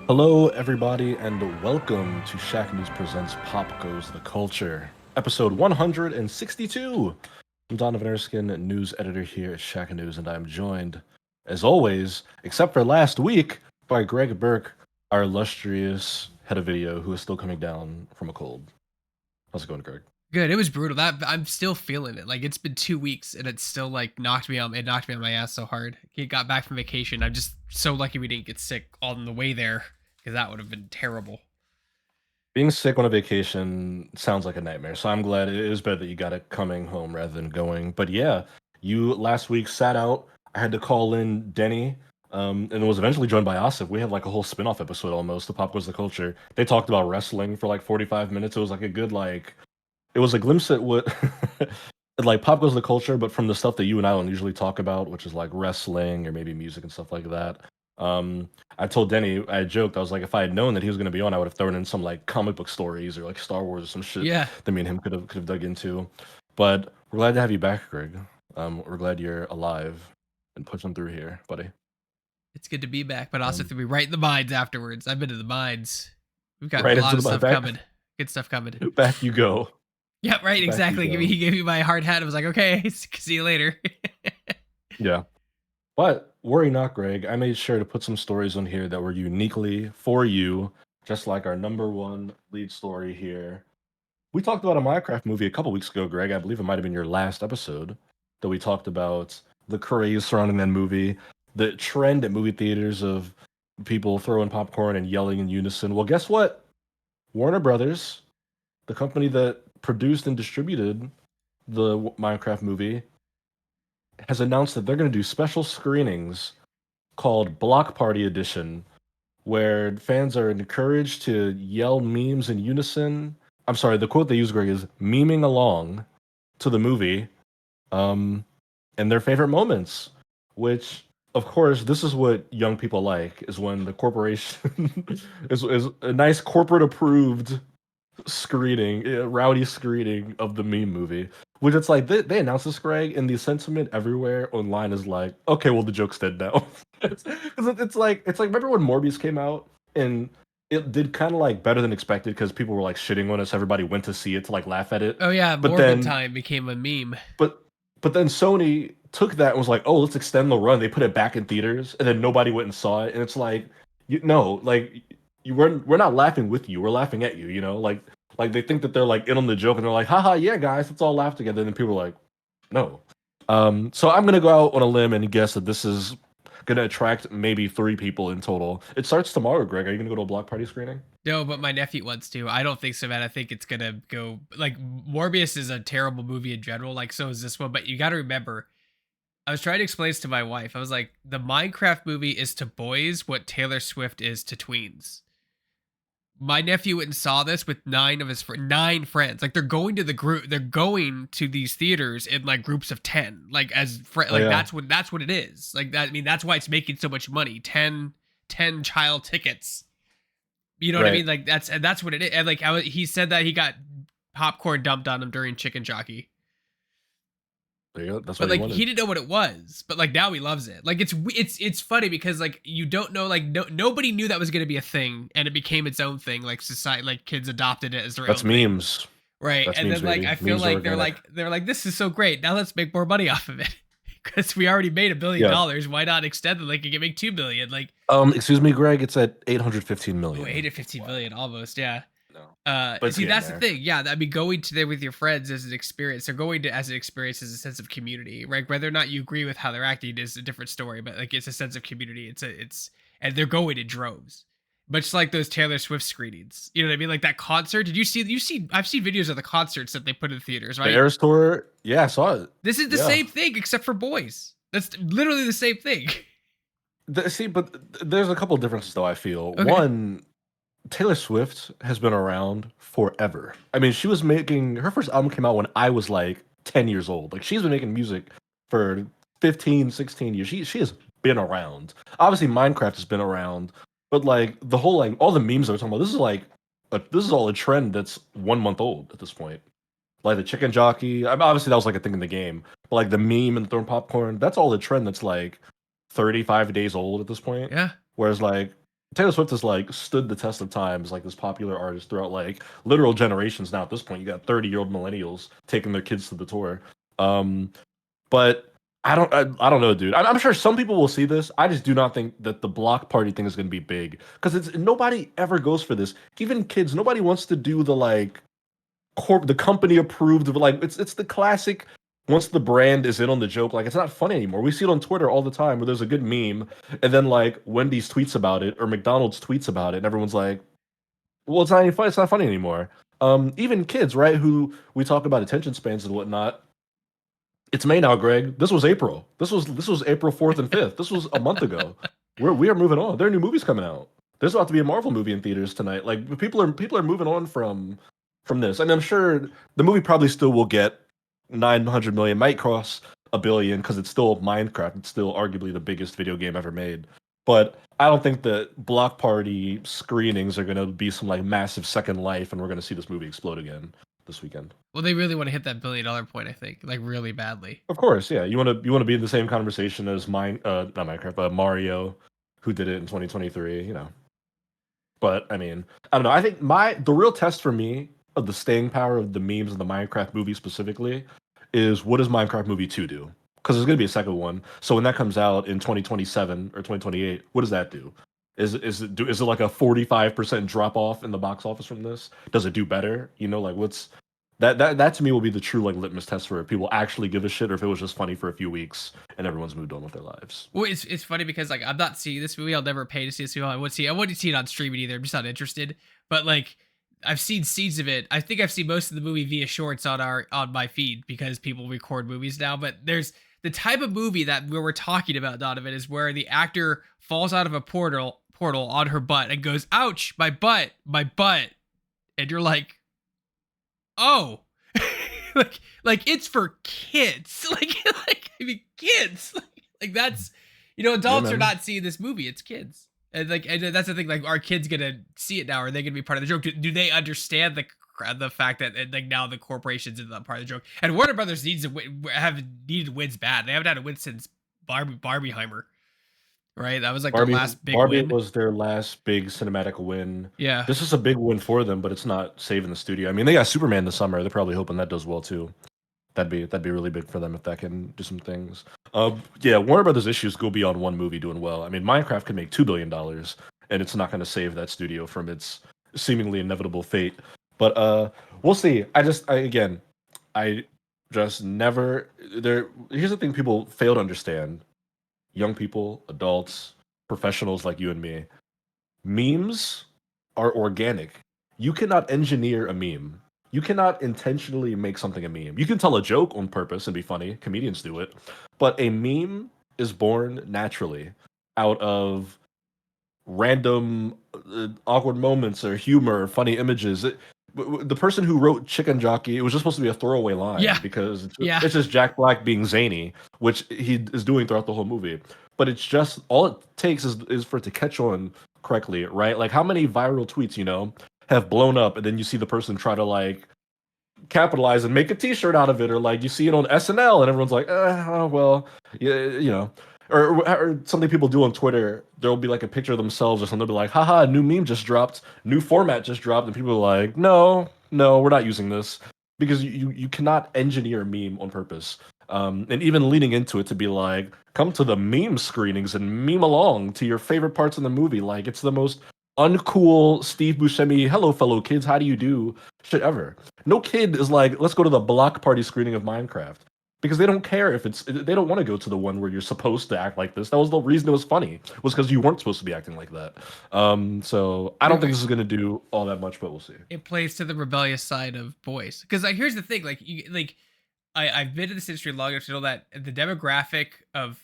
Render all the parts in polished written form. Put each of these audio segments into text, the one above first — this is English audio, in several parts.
Hello, everybody, and welcome to Shack News Presents Pop Goes the Culture, episode 162. I'm Donovan Erskine, news editor here at Shack News, and I'm joined, as always, except for last week, by Greg Burke, our illustrious head of video, who is still coming down from a cold. How's it going, Greg? Good. It was brutal. That I'm still feeling it. Like it's been 2 weeks and it's still like knocked me on. It knocked me on my ass so hard. He got back from vacation. I'm just so lucky we didn't get sick on the way there because that would have been terrible. Being sick on a vacation sounds like a nightmare, so I'm glad it is better that you got it coming home rather than going. But yeah, you last week sat out. I had to call in Denny, and was eventually joined by Asif. We had like a whole spin-off episode almost, the Pop Was the Culture. They talked about wrestling for like 45 minutes. It was like a good it was a glimpse at what like Pop Goes the Culture, but from the stuff that you and I don't usually talk about, which is like wrestling or maybe music and stuff like that. I told Denny, I joked, I was like, if I had known that he was going to be on, I would have thrown in some like comic book stories or like Star Wars or some shit Yeah, that me and him could have dug into. But we're glad to have you back, Greg. We're glad you're alive and pushing through here, buddy. it's good to be back, but also Um, to be right in the mines afterwards. I've been to the mines. We've got a right lot into of the stuff back, coming. Good stuff coming. back you go, Yeah, right. back you Exactly. go. He gave me my hard hat. I was like, okay, see you later. Yeah. But worry not, Greg. I made sure to put some stories on here that were uniquely for you, just like our number one lead story here. We talked about a Minecraft movie a couple weeks ago, Greg. I believe it might have been your last episode that we talked about the craze surrounding that movie, the trend at movie theaters of people throwing popcorn and yelling in unison. Well, guess what? Warner Brothers, the company that produced and distributed the Minecraft movie, has announced that they're going to do special screenings called Block Party Edition, where fans are encouraged to yell memes in unison. I'm sorry, the quote they use, Greg, is memeing along to the movie, um, and their favorite moments. Which, of course, this is what young people like: is when the corporation is a nice corporate approved screening, rowdy screening of the meme movie. Which it's like they announced this, Greg, and the sentiment everywhere online is like, okay, well the joke's dead now. It's like remember when Morbius came out and it did kind of like better than expected because people were like shitting on us. Everybody went to see it to like laugh at it, Oh yeah, but Morbid then Time became a meme. but but then Sony took that and was like, oh, let's extend the run. They put it back in theaters, and then nobody went and saw it. And it's like, no, like we're not laughing with you. We're laughing at you. Like they think that they're like in on the joke, and they're like, haha, yeah, guys, let's all laugh together. And then people are like, no. So I'm gonna go out on a limb and guess that this is gonna attract maybe 3 people in total. It starts tomorrow, Greg. Are you gonna go to a block party screening? No, but my nephew wants to. I don't think so, man. I think it's gonna go like Morbius is a terrible movie in general. Like so is this one. But you got to remember, I was trying to explain this to my wife. I was like, the Minecraft movie is to boys what Taylor Swift is to tweens. My nephew went and saw this with 9 friends. Like they're going to the group. They're going to these theaters in like groups of 10. Like Oh like yeah, that's what it is. Like that. I mean, that's why it's making so much money. 10 child tickets. You know what I right. mean? Like that's what it is. And like he said that he got popcorn dumped on him during Chicken Jockey, There you go. That's but what you like wanted. he didn't know what it was. But like now he loves it. Like it's funny because like you don't know, like nobody knew that was gonna be a thing, and it became its own thing. Like society, like kids adopted it as their That's own thing, memes. right? That's And memes, then like baby. I feel Memes are like organic. they're like this is so great. Now let's make more money off of it. Because we already made $1 Yeah. billion. Why not extend it? Like you can make 2 billion. Like Excuse me, Greg. It's at 815 oh, million. 8 to 15 billion almost. Yeah. No, but it's See, getting that's the there. thing. Yeah, I mean, going to there with your friends as an experience. They're going to as an experience as a sense of community, right? Whether or not you agree with how they're acting is a different story, but like it's a sense of community. And they're going in droves, much like those Taylor Swift screenings. You know what I mean? Like that concert. Did you see? You see? I've seen videos of the concerts that they put in theaters, The right? Eras Tour. Yeah, I saw it. This is the Yeah. same thing except for boys. That's literally the same thing. See, but there's a couple differences though. I feel Okay. one, Taylor Swift has been around forever. I mean, she was making her first album came out when I was like 10 years old. Like she's been making music for 15, 16 years. She has been around. Obviously, Minecraft has been around, but like the whole like all the memes that we're talking about, this is all a trend that's 1 month old at this point. Like the chicken jockey. I mean, obviously that was like a thing in the game, but like the meme and throwing popcorn, that's all the trend that's like 35 days old at this point. Yeah. Whereas like Taylor Swift has like stood the test of time as like this popular artist throughout like literal generations now. At this point, you got 30-year-old millennials taking their kids to the tour. Um, but I don't know, dude. I'm sure some people will see this. I just do not think that the block party thing is going to be big because it's nobody ever goes for this. Even kids, nobody wants to do the like the company approved of like it's the classic. Once the brand is in on the joke, like it's not funny anymore. We see it on Twitter all the time where there's a good meme, and then like Wendy's tweets about it or McDonald's tweets about it, and everyone's like, "Well, it's not any fun. It's not funny anymore." Even kids, right? Who we talk about attention spans and whatnot. It's May now, Greg. This was April. This was April 4th and 5th. This was a month ago. We are moving on. There are new movies coming out. There's about to be a Marvel movie in theaters tonight. Like people are moving on from this. And I'm sure the movie probably still will get 900 million, might cross a billion because it's still Minecraft. It's still arguably the biggest video game ever made. But I don't think that block party screenings are going to be some like massive second life and we're going to see this movie explode again this weekend. Well, they really want to hit that $1 billion point, I think, like really badly. Of course, yeah. You want to be in the same conversation as not Minecraft, but Mario, who did it in 2023. But I mean, I don't know. I think the real test for me of the staying power of the memes and the Minecraft movie specifically is what does Minecraft movie 2 do? Because there's gonna be a second one. So when that comes out in 2027 or 2028, what does that do? Is it like a 45% drop off in the box office from this? Does it do better? Like what's that to me will be the true like litmus test for if people actually give a shit or if it was just funny for a few weeks and everyone's moved on with their lives. Well, it's funny because like I'm not seeing this movie. I'll never pay to see this movie. I wouldn't see it on streaming either. I'm just not interested. But like I've seen scenes of it. I think I've seen most of the movie via shorts on my feed because people record movies now. But there's the type of movie that we're talking about, Donovan, is where the actor falls out of a portal on her butt and goes, "Ouch, my butt," and you're like, "Oh." like it's for kids. Like I mean kids. Like that's Yeah, adults are man. not seeing this movie. It's kids. And that's the thing. Like, are kids gonna see it now? Are they gonna be part of the joke? Do they understand the fact that like now the corporations is not part of the joke? And Warner Brothers have needed wins bad. They haven't had a win since Barbieheimer, right? That was like their last big Barbie win. was their last big cinematic win. Yeah. This is a big win for them, but it's not saving the studio. I mean, they got Superman this summer. They're probably hoping that does well too. That'd be really big for them if that can do some things. Yeah, Warner Brothers issues go beyond one movie doing well. I mean, Minecraft can make $2 billion, and it's not going to save that studio from its seemingly inevitable fate. But we'll see. Again, I just never there. Here's the thing: people fail to understand. Young people, adults, professionals like you and me, memes are organic. You cannot engineer a meme. You cannot intentionally make something a meme. You can tell a joke on purpose and be funny. Comedians do it. But a meme is born naturally out of random awkward moments or humor, or funny images. The person who wrote Chicken Jockey, it was just supposed to be a throwaway line Yeah. because Yeah. it's just Jack Black being zany, which he is doing throughout the whole movie. But it's just all it takes is for it to catch on correctly, right? Like how many viral tweets, have blown up and then you see the person try to like capitalize and make a t-shirt out of it, or like you see it on SNL and everyone's like, oh, well, yeah, or something people do on Twitter. There'll be like a picture of themselves or something. They'll be like, haha, new meme just dropped, new format just dropped, and people are like, no, we're not using this because you cannot engineer a meme on purpose. And even leaning into it to be like, come to the meme screenings and meme along to your favorite parts in the movie. Like it's the most uncool Steve Buscemi, hello fellow kids, how do you do shit ever. No kid is like, let's go to the block party screening of Minecraft because they don't care if they don't want to go to the one where you're supposed to act like this. That was the reason it was funny, was because you weren't supposed to be acting like that. So I don't think this is going to do all that much, but we'll see. It plays to the rebellious side of boys. Because like here's the thing, I've been in this industry long enough to know that the demographic of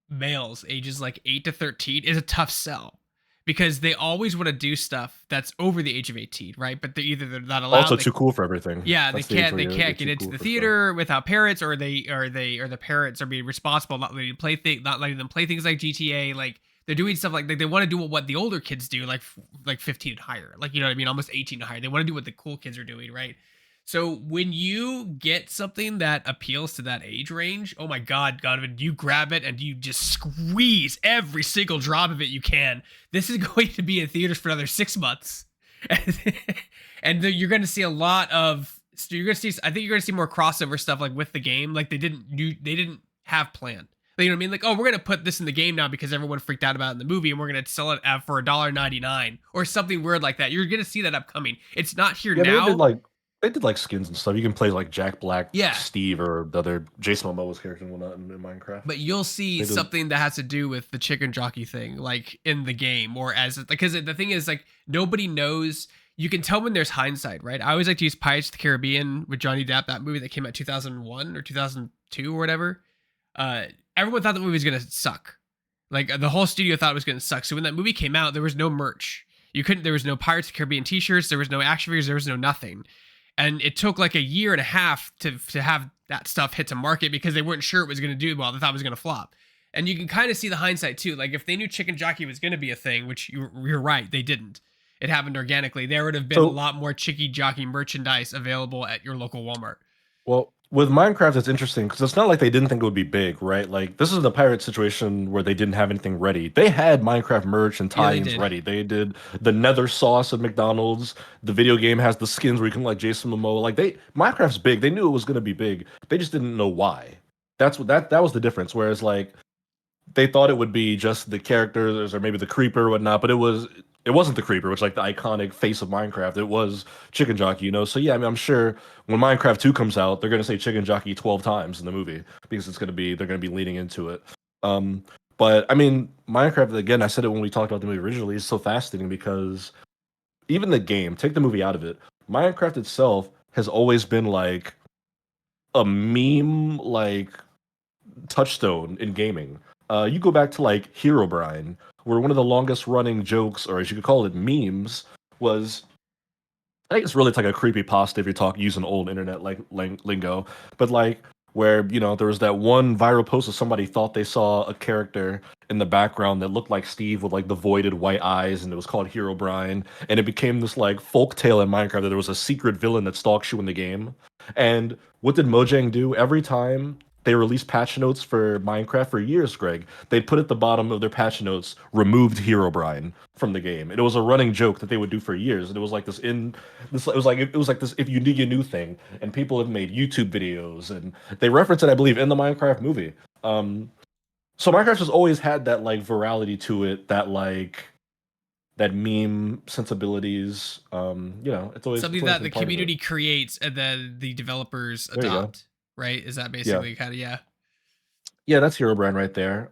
males ages like 8 to 13 is a tough sell because they always want to do stuff that's over the age of 18, right? But they're not allowed. Also too cool for everything. Yeah, That's they the age can't where you're get too into cool the for theater without parents, or the parents are being responsible, not letting them play things like GTA. Like they're doing stuff like they want to do what the older kids do, like 15 and higher, like you know what I mean, almost 18 and higher. They want to do what the cool kids are doing, right? So when you get something that appeals to that age range, oh my God, Donovan, you grab it and you just squeeze every single drop of it you can. This is going to be in theaters for another 6 months, and you're going to see a lot of. So you're going to see. I think you're going to see more crossover stuff like with the game, like they didn't have planned. Like, you know what I mean? Like, oh, we're gonna put this in the game now because everyone freaked out about it in the movie, and we're gonna sell it for $1.99 or something weird like that. You're gonna see that upcoming. It's not here Yeah, now. they did like skins and stuff. You can play like Jack Black, Yeah, Steve, or the other Jason Momoa's character and whatnot in Minecraft. but you'll see They did. something that has to do with the chicken jockey thing, like in the game, or as because the thing is, like, nobody knows. You can tell when there's hindsight, right? I always like to use Pirates of the Caribbean with Johnny Depp, that movie that came out 2001 or 2002 or whatever. Everyone thought the movie was gonna suck. Like the whole studio thought it was gonna suck. So when that movie came out, there was no merch. You couldn't. There was no Pirates of the Caribbean T-shirts. There was no action figures. There was no nothing. And it took like a year and a half to have that stuff hit to market because they weren't sure it was going to do well. They thought it was going to flop. And you can kind of see the hindsight too. Like if they knew Chicken Jockey was going to be a thing, which you're right, they didn't. It happened organically. There would have been a lot more Chicken Jockey merchandise available at your local Walmart. Well, with Minecraft, it's interesting because it's not like they didn't think it would be big, right? Like this is the pirate situation where they didn't have anything ready. They had Minecraft merch and tie-ins ready. They did the Nether sauce at McDonald's. The video game has the skins where you can like Jason Momoa. Like Minecraft's big. They knew it was gonna be big. They just didn't know why. That's what that was the difference. Whereas like they thought it would be just the characters or maybe the creeper or whatnot, but it wasn't the creeper, which like the iconic face of Minecraft. It was Chicken Jockey, you know. So yeah, I mean, I'm sure when Minecraft 2 comes out, they're gonna say Chicken Jockey 12 times in the movie because they're gonna be leaning into it. But I mean, Minecraft again. I said it when we talked about the movie originally. Is so fascinating because even the game, take the movie out of it, Minecraft itself has always been like a meme, like touchstone in gaming. You go back to like Herobrine, where one of the longest running jokes, or as you could call it, memes, was I think it's really like a creepy pasta if you talk using old internet like lingo, but like where there was that one viral post of somebody thought they saw a character in the background that looked like Steve with like the voided white eyes, and it was called Herobrine, and it became this like folk tale in Minecraft that there was a secret villain that stalks you in the game. And what did Mojang do every time they released patch notes for Minecraft for years, Greg? They'd put at the bottom of their patch notes, removed Herobrine from the game. And it was a running joke that they would do for years. And it was like it was like this if you knew you knew thing. And people have made YouTube videos and they reference it, I believe, in the Minecraft movie. So Minecraft has always had that like virality to it, that meme sensibilities. It's always something that the community creates and then the developers adopt. Right? Is that basically kind of Yeah, that's Herobrine right there.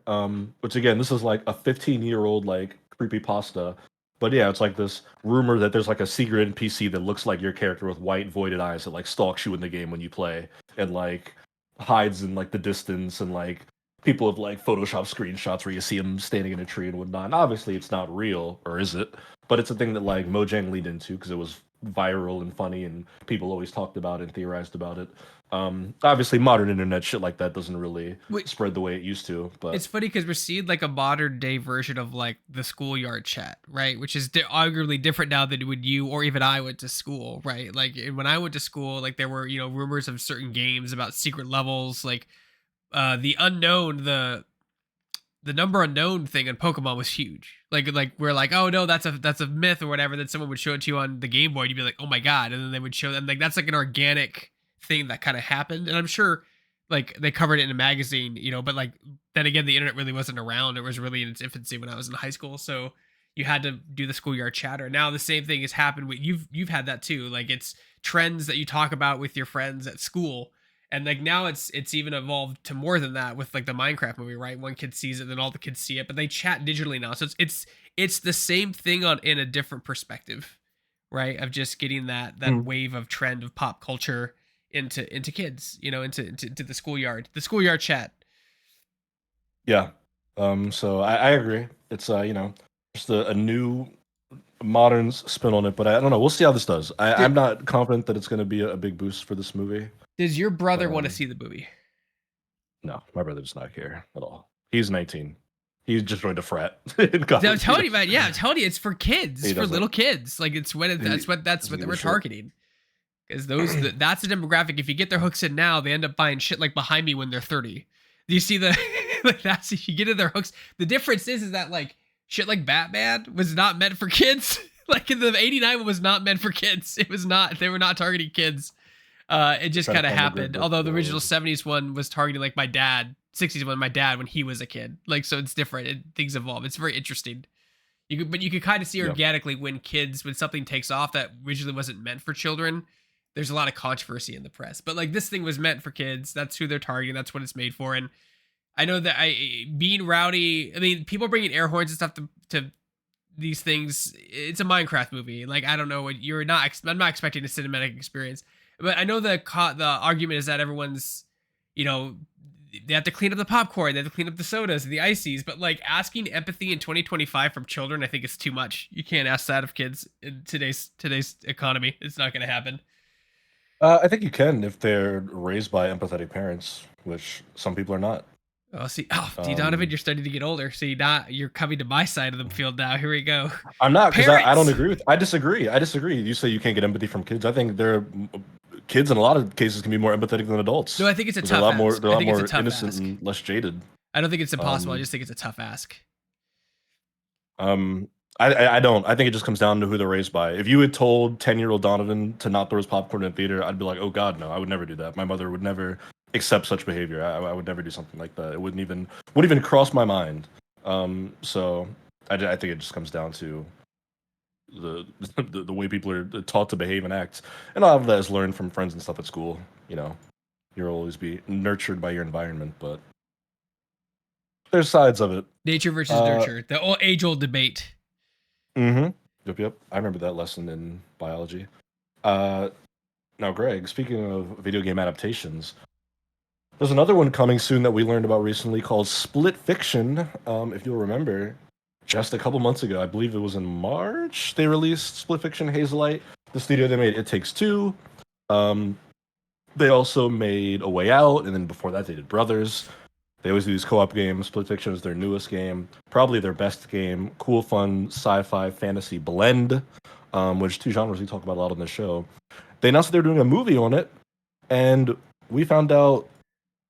Which again, this is like a 15-year-old like creepypasta. But yeah, it's like this rumor that there's like a secret NPC that looks like your character with white voided eyes that like stalks you in the game when you play and like hides in like the distance, and like people have like Photoshop screenshots where you see him standing in a tree and whatnot. And obviously it's not real, or is it? But it's a thing that like Mojang leaned into because it was viral and funny and people always talked about it and theorized about it. Obviously modern internet shit like that doesn't really spread the way it used to, but it's funny because we're seeing like a modern day version of like the schoolyard chat, right? Which is arguably different now than when you or even I went to school, right? Like when I went to school, like there were rumors of certain games about secret levels, like the unknown, the number unknown thing in Pokemon was huge. Like we're like, oh no, that's a myth or whatever. Then someone would show it to you on the Game Boy, and you'd be like, oh my god, and then they would show them like that's like an organic thing that kind of happened. And I'm sure like they covered it in a magazine, but like then again, the internet really wasn't around. It was really in its infancy when I was in high school, so you had to do the schoolyard chatter. Now the same thing has happened with you've had that too. Like it's trends that you talk about with your friends at school. And like now it's even evolved to more than that with like the Minecraft movie, right? One kid sees it, then all the kids see it, but they chat digitally now. So it's the same thing in a different perspective, right? Of just getting that wave of trend of pop culture into kids, into the schoolyard chat. Yeah. So I agree. It's just a new modern spin on it, but I don't know. We'll see how this does. I'm not confident that it's going to be a big boost for this movie. Does your brother want to see the movie? No, my brother does not care at all. He's 19. He's just joined a frat. I'm telling you, man. Yeah, I'm telling you, it's for kids, for little kids. Like it's that's what they were targeting. because that's the demographic. If you get their hooks in now, they end up buying shit like Behind Me when they're 30. Do you see the like that's if you get in their hooks? The difference is that like shit like Batman was not meant for kids. Like in the 89 one was not meant for kids. It was not. They were not targeting kids. It just Trying to kind of find the good happened. book Although the for original it. 70s one was targeting like my dad, 60s one, my dad when he was a kid. Like so, it's different. Things evolve. It's very interesting. But you could kind of see Yeah. organically when something takes off that originally wasn't meant for children. There's a lot of controversy in the press. But like this thing was meant for kids. That's who they're targeting. That's what it's made for. And I know that being rowdy. I mean, people bringing air horns and stuff to these things. It's a Minecraft movie. Like I don't know what you're not. I'm not expecting a cinematic experience. But I know the argument is that everyone's, you know, they have to clean up the popcorn, they have to clean up the sodas and the ices. But like asking empathy in 2025 from children, I think it's too much. You can't ask that of kids in today's economy. It's not going to happen. I think you can if they're raised by empathetic parents, which some people are not. Oh, see, D. Donovan, Um, you're starting to get older. See, you're coming to my side of the field now. Here we go. I'm not because I don't Parents. agree with. I disagree. I disagree. You say you can't get empathy from kids. I think kids in a lot of cases can be more empathetic than adults. No, I think it's a They're a tough lot more. ask. They're a I lot think it's a more tough innocent ask. and less jaded. I don't think it's impossible. I Um, just think it's a tough ask. um, I don't. I think it just comes down to who they're raised by. If you had told 10-year-old Donovan to not throw his popcorn in the theater, I'd be like, oh God, no, I would never do that. My mother would never accept such behavior. I would never do something like that. It wouldn't even cross my mind. So I think it just comes down to the, the way people are taught to behave and act, and a lot of that is learned from friends and stuff at school. You know, you'll always be nurtured by your environment, but there's sides of it. Nature versus Uh, nurture. The age-old debate. Mm-hmm. Yep. I remember that lesson in biology. Uh, Now, Greg, speaking of video game adaptations, there's another one coming soon that we learned about recently called Split Fiction. If you'll remember, just a couple months ago, I believe it was in March, they released Split Fiction Hazelight, the studio that made It Takes Two. Um, they also made A Way Out, and then before that, they did Brothers. They always do these co-op games. Split Fiction is their newest game, probably their best game. Cool, fun, sci-fi, fantasy blend, which two genres we talk about a lot on the show. They announced that they're doing a movie on it, and we found out,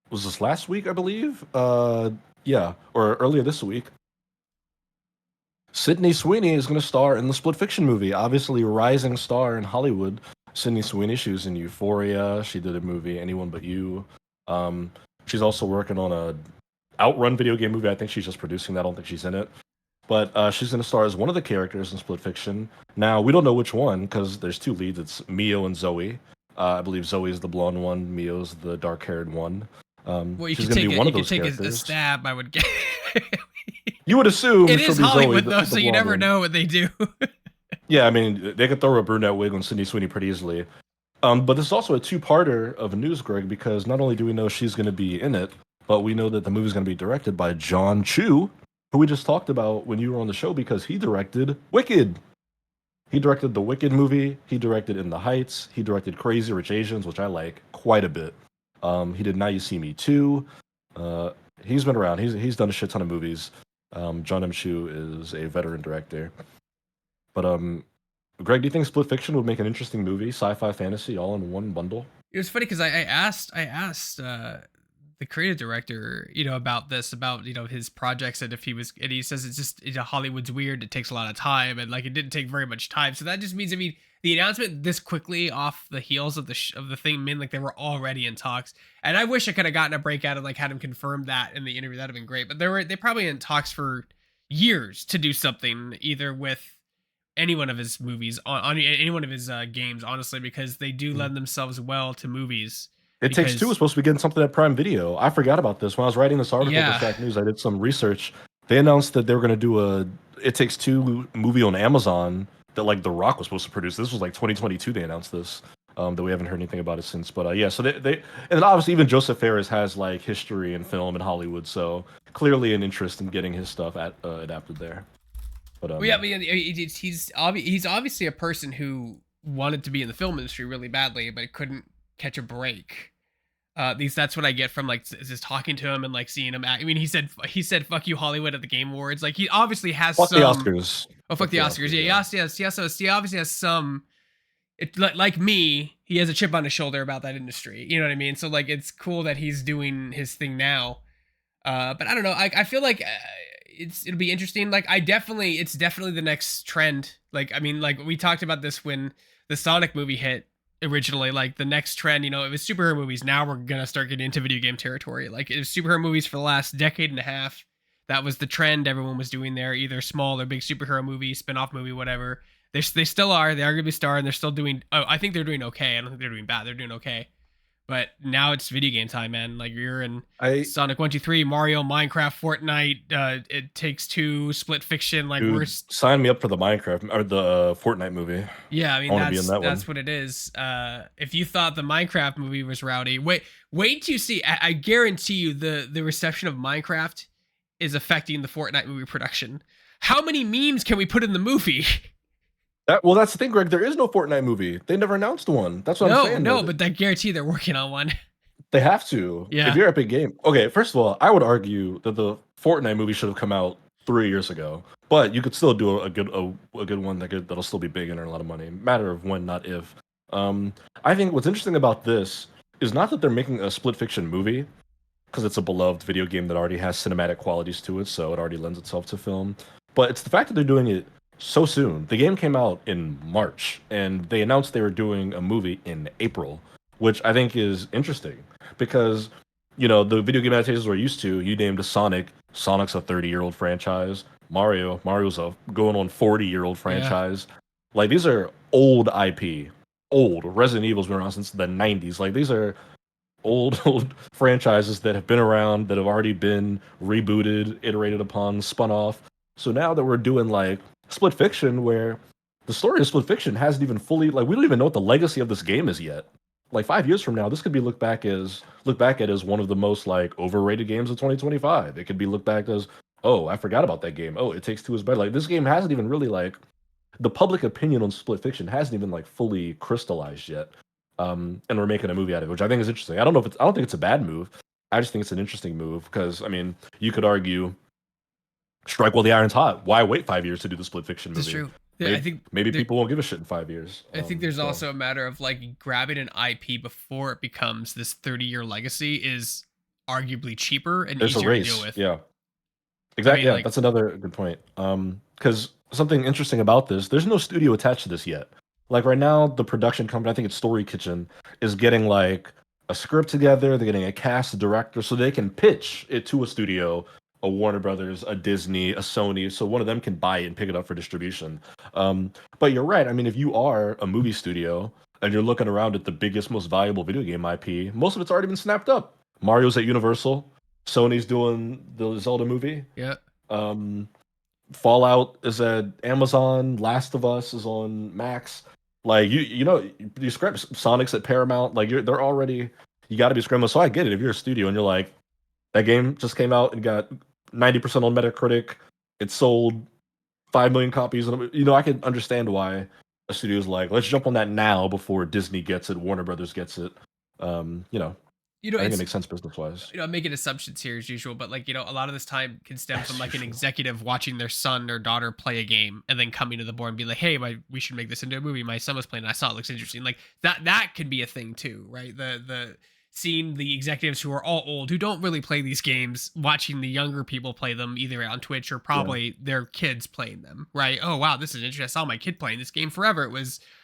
was this last week, I believe? Yeah, or earlier this week. Sydney Sweeney is going to star in the Split Fiction movie. Obviously, a rising star in Hollywood. Sydney Sweeney, she was in Euphoria. She did a movie, Anyone But You. She's also working on a Outrun video game movie. I think she's just producing that. I don't think she's in it. But she's going to star as one of the characters in Split Fiction. Now, we don't know which one because there's two leads. It's Mio and Zoe. I believe Zoe is the blonde one. Mio's the dark-haired one. Well, you She's could going to take be one you of could those take a characters. stab. I would get. You would assume It she'll is be Hollywood Zoe, though, the so you blonde never one. know what they do. Yeah, I mean, they could throw a brunette wig on Sydney Sweeney pretty easily. But this is also a two-parter of news, Greg, because not only do we know she's going to be in it, but we know that the movie's going to be directed by John Chu, who we just talked about when you were on the show because he directed Wicked. He directed the Wicked movie. He directed In the Heights. He directed Crazy Rich Asians, which I like quite a bit. He did Now You See Me Too. He's been around. He's done a shit ton of movies. John M. Chu is a veteran director. But Greg, do you think Split Fiction would make an interesting movie, sci-fi, fantasy, all in one bundle? It was funny because I asked the creative director, about this, about his projects, and if he was, and he says it's just Hollywood's weird. It takes a lot of time, and like it didn't take very much time. So that just means, I mean, the announcement this quickly off the heels of the thing meant like they were already in talks. And I wish I could have gotten a breakout and like had him confirm that in the interview. That'd have been great. But they probably in talks for years to do something either with any one of his movies on any one of his games, honestly, because they do lend themselves well to movies. It Takes Two Because was supposed to be getting something at Prime Video. I forgot about this when I was writing this article Yeah. for Shack News. I did some research. They announced that they were going to do a It Takes Two movie on Amazon that like The Rock was supposed to produce. This was like 2022. They announced this. That we haven't heard anything about it since. But yeah, so they and then obviously even Joseph Fares has like history in film in Hollywood, so clearly an interest in getting his stuff adapted there. But Well, yeah, I mean, he's obviously a person who wanted to be in the film industry really badly, but couldn't catch a break. At least that's what I get from like just talking to him and like seeing him act. I mean, he said "fuck you Hollywood" at the Game Awards. Like he obviously has fuck some. the Oscars. Oh, fuck the Oscars. Yeah, he obviously has some like me, he has a chip on his shoulder about that industry. You know what I mean? So like, it's cool that he's doing his thing now. But I don't know. I feel like it'll be interesting. Like it's definitely the next trend. Like I mean, like we talked about this when the Sonic movie hit originally. Like the next trend, it was superhero movies. Now we're gonna start getting into video game territory. Like it was superhero movies for the last decade and a half. That was the trend everyone was doing there, either small or big superhero movie, spin-off movie, whatever. They still are. They are gonna be star, and they're still doing. Oh, I think they're doing okay. I don't think they're doing bad. They're doing okay. But now it's video game time, man. Like you're in I Sonic 1, 2, 3, Mario, Minecraft, Fortnite, It Takes Two, Split Fiction. Like we're Dude, sign me up for the Minecraft or the Fortnite movie. yeah. I I mean want to be in that one. that's what it is. If you thought the Minecraft movie was rowdy, wait till you see. I guarantee you the reception of Minecraft is affecting the Fortnite movie production. How many memes can we put in the movie? Well, that's the thing, Greg. There is no Fortnite movie. They never announced one. That's what I'm saying. No, but I guarantee they're working on one. They have to. Yeah. If you're Epic Game, okay. First of all, I would argue that the Fortnite movie should have come out 3 years ago. But you could still do a good one that'll still be big and earn a lot of money. Matter of when, not if. I think what's interesting about this is not that they're making a split fiction movie, because it's a beloved video game that already has cinematic qualities to it, so it already lends itself to film. But it's the fact that they're doing it so soon. The game came out in March, and they announced they were doing a movie in April, which I think is interesting because, the video game adaptations we're used to, you named a Sonic. Sonic's a 30-year-old franchise. Mario's a going on 40-year-old franchise. Like, these are old IP. Old. Resident Evil's been around since the 90s. Like, these are old franchises that have been around, that have already been rebooted, iterated upon, spun off. So now that we're doing like Split Fiction, where the story of Split Fiction hasn't even fully, like, we don't even know what the legacy of this game is yet. Like 5 years from now, this could be looked back at as one of the most like overrated games of 2025. It could be looked back as, oh, I forgot about that game. Oh, It Takes Two is better. Like, this game hasn't even really, like, the public opinion on Split Fiction hasn't even like fully crystallized yet. And we're making a movie out of it, which I think is interesting. I don't think it's a bad move. I just think it's an interesting move because, I mean, you could argue, strike while the iron's hot. Why wait 5 years to do the Split Fiction movie? That's true. Maybe, I think maybe people won't give a shit in 5 years. I think there's also a matter of like grabbing an IP before it becomes this 30-year legacy is arguably cheaper and there's a easier to race. deal with. Yeah, exactly. like, That's another good point. Because something interesting about this, there's no studio attached to this yet. Like right now, the production company, I think it's Story Kitchen, is getting like a script together. They're getting a cast, a director, so they can pitch it to a studio, a Warner Brothers, a Disney, a Sony, so one of them can buy it and pick it up for distribution. But you're right. I mean, if you are a movie studio and you're looking around at the biggest, most valuable video game IP, most of it's already been snapped up. Mario's at Universal. Sony's doing the Zelda movie. Yeah. Fallout is at Amazon. Last of Us is on Max. Like you script Sonic's at Paramount. Like they're already. You got to be scrambling. So I get it. If you're a studio and you're like, that game just came out and got 90% on Metacritic. It sold 5 million copies, and I can understand why a studio's like, let's jump on that now before Disney gets it, Warner Brothers gets it. I think it makes sense business wise. I'm making assumptions here as usual, but like, a lot of this time can stem from like an executive watching their son or daughter play a game and then coming to the board and be like, hey, we should make this into a movie. My son was playing it. I saw it looks interesting. Like that could be a thing too, right? The seeing the executives who are all old, who don't really play these games, watching the younger people play them either on Twitch or probably their kids playing them, right? Oh, wow, this is interesting. I saw my kid playing this game forever.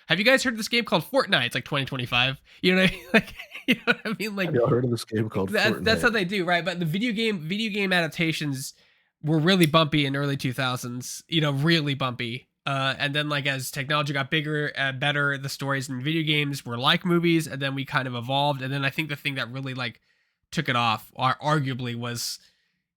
Have you guys heard of this game called Fortnite? It's like 2025. You know what I mean? Like, you know what I mean? Like, have you heard of this game called Fortnite? That's how they do, right? But the video game adaptations were really bumpy in early 2000s, really bumpy. And then like as technology got bigger and better, the stories in video games were like movies, and then we kind of evolved. And then I think the thing that really like took it off, arguably, was,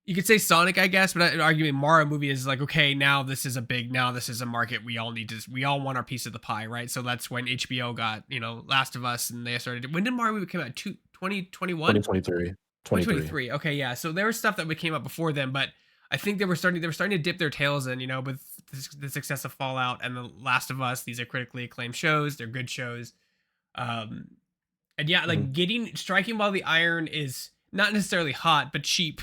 you could say Sonic, I guess, but arguably Mario movie is like, okay, now this is a market. We all want our piece of the pie, right? So that's when HBO got, Last of Us, and they started. When did Mario movie come out? 2021? 2023. 2023. Okay, yeah. So there was stuff that came out before then, but I think they were starting to dip their tails in, with the success of Fallout and The Last of Us. These are critically acclaimed shows. They're good shows. And yeah, like striking while the iron is not necessarily hot, but cheap.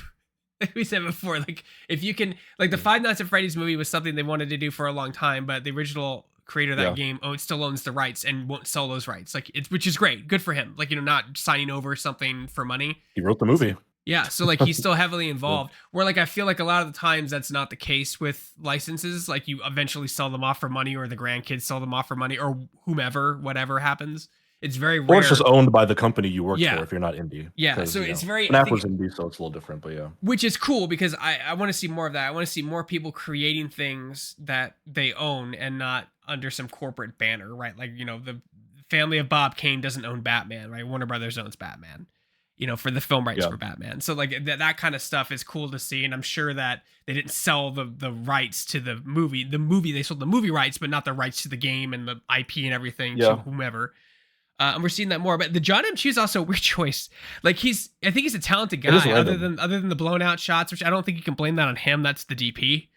Like we said before, like if you can, like the Five Nights at Freddy's movie was something they wanted to do for a long time, but the original creator of that Yeah. game still owns the rights and won't sell those rights. Like it's which is great, good for him. Like not signing over something for money. He wrote the He's movie. yeah, so like he's still heavily Yeah. involved. Where like I feel like a lot of the times that's not the case with licenses. Like you eventually sell them off for money, or the grandkids sell them off for money, or whomever, whatever happens. It's very Or it's just rare. owned by the company you worked for Yeah, if you're not indie. yeah. Because, So it's very. I FNAF think was indie, so it's a little different, but yeah. which is cool because I want to see more of that. I want to see more people creating things that they own and not under some corporate banner, right? Like, the family of Bob Kane doesn't own Batman, right? Warner Brothers owns Batman, for the film rights Yeah. for Batman. So like that kind of stuff is cool to see. And I'm sure that they didn't sell the rights to the movie. The movie, they sold the movie rights, but not the rights to the game and the IP and everything to Yeah. whomever. And we're seeing that more. But the John M. Chu is also a weird choice. Like I think he's a talented It is guy. random. Other than the blown out shots, which I don't think you can blame that on him. That's the DP.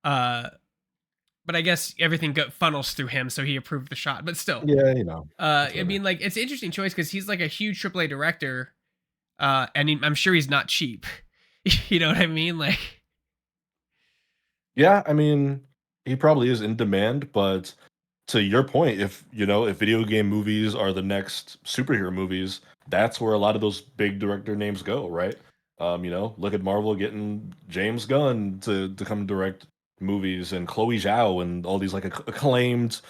But I guess everything funnels through him, so he approved the shot. But still, Yeah, I whatever. mean, like it's an interesting choice because he's like a huge AAA director, and I'm sure he's not cheap. You know what I mean? Like, Yeah, I mean, he probably is in demand, but to your point, if video game movies are the next superhero movies, that's where a lot of those big director names go, right? Look at Marvel getting James Gunn to come direct movies, and Chloe Zhao and all these like acclaimed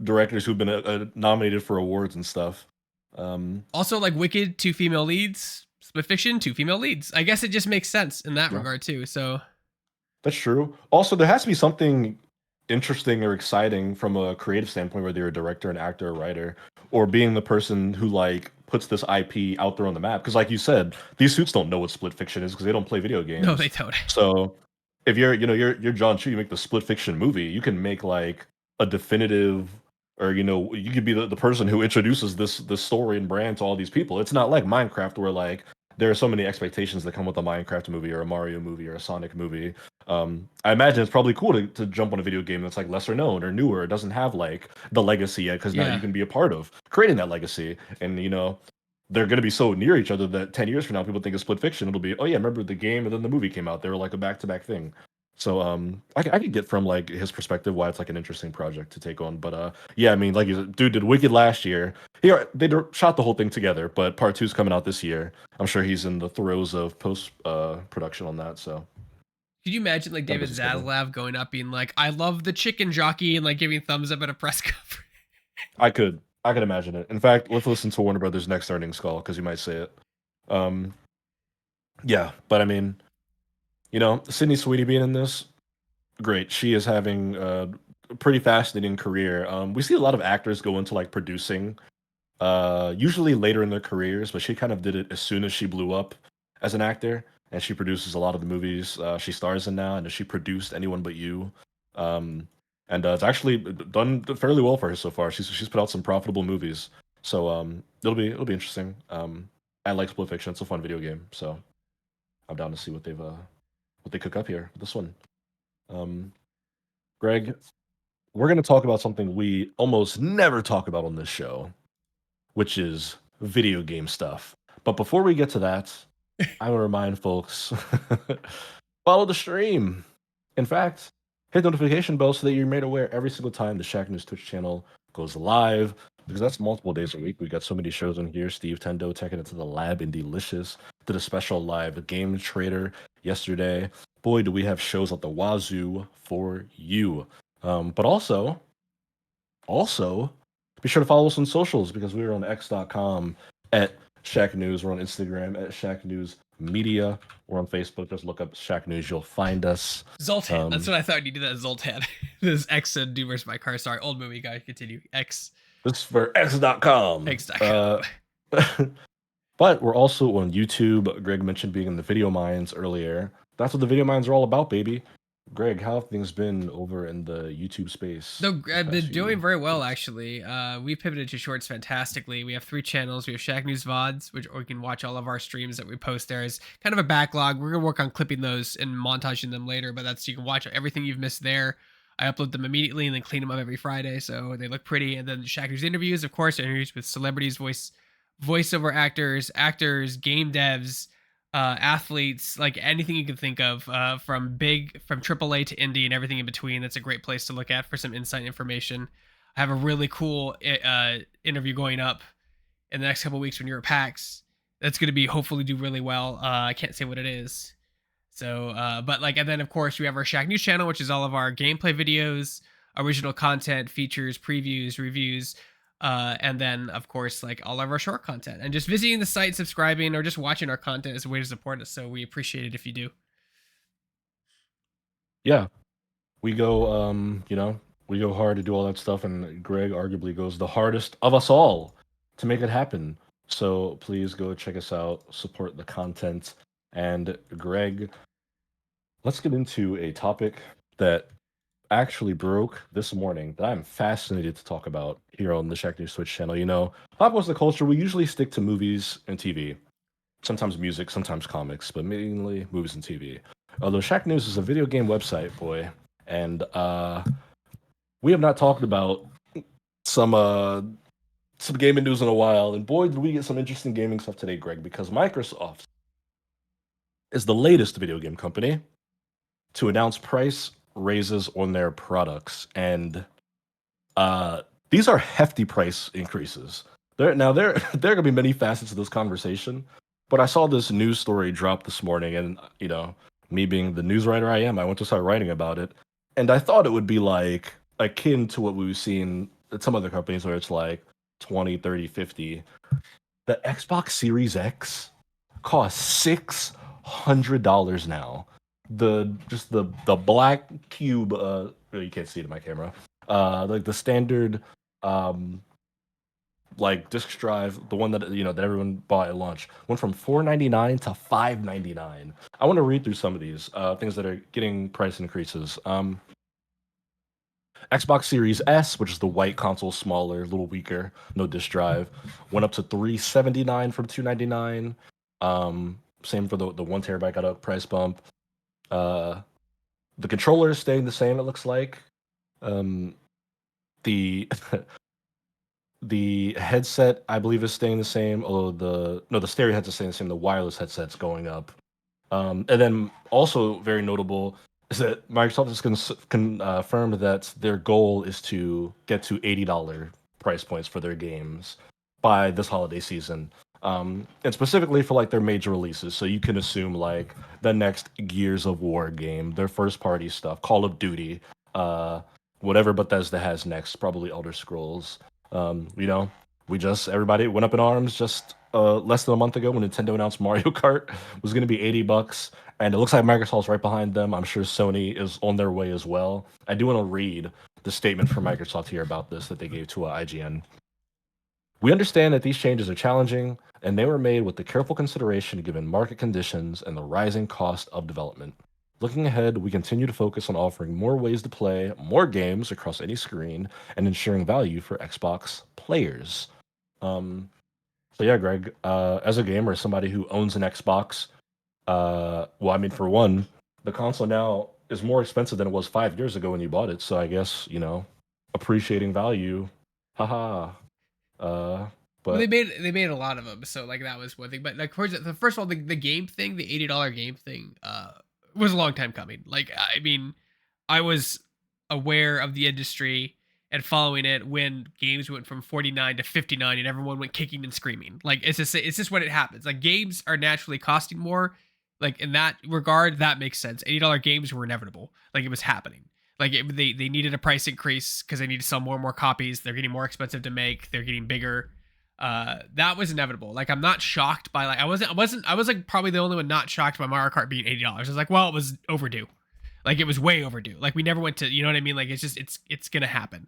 directors who've been nominated for awards and stuff. also like Wicked, 2 female leads. Split Fiction, 2 female leads. I guess it just makes sense in that Yeah. regard too. So That's true. Also, there has to be something interesting or exciting from a creative standpoint, whether you're a director, an actor, a writer, or being the person who like puts this IP out there on the map. Because, like you said, these suits don't know what Split Fiction is because they don't play video games. no, they don't. So, if you're John Chu, you make the Split Fiction movie, you can make like a definitive, or you could be the person who introduces this story and brand to all these people. It's not like Minecraft where like there are so many expectations that come with a Minecraft movie or a Mario movie or a Sonic movie. I imagine it's probably cool to jump on a video game that's like lesser known or newer. It doesn't have like the legacy yet because now Yeah. you can be a part of creating that legacy. And they're going to be so near each other that 10 years from now, people think of Split Fiction. It'll be, oh yeah, remember the game and then the movie came out. They were like a back-to-back thing. So I could get from like his perspective why it's like an interesting project to take on. But yeah, I mean, like you said, dude did Wicked last year. They shot the whole thing together, but part 2's coming out this year. I'm sure he's in the throes of post production on that. So Could you imagine like David That was Zaslav going up being like, "I love the chicken jockey," and like giving thumbs up at a press conference? I could imagine it. In fact, let's listen to Warner Brothers' next earnings call because you might say it. Yeah, but I mean, Sydney Sweeney being in this, great. She is having a pretty fascinating career. We see a lot of actors go into like producing, usually later in their careers, but she kind of did it as soon as she blew up as an actor, and she produces a lot of the movies she stars in now, and she produced Anyone But You. And it's actually done fairly well for her so far. She's put out some profitable movies, so it'll be interesting. I like Split Fiction; it's a fun video game, so I'm down to see what they cook up here with this one. Greg, we're going to talk about something we almost never talk about on this show, which is video game stuff. But before we get to that, I want to remind folks follow the stream. In fact, hit the notification bell so that you're made aware every single time the Shack News Twitch channel goes live, because that's multiple days a week. We got so many shows on here. Steve Tendo taking it to the lab and Delicious did a special live Game Trader yesterday. Boy, do we have shows at the wazoo for you. But also, be sure to follow us on socials because we're on x.com at Shack News. We're on Instagram at Shack News Media. We're on Facebook. Just look up Shack News. You'll find us. Zoltan. That's what I thought you did. That Zoltan. This is X and Do Versus My Car. Sorry, old movie guy. Continue. X. This is for x.com. X.com. But we're also on YouTube. Greg mentioned being in the Video Minds earlier. That's what the Video Minds are all about, baby. Greg, how have things been over in the YouTube space? So they're doing very well, actually. We pivoted to shorts fantastically. We have 3 channels. We have Shack News VODs, which you can watch all of our streams that we post there. Is kind of a backlog. We're gonna work on clipping those and montaging them later, but you can watch everything you've missed there. I upload them immediately and then clean them up every Friday, so they look pretty. And then Shack News interviews, of course, interviews with celebrities, voiceover actors, game devs, athletes, like anything you can think of, from AAA to indie and everything in between. That's a great place to look at for some insight information. have a really cool interview going up in the next couple weeks when you're at PAX. That's going to be hopefully do really well. I can't say what it is. So, but like, and then of course we have our Shack News channel, which is all of our gameplay videos, original content, features, previews, reviews, and then of course like all of our short content. And just visiting the site, subscribing, or just watching our content is a way to support us. So we appreciate it if you do. Yeah, we go, we go hard to do all that stuff, and Greg arguably goes the hardest of us all to make it happen. So please go check us out, support the content. And Greg, let's get into a topic that actually broke this morning that I'm fascinated to talk about here on the Shack News Switch channel. Pop was the culture. We usually stick to movies and TV, sometimes music, sometimes comics, but mainly movies and TV. Although Shack News is a video game website, boy, and we have not talked about some gaming news in a while, and boy, did we get some interesting gaming stuff today, Greg, because Microsoft is the latest video game company to announce price raises on their products, and these are hefty price increases. There are gonna be many facets of this conversation, but I saw this news story drop this morning, and me being the news writer I am, I went to start writing about it, and I thought it would be like akin to what we've seen at some other companies where it's like 20, 30, 50. The Xbox Series X costs $600 now. The black cube, you can't see it in my camera. Like the standard like disk drive, the one that that everyone bought at launch, went from $499 to $599. I want to read through some of these things that are getting price increases. Xbox Series S, which is the white console, smaller, a little weaker, no disk drive, went up to $379 from $299. Same for the 1 TB, got a price bump. The controller is staying the same, it looks like. The the headset, I believe, is staying the same. Although the stereo headset's staying the same. The wireless headset's going up. And then also very notable is that Microsoft has confirmed that their goal is to get to $80 price points for their games by this holiday season. And specifically for like their major releases. So you can assume like the next Gears of War game, their first party stuff, Call of Duty, whatever Bethesda has next, probably Elder Scrolls. Everybody went up in arms just less than a month ago when Nintendo announced Mario Kart was going to be $80, and it looks like Microsoft's right behind them. I'm sure Sony is on their way as well. I do want to read the statement from Microsoft here about this that they gave to IGN. We understand that these changes are challenging, and they were made with the careful consideration given market conditions and the rising cost of development. Looking ahead, we continue to focus on offering more ways to play more games across any screen and ensuring value for Xbox players. So yeah, Greg, as a gamer, somebody who owns an Xbox, for one, the console now is more expensive than it was 5 years ago when you bought it. So I guess, appreciating value. Haha. Well, But they made a lot of them, so like that was one thing. But like, first of all, the game thing, the $80 game thing, was a long time coming. Like, I mean, I was aware of the industry and following it when games went from 49 to 59 and everyone went kicking and screaming. Like, it's just what it happens. Like, games are naturally costing more. Like, in that regard, that makes sense. $80 games were inevitable. Like, it was happening. Like, they needed a price increase because they need to sell more and more copies. They're getting more expensive to make. They're getting bigger. That was inevitable. Like, I'm not shocked by, like, I was like probably the only one not shocked by Mario Kart being $80. I was like, well, it was overdue. Like, it was way overdue. Like, we never went to, you know what I mean? Like, it's gonna happen.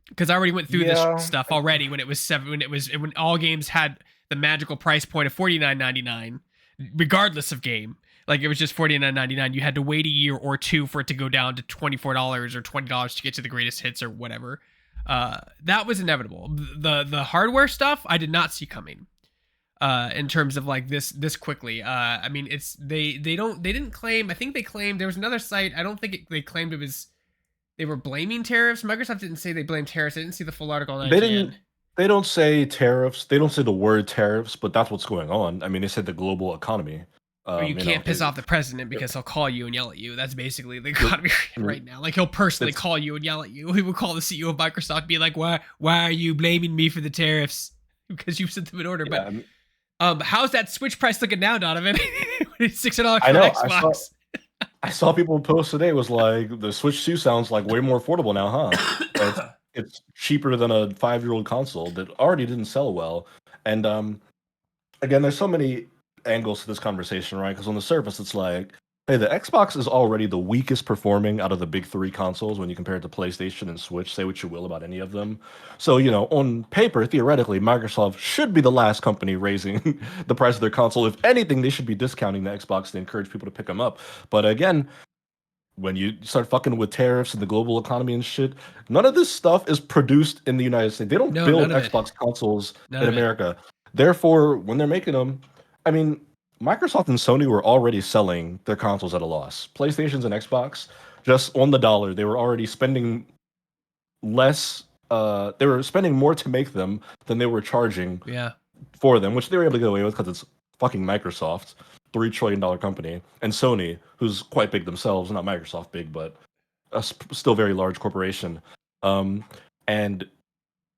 Because I already went through this stuff already when when all games had the magical price point of $49.99, regardless of game. Like, it was just $49.99. You had to wait a year or two for it to go down to $24 or $20 to get to the greatest hits or whatever. That was inevitable. The hardware stuff I did not see coming. In terms of like this quickly. I mean, they didn't claim. I think they claimed there was another site. I don't think they claimed it was. They were blaming tariffs. Microsoft didn't say they blamed tariffs. I didn't see the full article on IGN. They don't say tariffs. They don't say the word tariffs, but that's what's going on. I mean, they said the global economy. Or you You know, can't piss off the president because he'll call you and yell at you. That's basically the economy I mean, right now. Like he'll personally it's call you and yell at you. He will call the CEO of Microsoft, and be like, "Why are you blaming me for the tariffs? Because you sent them an order." yeah. But how's that Switch price looking now, Donovan? It's $600 I for an know. Xbox. I saw people post today was like the Switch 2 sounds like way more affordable now, huh? It's cheaper than a 5-year-old console that already didn't sell well. And again, there's so many angles to this conversation, right? Because on the surface, it's like, hey, the Xbox is already the weakest performing out of the big three consoles when you compare it to PlayStation and Switch. Say what you will about any of them. So, on paper, theoretically, Microsoft should be the last company raising the price of their console. If anything, they should be discounting the Xbox to encourage people to pick them up. But again, when you start fucking with tariffs and the global economy and shit, none of this stuff is produced in the United States. They don't No, build none of it. Xbox consoles None in of it. America. Therefore, when they're making them, I mean, Microsoft and Sony were already selling their consoles at a loss. PlayStations and Xbox, just on the dollar, they were already spending less. They were spending more to make them than they were charging Yeah. for them, which they were able to get away with because it's fucking Microsoft, $3 trillion company, and Sony, who's quite big themselves, not Microsoft big, but a still very large corporation. Um, and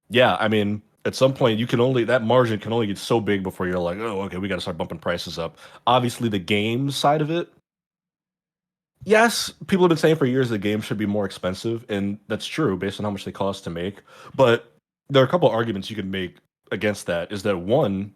yeah, I mean, at some point, that margin can only get so big before you're like, oh, okay, we got to start bumping prices up. Obviously, the game side of it, yes, people have been saying for years the game should be more expensive, and that's true based on how much they cost to make. But there are a couple arguments you can make against that. Is that one,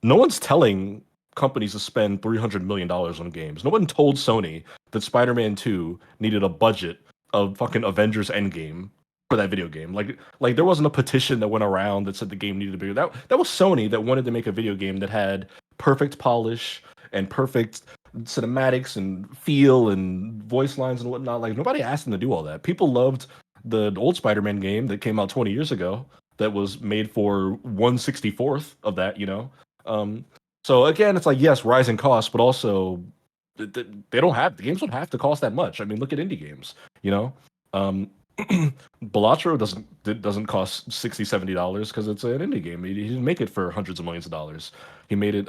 no one's telling companies to spend $300 million on games. No one told Sony that Spider-Man 2 needed a budget of fucking Avengers Endgame for that video game. Like there wasn't a petition that went around that said the game needed to be that was Sony that wanted to make a video game that had perfect polish and perfect cinematics and feel and voice lines and whatnot. Like nobody asked them to do all that. People loved the old Spider-Man game that came out 20 years ago that was made for 1/64th of that. Um, so again, it's like yes, rising costs, but also they don't have the games don't have to cost that much. I mean, look at indie games. You know, um, Balatro doesn't cost $60-$70 because it's an indie game. He didn't make it for hundreds of millions of dollars. He made it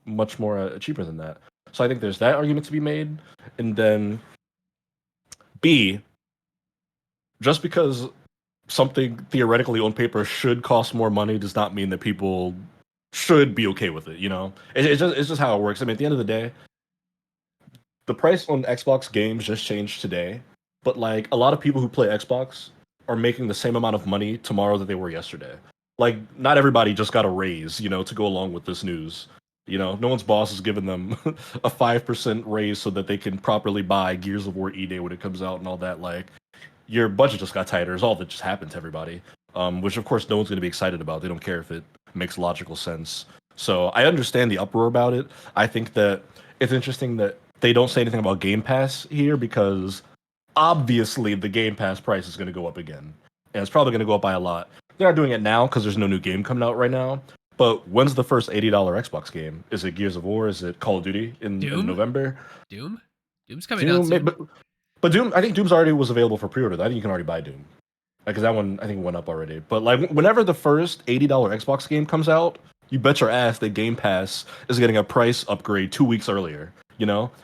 much more cheaper than that. So I think there's that argument to be made, and then B, just because something theoretically on paper should cost more money does not mean that people should be okay with it. It's just how it works. I mean, at the end of the day, the price on Xbox games just changed today, but like a lot of people who play Xbox are making the same amount of money tomorrow that they were yesterday. Like not everybody just got a raise, to go along with this news. No one's boss is giving them a 5% raise so that they can properly buy Gears of War E-Day when it comes out and all that. Like your budget just got tighter is all that just happened to everybody. Which of course no one's going to be excited about. They don't care if it makes logical sense. So I understand the uproar about it. I think that it's interesting that they don't say anything about Game Pass here because obviously the Game Pass price is going to go up again, and it's probably going to go up by a lot. They're not doing it now because there's no new game coming out right now. But when's the first $80 Xbox game? Is it Gears of War? Is it Call of Duty in Doom? November? Doom's coming out soon. But Doom, I think Doom's already was available for pre-order. I think you can already buy Doom because that one I think went up already. But like whenever the first $80 Xbox game comes out, you bet your ass that Game Pass is getting a price upgrade 2 weeks earlier.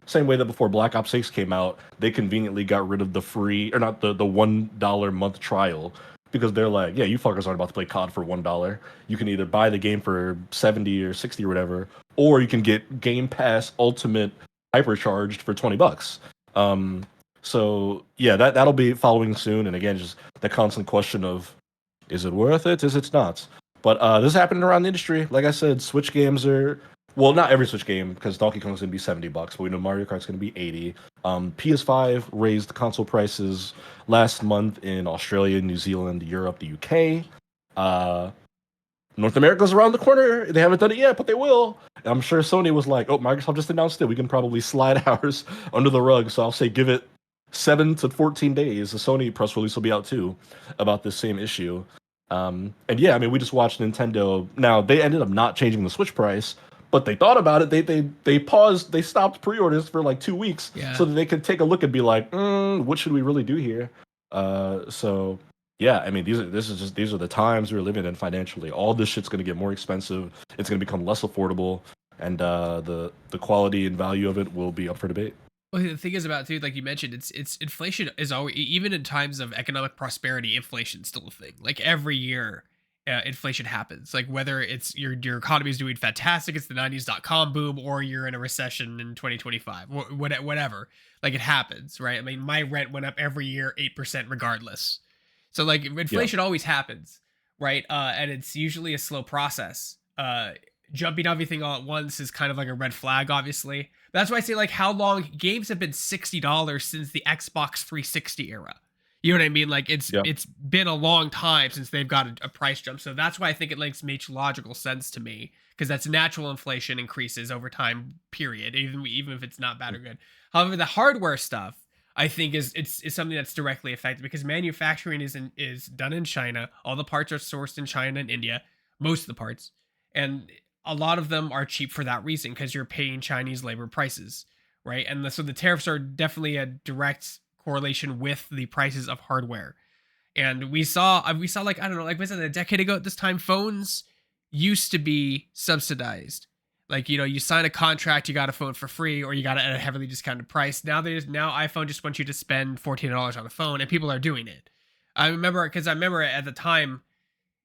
Same way that before Black Ops 6 came out, they conveniently got rid of the free or not the $1 month trial because they're like, yeah, you fuckers aren't about to play COD for $1. You can either buy the game for 70 or 60 or whatever, or you can get Game Pass Ultimate hypercharged for $20. So yeah, that'll be following soon. And again, just the constant question of, is it worth it? Is it not? But this is happening around the industry. Like I said, Switch games are not every Switch game because Donkey Kong's gonna be $70, but we know Mario Kart's gonna be 80. PS5 raised console prices last month in Australia, New Zealand, Europe, the UK. North America's around the corner. They haven't done it yet, but they will. And I'm sure Sony was like, "Oh, Microsoft just announced it. We can probably slide ours under the rug." So I'll say give it 7 to 14 days. The Sony press release will be out too about this same issue. And yeah, I mean, we just watched Nintendo. Now they ended up not changing the Switch price, but they thought about it. They paused. They stopped pre-orders for like 2 weeks Yeah. so that they could take a look and be like, what should we really do here? So yeah, I mean, these are the times we're living in financially. All this shit's gonna get more expensive. It's gonna become less affordable. and the quality and value of it will be up for debate. Well, the thing is about too, like you mentioned, it's inflation is always, even in times of economic prosperity, inflation's still a thing. Like every year, inflation happens. Like whether it's your economy is doing fantastic, it's the '90s.com boom, or you're in a recession in 2025, whatever. Like it happens, right? I mean, my rent went up every year 8% regardless. So like Yeah. inflation always happens, right? And it's usually a slow process. Jumping everything all at once is kind of like a red flag, obviously. That's why I say, like, how long games have been $60 since the Xbox 360 era. You know what I mean? Like Yeah. it's been a long time since they've got a price jump. So that's why I think it makes logical sense to me, because that's natural inflation increases over time. Period. Even if it's not bad or good. However, the hardware stuff I think is something that's directly affected because manufacturing is done in China. All the parts are sourced in China and India, most of the parts, and a lot of them are cheap for that reason because you're paying Chinese labor prices, right? And so the tariffs are definitely a direct correlation with the prices of hardware. And we saw like, I don't know, like was it a decade ago at this time, phones used to be subsidized. Like, you sign a contract, you got a phone for free, or you got it at a heavily discounted price. Now iPhone just wants you to spend $14 on a phone, and people are doing it. I remember at the time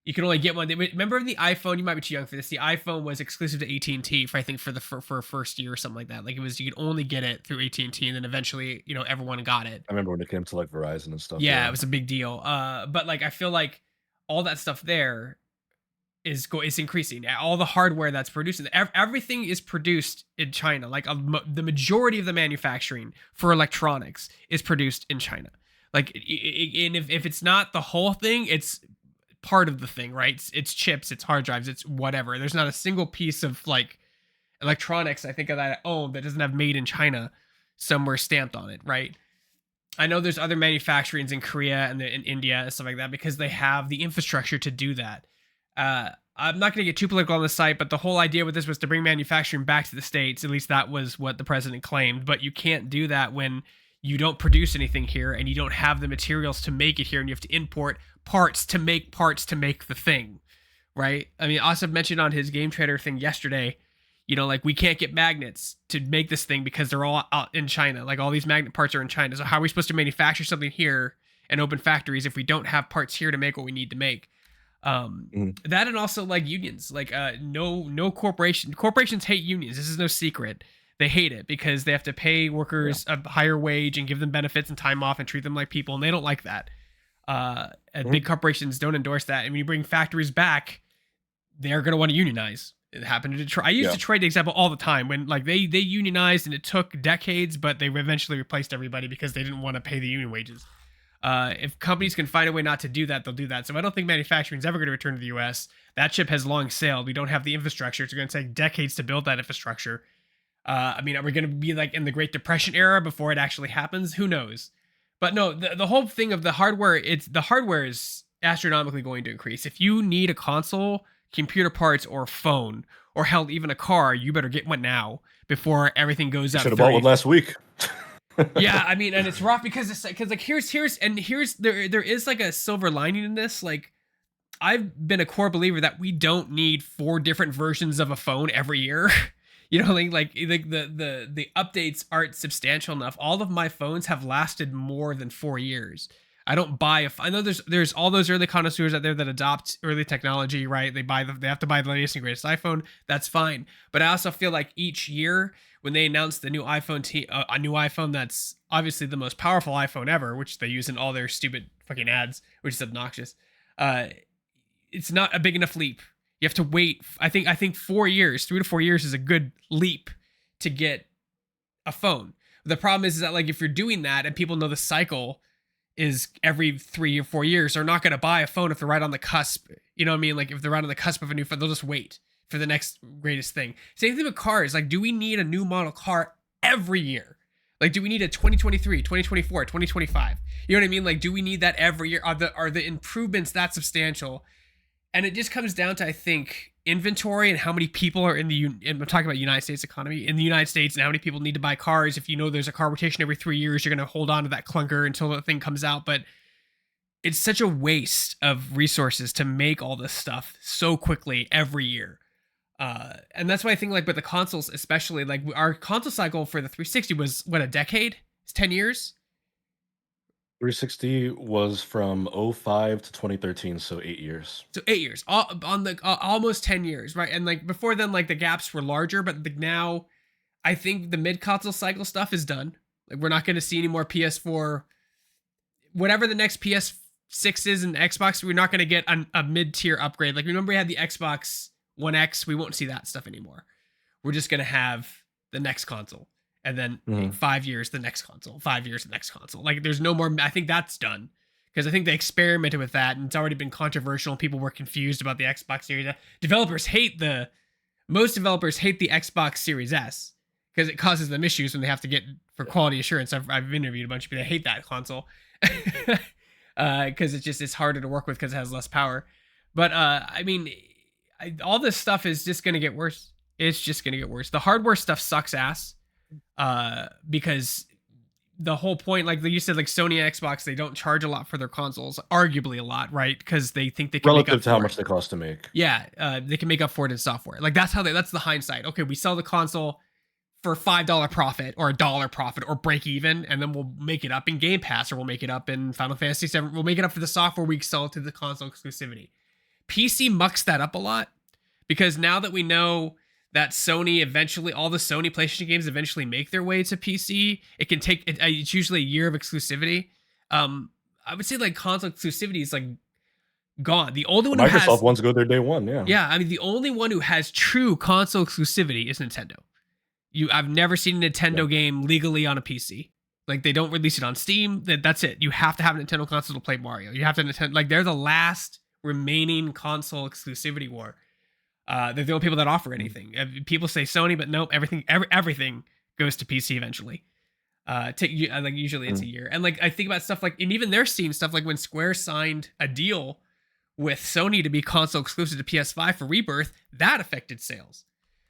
you could only get one. Remember the iPhone? You might be too young for this. The iPhone was exclusive to AT&T for, I think, for first year or something like that. Like it was, you could only get it through AT&T, and then eventually, everyone got it. I remember when it came to like Verizon and stuff. Yeah, it Yeah. was a big deal. But like I feel like all that stuff there is increasing. All the hardware that's produced, everything is produced in China. Like the majority of the manufacturing for electronics is produced in China. Like, and if it's not the whole thing, it's part of the thing, right? It's chips, it's hard drives, it's whatever. There's not a single piece of like electronics I think of that I own that doesn't have made in China somewhere stamped on it, right? I know there's other manufacturings in Korea and in India and stuff like that because they have the infrastructure to do that. I'm not going to get too political on the site, but the whole idea with this was to bring manufacturing back to the States. At least that was what the president claimed. But you can't do that when you don't produce anything here and you don't have the materials to make it here, and you have to import parts to make the thing, right? I mean, Asif mentioned on his Game Trader thing yesterday, like we can't get magnets to make this thing because they're all out in China. Like all these magnet parts are in China. So how are we supposed to manufacture something here and open factories if we don't have parts here to make what we need to make? That, and also like unions, like no corporations hate unions. This is no secret. They hate it because they have to pay workers a higher wage and give them benefits and time off and treat them like people, and they don't like that. And big corporations don't endorse that. And when you bring factories back, they're going to want to unionize. It happened in Detroit. I use Detroit example all the time when like they unionized and it took decades, but they eventually replaced everybody because they didn't want to pay the union wages. If companies can find a way not to do that, they'll do that. So I don't think manufacturing is ever going to return to the U.S. That ship has long sailed. We don't have the infrastructure. It's going to take decades to build that infrastructure. I mean, are we going to be like in the Great Depression era before it actually happens? Who knows? But no, the whole thing of the hardware is astronomically going to increase. If you need a console, computer parts, or phone, or hell, even a car, you better get one now before everything goes up. Should have bought one last week. Yeah, I mean, and it's rough because like here's there is like a silver lining in this. Like, I've been a core believer that we don't need 4 different versions of a phone every year. Like the updates aren't substantial enough. All of my phones have lasted more than 4 years. I don't buy I know there's all those early connoisseurs out there that adopt early technology, right? They have to buy the latest and greatest iPhone. That's fine. But I also feel like each year when they announce the new iPhone, a new iPhone that's obviously the most powerful iPhone ever, which they use in all their stupid fucking ads, which is obnoxious. It's not a big enough leap. You have to wait. I think 4 years, 3 to 4 years is a good leap to get a phone. The problem is that like if you're doing that and people know the cycle is every 3 or 4 years, they're not going to buy a phone if they're right on the cusp. You know what I mean? Like if they're right on the cusp of a new phone, they'll just wait for the next greatest thing. Same thing with cars. Like, do we need a new model car every year? Like, do we need a 2023, 2024, 2025? You know what I mean? Like, do we need that every year? Are the improvements that substantial? And it just comes down to, I think, inventory and how many people are and I'm talking about United States economy, in the United States, and how many people need to buy cars. If you know there's a car rotation every 3 years, you're going to hold on to that clunker until the thing comes out. But it's such a waste of resources to make all this stuff so quickly every year. And that's why I think like with the consoles, especially like our console cycle for the 360 was what, a decade? It's 10 years. 360 was from '05 to 2013, so 8 years. So 8 years, on the almost 10 years, right? And like before then, like the gaps were larger, but now I think the mid console cycle stuff is done. Like we're not going to see any more PS4, whatever the next PS6 is and Xbox. We're not going to get a mid tier upgrade. Like remember we had the Xbox One X. We won't see that stuff anymore. We're just going to have the next console, and then in 5 years the next console, 5 years the next console. Like there's no more. I think that's done because I think they experimented with that and it's already been controversial. People were confused about the Xbox Series. Most developers hate the Xbox Series S because it causes them issues when they have to get for quality assurance. I've interviewed a bunch of people that hate that console because it's harder to work with because it has less power. But I mean, all this stuff is just gonna get worse. It's just gonna get worse. The hardware stuff sucks ass because the whole point, like you said, like Sony and Xbox, they don't charge a lot for their consoles, arguably a lot, right? Because they think they can Relative make up to how for much it. they cost to make. Yeah, they can make up for it in software. Like that's the hindsight. Okay, we sell the console for $5 profit or $1 profit or break even, and then we'll make it up in Game Pass or we'll make it up in Final Fantasy VII. We'll make it up for the software we sell to the console exclusivity. PC mucks that up a lot because now that we know that Sony eventually, all the Sony PlayStation games eventually make their way to PC, it can take, it's usually a year of exclusivity. I would say like console exclusivity is like gone. The only one who Microsoft has, wants to go their day one, yeah. yeah, I mean, the only one who has true console exclusivity is Nintendo. I've never seen a Nintendo game legally on a PC. Like they don't release it on Steam. That's it. You have to have a Nintendo console to play Mario. You have to Nintendo, like they're the last remaining console exclusivity war. They're the only people that offer anything. People say Sony, but nope, everything goes to PC eventually. Like usually it's a year. And like I think about stuff like, and even they're seeing stuff like when Square signed a deal with Sony to be console exclusive to PS5 for Rebirth, that affected sales.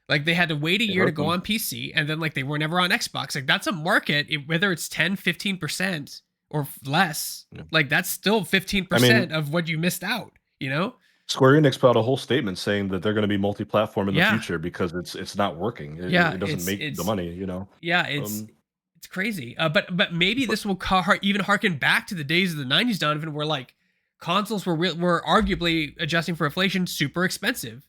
Like they had to wait a year to go on PC, and then like they were never on Xbox. Like that's a market, whether it's 10, 15% or less, like that's still 15% of what you missed out, you know? Square Enix put out a whole statement saying that they're going to be multi-platform in the future because it's not working. It doesn't make the money, you know. Yeah, it's crazy. But maybe this will even harken back to the days of the 90s, Donovan, where like consoles were arguably, adjusting for inflation, super expensive.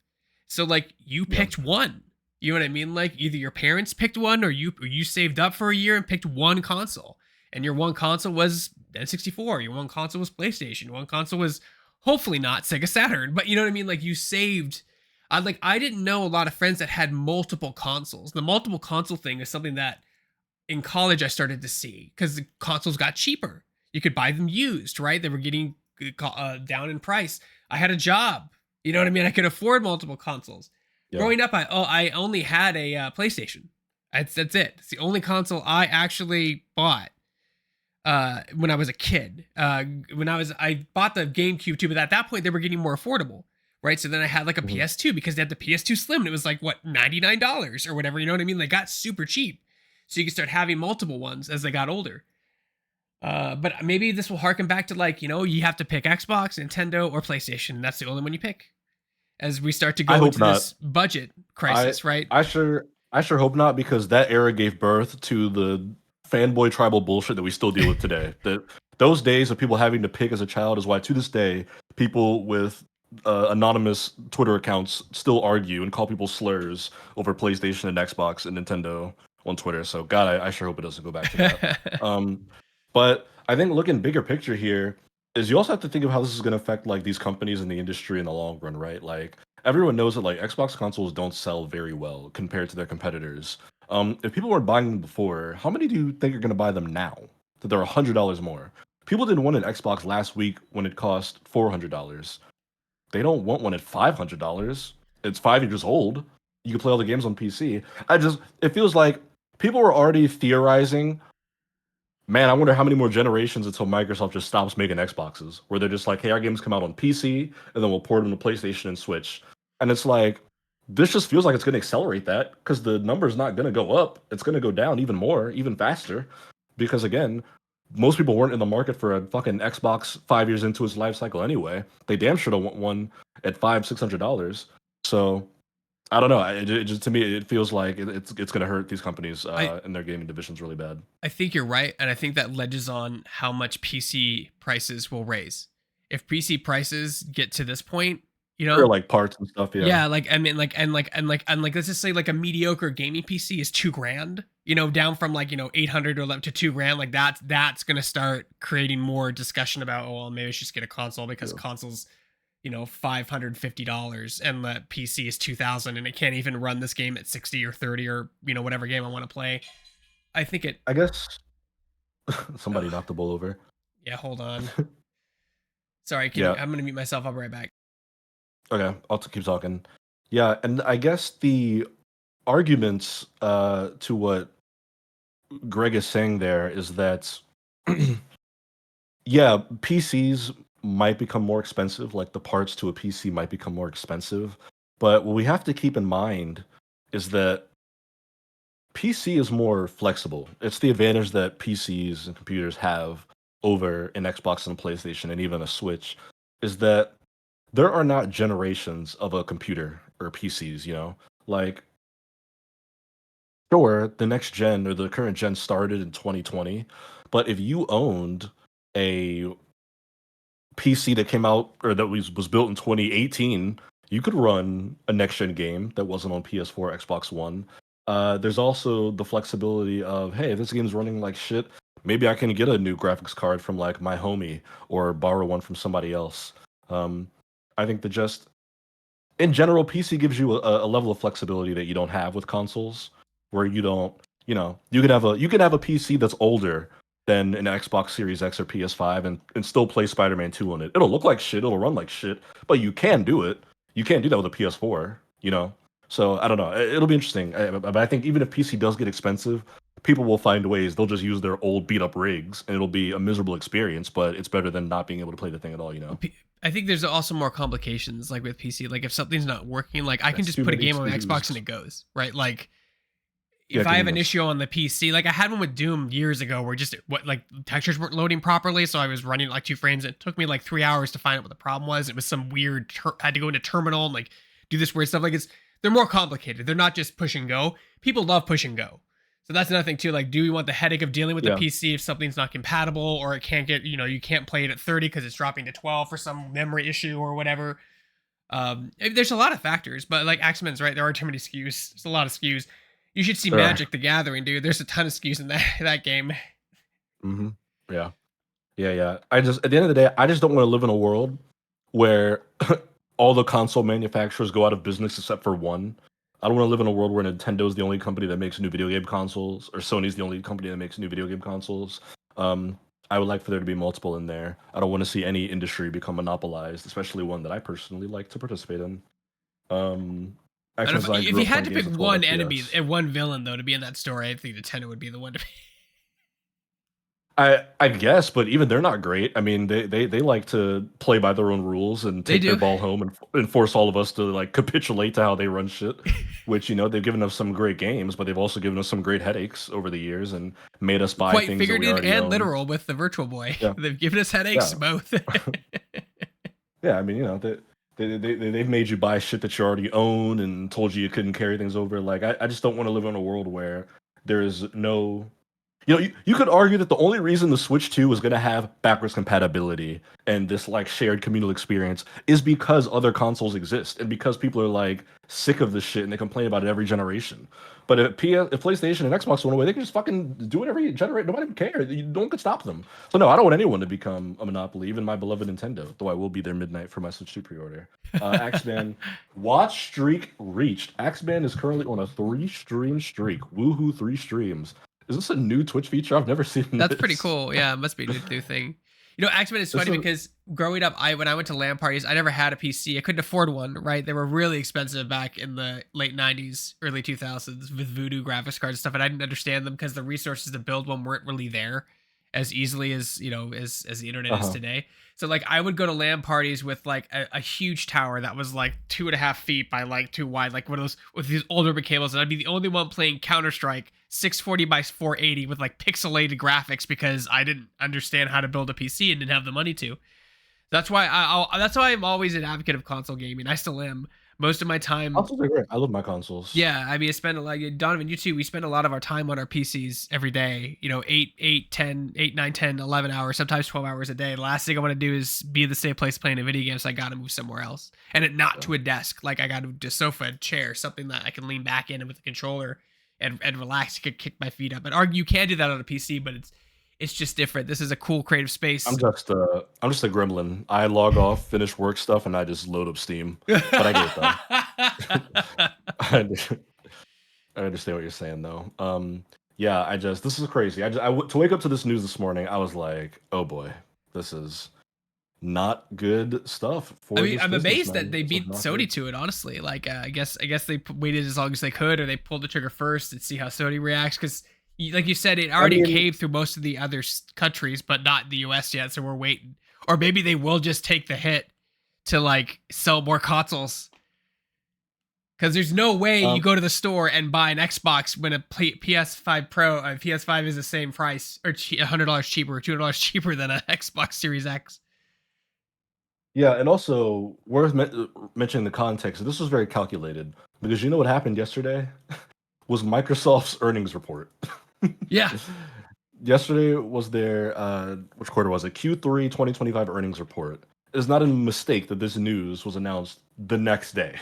So like you picked one. You know what I mean? Like either your parents picked one or you saved up for a year and picked one console. And your one console was N64. Your one console was PlayStation. One console was hopefully not Sega Saturn. But you know what I mean? Like you saved. I didn't know a lot of friends that had multiple consoles. The multiple console thing is something that in college I started to see because the consoles got cheaper. You could buy them used, right? They were getting down in price. I had a job. You know what I mean? I could afford multiple consoles. Yeah. Growing up, I only had a PlayStation. That's it. It's the only console I actually bought when I was a kid. I bought the GameCube too, but at that point they were getting more affordable, right? So then I had like a PS2 because they had the PS2 Slim, and it was like what, $99 or whatever. You know what I mean? They got super cheap, so you could start having multiple ones as they got older. But maybe this will harken back to like, you know, you have to pick Xbox, Nintendo, or PlayStation. That's the only one you pick. As we start to go into this budget crisis, right? I sure hope not, because that era gave birth to the fanboy tribal bullshit that we still deal with today. Those days of people having to pick as a child is why to this day people with anonymous Twitter accounts still argue and call people slurs over PlayStation and Xbox and Nintendo on Twitter. So God, I sure hope it doesn't go back to that. But I think looking bigger picture here is you also have to think of how this is going to affect like these companies in the industry in the long run, right? Like everyone knows that like Xbox consoles don't sell very well compared to their competitors. If people weren't buying them before, how many do you think are going to buy them now that they're $100 more? People didn't want an Xbox last week when it cost $400. They don't want one at $500. It's 5 years old. You can play all the games on PC. It feels like people were already theorizing, man, I wonder how many more generations until Microsoft just stops making Xboxes, where they're just like, hey, our games come out on PC, and then we'll port them to PlayStation and Switch. And it's like, this just feels like it's going to accelerate that, because the number's not going to go up. It's going to go down even more, even faster. Because again, most people weren't in the market for a fucking Xbox 5 years into its life cycle anyway. They damn sure don't want one at $500-$600. So I don't know. It just to me it feels like it's going to hurt these companies I in their gaming divisions really bad. I think you're right, and I think that ledges on how much PC prices will raise. If PC prices get to this point, you Or know, like parts and stuff, yeah. yeah, like I mean, like let's just say like a mediocre gaming PC is 2 grand, you know, down from like 800 or to 2 grand. Like that's gonna start creating more discussion about, oh well, maybe I should just get a console because Yeah. consoles, $550 and the PC is 2,000 and it can't even run this game at 60 or 30 or whatever game I want to play. I think it. I guess somebody Ugh, knocked the ball over. yeah, hold on. Sorry, can you? Yeah. I'm gonna mute myself. I'll be right back. Okay. I'll keep talking. Yeah, and I guess the arguments to what Greg is saying there is that yeah, PCs might become more expensive, like the parts to a PC might become more expensive. But what we have to keep in mind is that PC is more flexible. It's the advantage that PCs and computers have over an Xbox and a PlayStation and even a Switch is that there are not generations of a computer or PCs, you know? Like, sure, the next gen or the current gen started in 2020, but if you owned a PC that came out or that was built in 2018, you could run a next gen game that wasn't on PS4, Xbox One. There's also the flexibility of, hey, this game's running like shit. Maybe I can get a new graphics card from like my homie or borrow one from somebody else. Um, I think that just in general, PC gives you a level of flexibility that you don't have with consoles, where you don't, you can have a PC that's older than an Xbox Series X or PS5 and still play Spider-Man 2 on it. It'll look like shit, it'll run like shit, but you can do it. You can't do that with a PS4, you know. So I don't know. It'll be interesting. But I think even if PC does get expensive, people will find ways. They'll just use their old beat up rigs, and it'll be a miserable experience. But it's better than not being able to play the thing at all, you know. I think there's also more complications like with PC. Like if something's not working, like I can That's just too put a many game on Xbox and twos. it goes, right? Like Yeah, if I have an convenience. issue on the PC, like I had one with Doom years ago where just what like textures weren't loading properly, so I was running at like 2 frames. It took me like 3 hours to find out what the problem was. It was some weird had to go into terminal and like do this weird stuff. Like they're more complicated. They're not just push and go. People love push and go. So that's another thing too. Like, do we want the headache of dealing with the Yeah. PC if something's not compatible or it can't get, you can't play it at 30 because it's dropping to 12 for some memory issue or whatever. There's a lot of factors, but like Axeman's right, there are too many SKUs. There's a lot of SKUs. You should see There are. Magic the Gathering, dude. There's a ton of SKUs in that game. Hmm. Yeah. Yeah, yeah. I just at the end of the day, I just don't want to live in a world where all the console manufacturers go out of business except for one. I don't want to live in a world where Nintendo's the only company that makes new video game consoles, or Sony's the only company that makes new video game consoles. Um, I would like for there to be multiple in there. I don't want to see any industry become monopolized, especially one that I personally like to participate in. Um, I don't X-Men's know I if grew you up had playing to games pick at 12 one enemy FPS. and one villain though to be in that story. I think Nintendo would be the one to be. I guess, but even they're not great. I mean, they like to play by their own rules and They take their do. ball home and force all of us to like capitulate to how they run shit. Which they've given us some great games, but they've also given us some great headaches over the years and made us buy Quite things that we figurative already and own. literal with the Virtual Boy. Yeah, They've given us headaches yeah, both. yeah. I mean, they've made you buy shit that you already own and told you couldn't carry things over. Like, I just don't want to live in a world where there is no. You could argue that the only reason the Switch 2 is going to have backwards compatibility and this like shared communal experience is because other consoles exist and because people are like sick of this shit and they complain about it every generation. But if PlayStation and Xbox went away, they can just fucking do it every generation. Nobody would care. No one could stop them. So no, I don't want anyone to become a monopoly, even my beloved Nintendo, though I will be there midnight for my Switch 2 pre-order. Axeman, watch streak reached. Axeman is currently on a 3 stream streak. Woohoo, 3 streams. Is this a new Twitch feature? I've never seen That's pretty this. cool. Yeah, it must be a new thing. Axeman is This funny is because growing up, when I went to LAN parties, I never had a PC. I couldn't afford one, right? They were really expensive back in the late 90s, early 2000s with Voodoo graphics cards and stuff, and I didn't understand them because the resources to build one weren't really there as easily as, as the internet is uh-huh. today. So like I would go to LAN parties with like a huge tower that was like 2.5 feet by like 2 wide, like one of those with these old urban cables, and I'd be the only one playing Counter Strike 640 by 480 with like pixelated graphics because I didn't understand how to build a PC and didn't have the money to. That's why that's why I'm always an advocate of console gaming. I still am. Most of my time, Consoles are great. I love my consoles. yeah, I mean, I spend a lot. Donovan, you too. We spend a lot of our time on our PCs every day. 8, 9, 10, 11 hours, sometimes 12 hours a day. The last thing I want to do is be in the same place playing a video game. So I got to move somewhere else, and not Yeah. to a desk. Like I got to a sofa, a chair, something that I can lean back in with a controller and relax. Kick my feet up. And argue you can do that on a PC, but it's just different. This is a cool creative space. I'm just a gremlin. I log off, finish work stuff, and I just load up Steam. But I get it though. I I understand what you're saying though. Yeah, this is crazy. To wake up to this news this morning, I was like, oh boy, this is not good stuff I for mean, this I'm business, amazed that man. they This is beat not Sony good. to it. Honestly, like I guess they waited as long as they could, or they pulled the trigger first and see how Sony reacts. Because, like you said, it I already mean, came through most of the other countries, but not the U.S. yet. So we're waiting, or maybe they will just take the hit to like sell more consoles. Because there's no way you um, go to the store and buy an Xbox when a PS5 Pro, a PS5 is the same price or $100 cheaper, $200 cheaper than an Xbox Series X. yeah, and also worth mentioning the context. This was very calculated because you know what happened yesterday was Microsoft's earnings report. Yeah, Yesterday was their which quarter was it? Q3 2025 earnings report. It's not a mistake that this news was announced the next day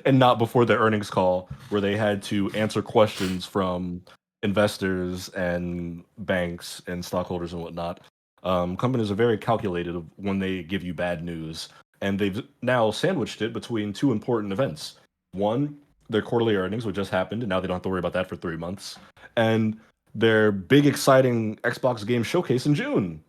and not before the earnings call where they had to answer questions from investors and banks and stockholders and whatnot. Companies are very calculated when they give you bad news, and they've now sandwiched it between two important events. One, their quarterly earnings, which just happened, and now they don't have to worry about that for 3 months. And their big exciting Xbox game showcase in June,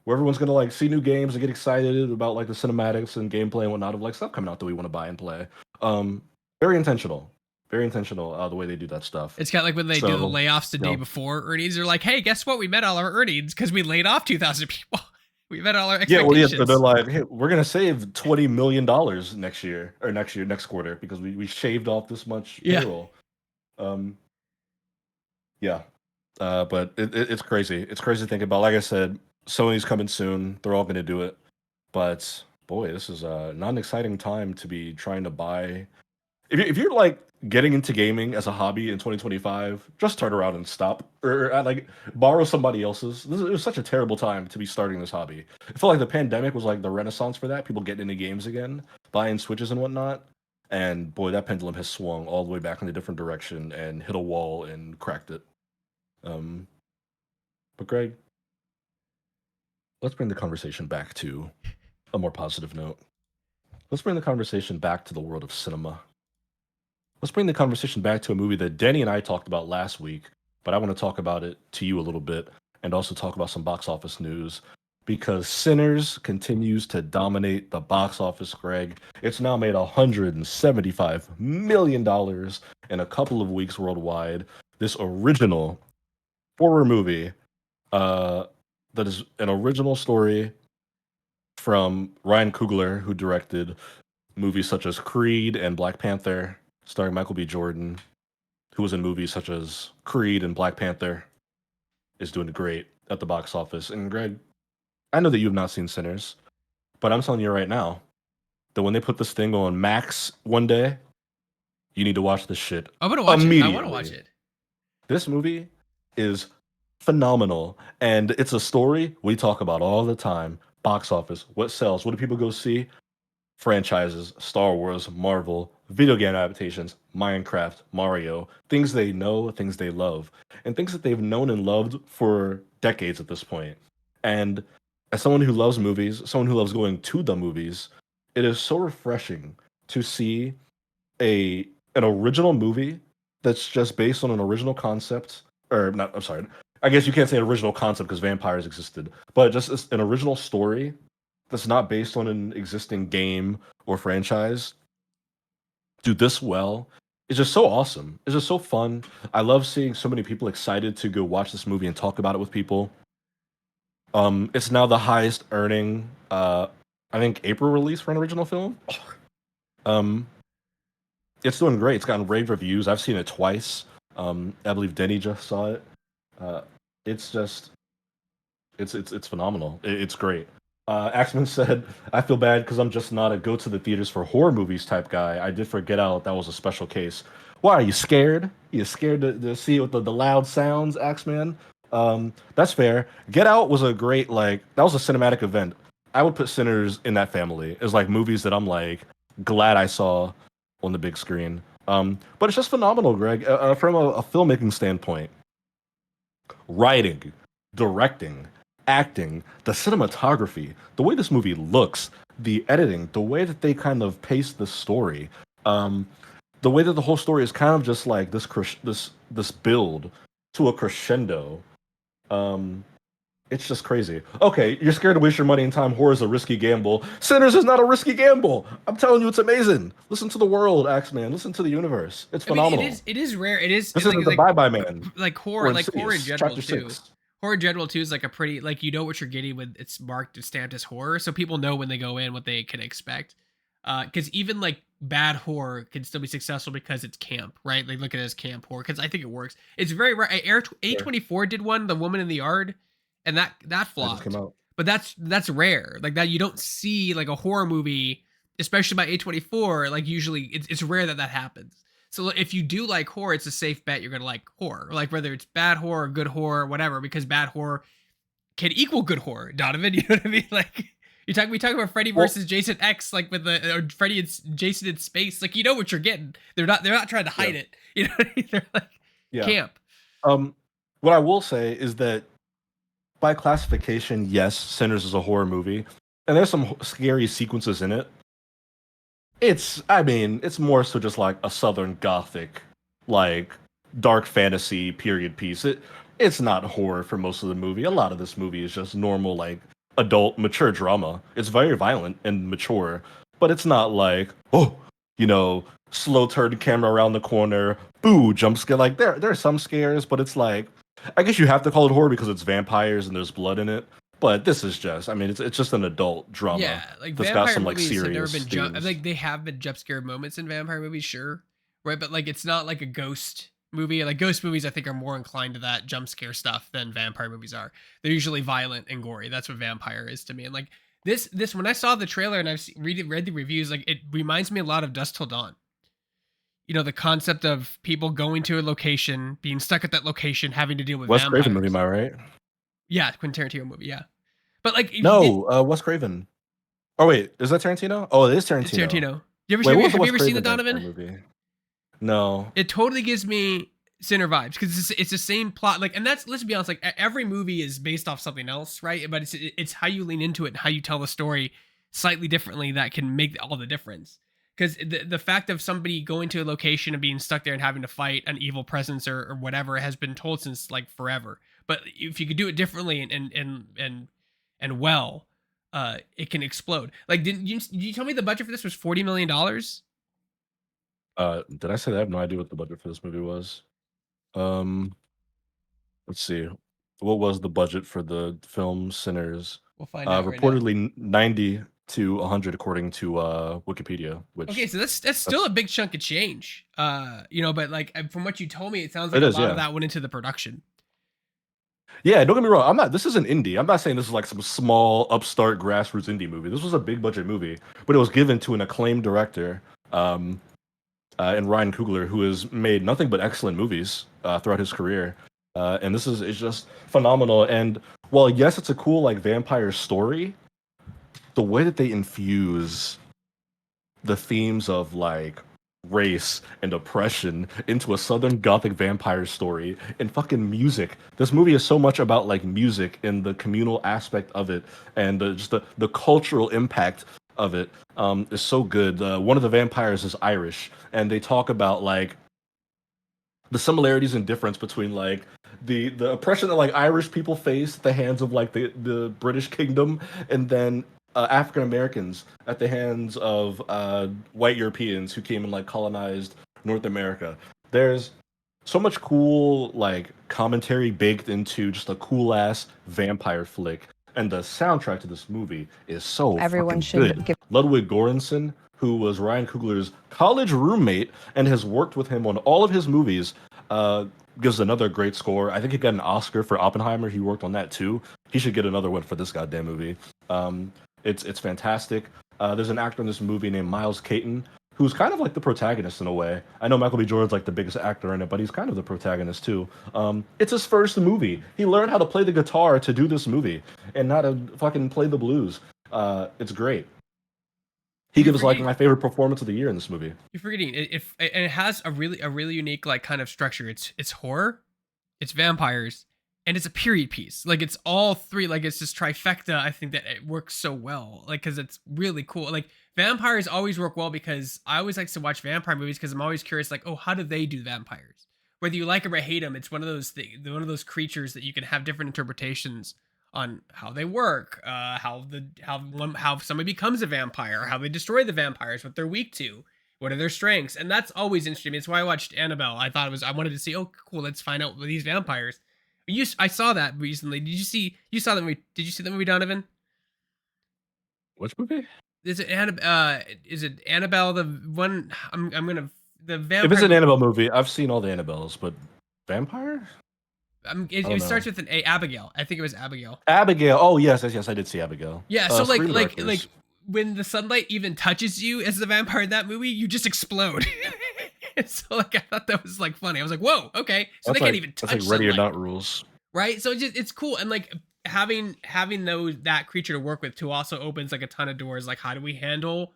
where everyone's gonna like see new games and get excited about like the cinematics and gameplay and whatnot of like stuff coming out that we want to buy and play. Um, very intentional, very intentional the way they do that stuff. it's kind of like when they do the So, layoffs the you day know, before earnings. They're like, "Hey, guess what? We met all our earnings because we laid off 2,000 people. We met all our yeah, well, yeah, they're expectations." like, hey, we're gonna save $20 million next quarter because we shaved off this much Yeah, payroll. Um, yeah, but it's crazy. It's crazy to think about. Like I said, Sony's coming soon. They're all going to do it. But boy, this is not an exciting time to be trying to buy. If you're like getting into gaming as a hobby in 2025, just turn around and stop, or like borrow somebody else's. It was such a terrible time to be starting this hobby. I feel like the pandemic was like the renaissance for that. People getting into games again, buying Switches and whatnot. And boy, that pendulum has swung all the way back in a different direction and hit a wall and cracked it. Um, but Greg, let's bring the conversation back to a more positive note. Let's bring the conversation back to the world of cinema. Let's bring the conversation back to a movie that Denny and I talked about last week, but I want to talk about it to you a little bit and also talk about some box office news because Sinners continues to dominate the box office, Greg. It's now made $175 million in a couple of weeks worldwide. This original horror movie uh, that is an original story from Ryan Coogler, who directed movies such as Creed and Black Panther, starring Michael B. Jordan, who was in movies such as Creed and Black Panther, is doing great at the box office. And Greg, I know that you have not seen Sinners, but I'm telling you right now that when they put this thing on Max one day, you need to watch this shit I'm gonna watch it. I want to watch immediately. it. This movie is phenomenal, and it's a story we talk about all the time. Box office, what sells? What do people go see? Franchises, Star Wars, Marvel, video game adaptations, Minecraft, Mario, things they know, things they love, and things that they've known and loved for decades at this point. And as someone who loves movies, someone who loves going to the movies, it is so refreshing to see an original movie that's just based on an original concept, or not, I'm sorry. I guess you can't say an original concept because vampires existed, but just an original story that's not based on an existing game or franchise do this well is just so awesome. It's just so fun. I love seeing so many people excited to go watch this movie and talk about it with people. It's now the highest earning I think April release for an original film. Um it's doing great. It's gotten rave reviews. I've seen it twice. I believe Denny just saw it. Uh it's just it's phenomenal. It's great. Axman said, "I feel bad because I'm just not a go to the theaters for horror movies type guy. I did for Get Out. That was a special case. Why are you scared? You scared to see it with the loud sounds, Axman? That's fair. Get Out was a great like that was a cinematic event. I would put Sinners in that family. It's like movies that I'm like glad I saw on the big screen. But it's just phenomenal, Greg. From a filmmaking standpoint, writing, directing, acting, the cinematography, the way this movie looks, the editing, the way that they kind of pace the story, um, the way that the whole story is kind of just like this build to a crescendo. Um, it's just crazy. Okay, you're scared to waste your money and time. Horror is a risky gamble. Sinners is not a risky gamble. I'm telling you, it's amazing. Listen to the world, Axeman. Listen to the universe. It's I mean, phenomenal. it is rare. It is This like isn't the Bye Bye Man or like horror in Insidious general Chapter too. 6. Horror in general too is like a pretty like you know what you're getting when it's marked and stamped as horror, so people know when they go in what they can expect. Because even like bad horror can still be successful because it's camp, right? They look at it as camp horror because I think it works. It's very rare. Sure. A24 did one, The Woman in the Yard, and that That just came flopped. out. But that's rare. Like that you don't see like a horror movie, especially by A24. Like usually it's rare that that happens. So if you do like horror, it's a safe bet you're gonna like horror, like whether it's bad horror, good horror, whatever, because bad horror can equal good horror. Donovan, you know what I mean? Like we talk about Freddy Well, versus Jason X, like with the or Freddy and Jason in space. Like you know what you're getting. They're not trying to yeah, hide it. You know what I mean? They're like yeah. camp. Um, what I will say is that by classification, yes, Sinners is a horror movie, and there's some scary sequences in it. I mean, it's more so just like a Southern Gothic, like dark fantasy period piece. It's not horror for most of the movie. A lot of this movie is just normal, like adult, mature drama. It's very violent and mature, but it's not like, oh, slow turn camera around the corner, boo, jump scare. Like there are some scares, but it's like, I guess you have to call it horror because it's vampires and there's blood in it. But this is just, I mean, it's just an adult drama Yeah, like that's got vampire some like movies have never serious been jump. themes. Like they have been jump scare moments in vampire movies, sure, right? But like it's not like a ghost movie. Like ghost movies, I think are more inclined to that jump scare stuff than vampire movies are. They're usually violent and gory. That's what vampire is to me. And like this when I saw the trailer and read the reviews, like it reminds me a lot of Dust Till Dawn. You know, the concept of people going to a location, being stuck at that location, having to deal with Wes Craven movie, am vampires. I right? Yeah, Quentin Tarantino movie. Yeah, but like if you did, No, Wes Craven. Oh wait, is that Tarantino? Oh, it is it's Tarantino. Tarantino. You ever Wait, what was the have you Wes ever seen the Craven vampire Donovan? movie? No. It totally gives me Sinner vibes because it's the same plot. Like, and that's let's be honest. Like every movie is based off something else, right? But it's how you lean into it and how you tell the story slightly differently that can make all the difference. Because the fact of somebody going to a location and being stuck there and having to fight an evil presence or whatever has been told since like forever. But if you could do it differently and well, it can explode. Like, did you tell me the budget for this was $40 million? Did I say that? I have no idea what the budget for this movie was. Um, let's see. What was the budget for the film Sinners? We'll find out right now. Reportedly 90 to 100 according to Wikipedia, Okay, which so that's still a that's big chunk of change. But like from what you told me, it sounds like it a is, lot of yeah. that went into the production. Yeah, don't get me wrong. This is an indie. I'm not saying this is like some small upstart grassroots indie movie. This was a big budget movie, but it was given to an acclaimed director, um, and Ryan Coogler, who has made nothing but excellent movies throughout his career. And this is just phenomenal. And while yes, it's a cool like vampire story, the way that they infuse the themes of like race and oppression into a southern gothic vampire story and fucking music. This movie is so much about like music and the communal aspect of it and just the cultural impact of it is so good. One of the vampires is Irish, and they talk about like the similarities and difference between like the oppression that like Irish people face at the hands of like the British kingdom, and then African Americans at the hands of white Europeans who came and like colonized North America. There's so much cool like commentary baked into just a cool ass vampire flick, and the soundtrack to this movie is so Everyone fucking should good. give. Ludwig Göransson, who was Ryan Coogler's college roommate and has worked with him on all of his movies, gives another great score. I think he got an Oscar for Oppenheimer. He worked on that too. He should get another one for this goddamn movie. Um, it's fantastic. There's an actor in this movie named Miles Caton who's kind of like the protagonist in a way. I know Michael B. Jordan's like the biggest actor in it, but he's kind of the protagonist too. It's his first movie. He learned how to play the guitar to do this movie and not to fucking play the blues. It's great. He You're gives like forgetting. my favorite performance of the year in this movie. You're forgetting. And it has a really unique like kind of structure. It's horror, it's vampires, and it's a period piece. Like it's all three. Like it's just trifecta. I think that it works so well. Like because it's really cool. Like vampires always work well because I always like to watch vampire movies because I'm always curious. Like, oh, how do they do vampires? Whether you like them or hate them, it's one of those things. One of those creatures that you can have different interpretations on how they work, how somebody becomes a vampire, how they destroy the vampires, what they're weak to, what are their strengths, and that's always interesting. It's why I watched Annabelle. I wanted to see, oh, cool, let's find out these vampires. I saw that recently. You saw that movie? Did you see the movie Donovan? Which movie? Is it Annabelle the one? I'm gonna the If it's vampire. an Annabelle movie, I've seen all the Annabelles, but vampire? I don't It know. starts with an A. Abigail. I think it was Abigail. Abigail. Oh yes, I did see Abigail. Yeah, so Scream like directors. when the sunlight even touches you as the vampire in that movie, you just explode. So like I thought that was like funny. I was like, whoa, okay. So they can't even That's like touch Ready or sunlight, Not rules. right? So it's cool and like having those that creature to work with too also opens like a ton of doors. Like how do we handle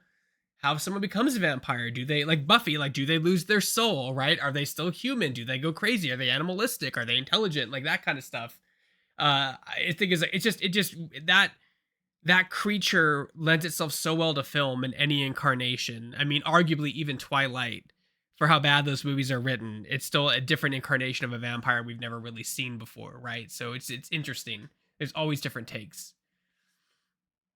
how someone becomes a vampire? Do they like Buffy? Like do they lose their soul? Right? Are they still human? Do they go crazy? Are they animalistic? Are they intelligent? Like that kind of stuff. I think is it just that creature lends itself so well to film in any incarnation. I mean, arguably even Twilight, for how bad those movies are written, it's still a different incarnation of a vampire we've never really seen before, right? So it's interesting. There's always different takes.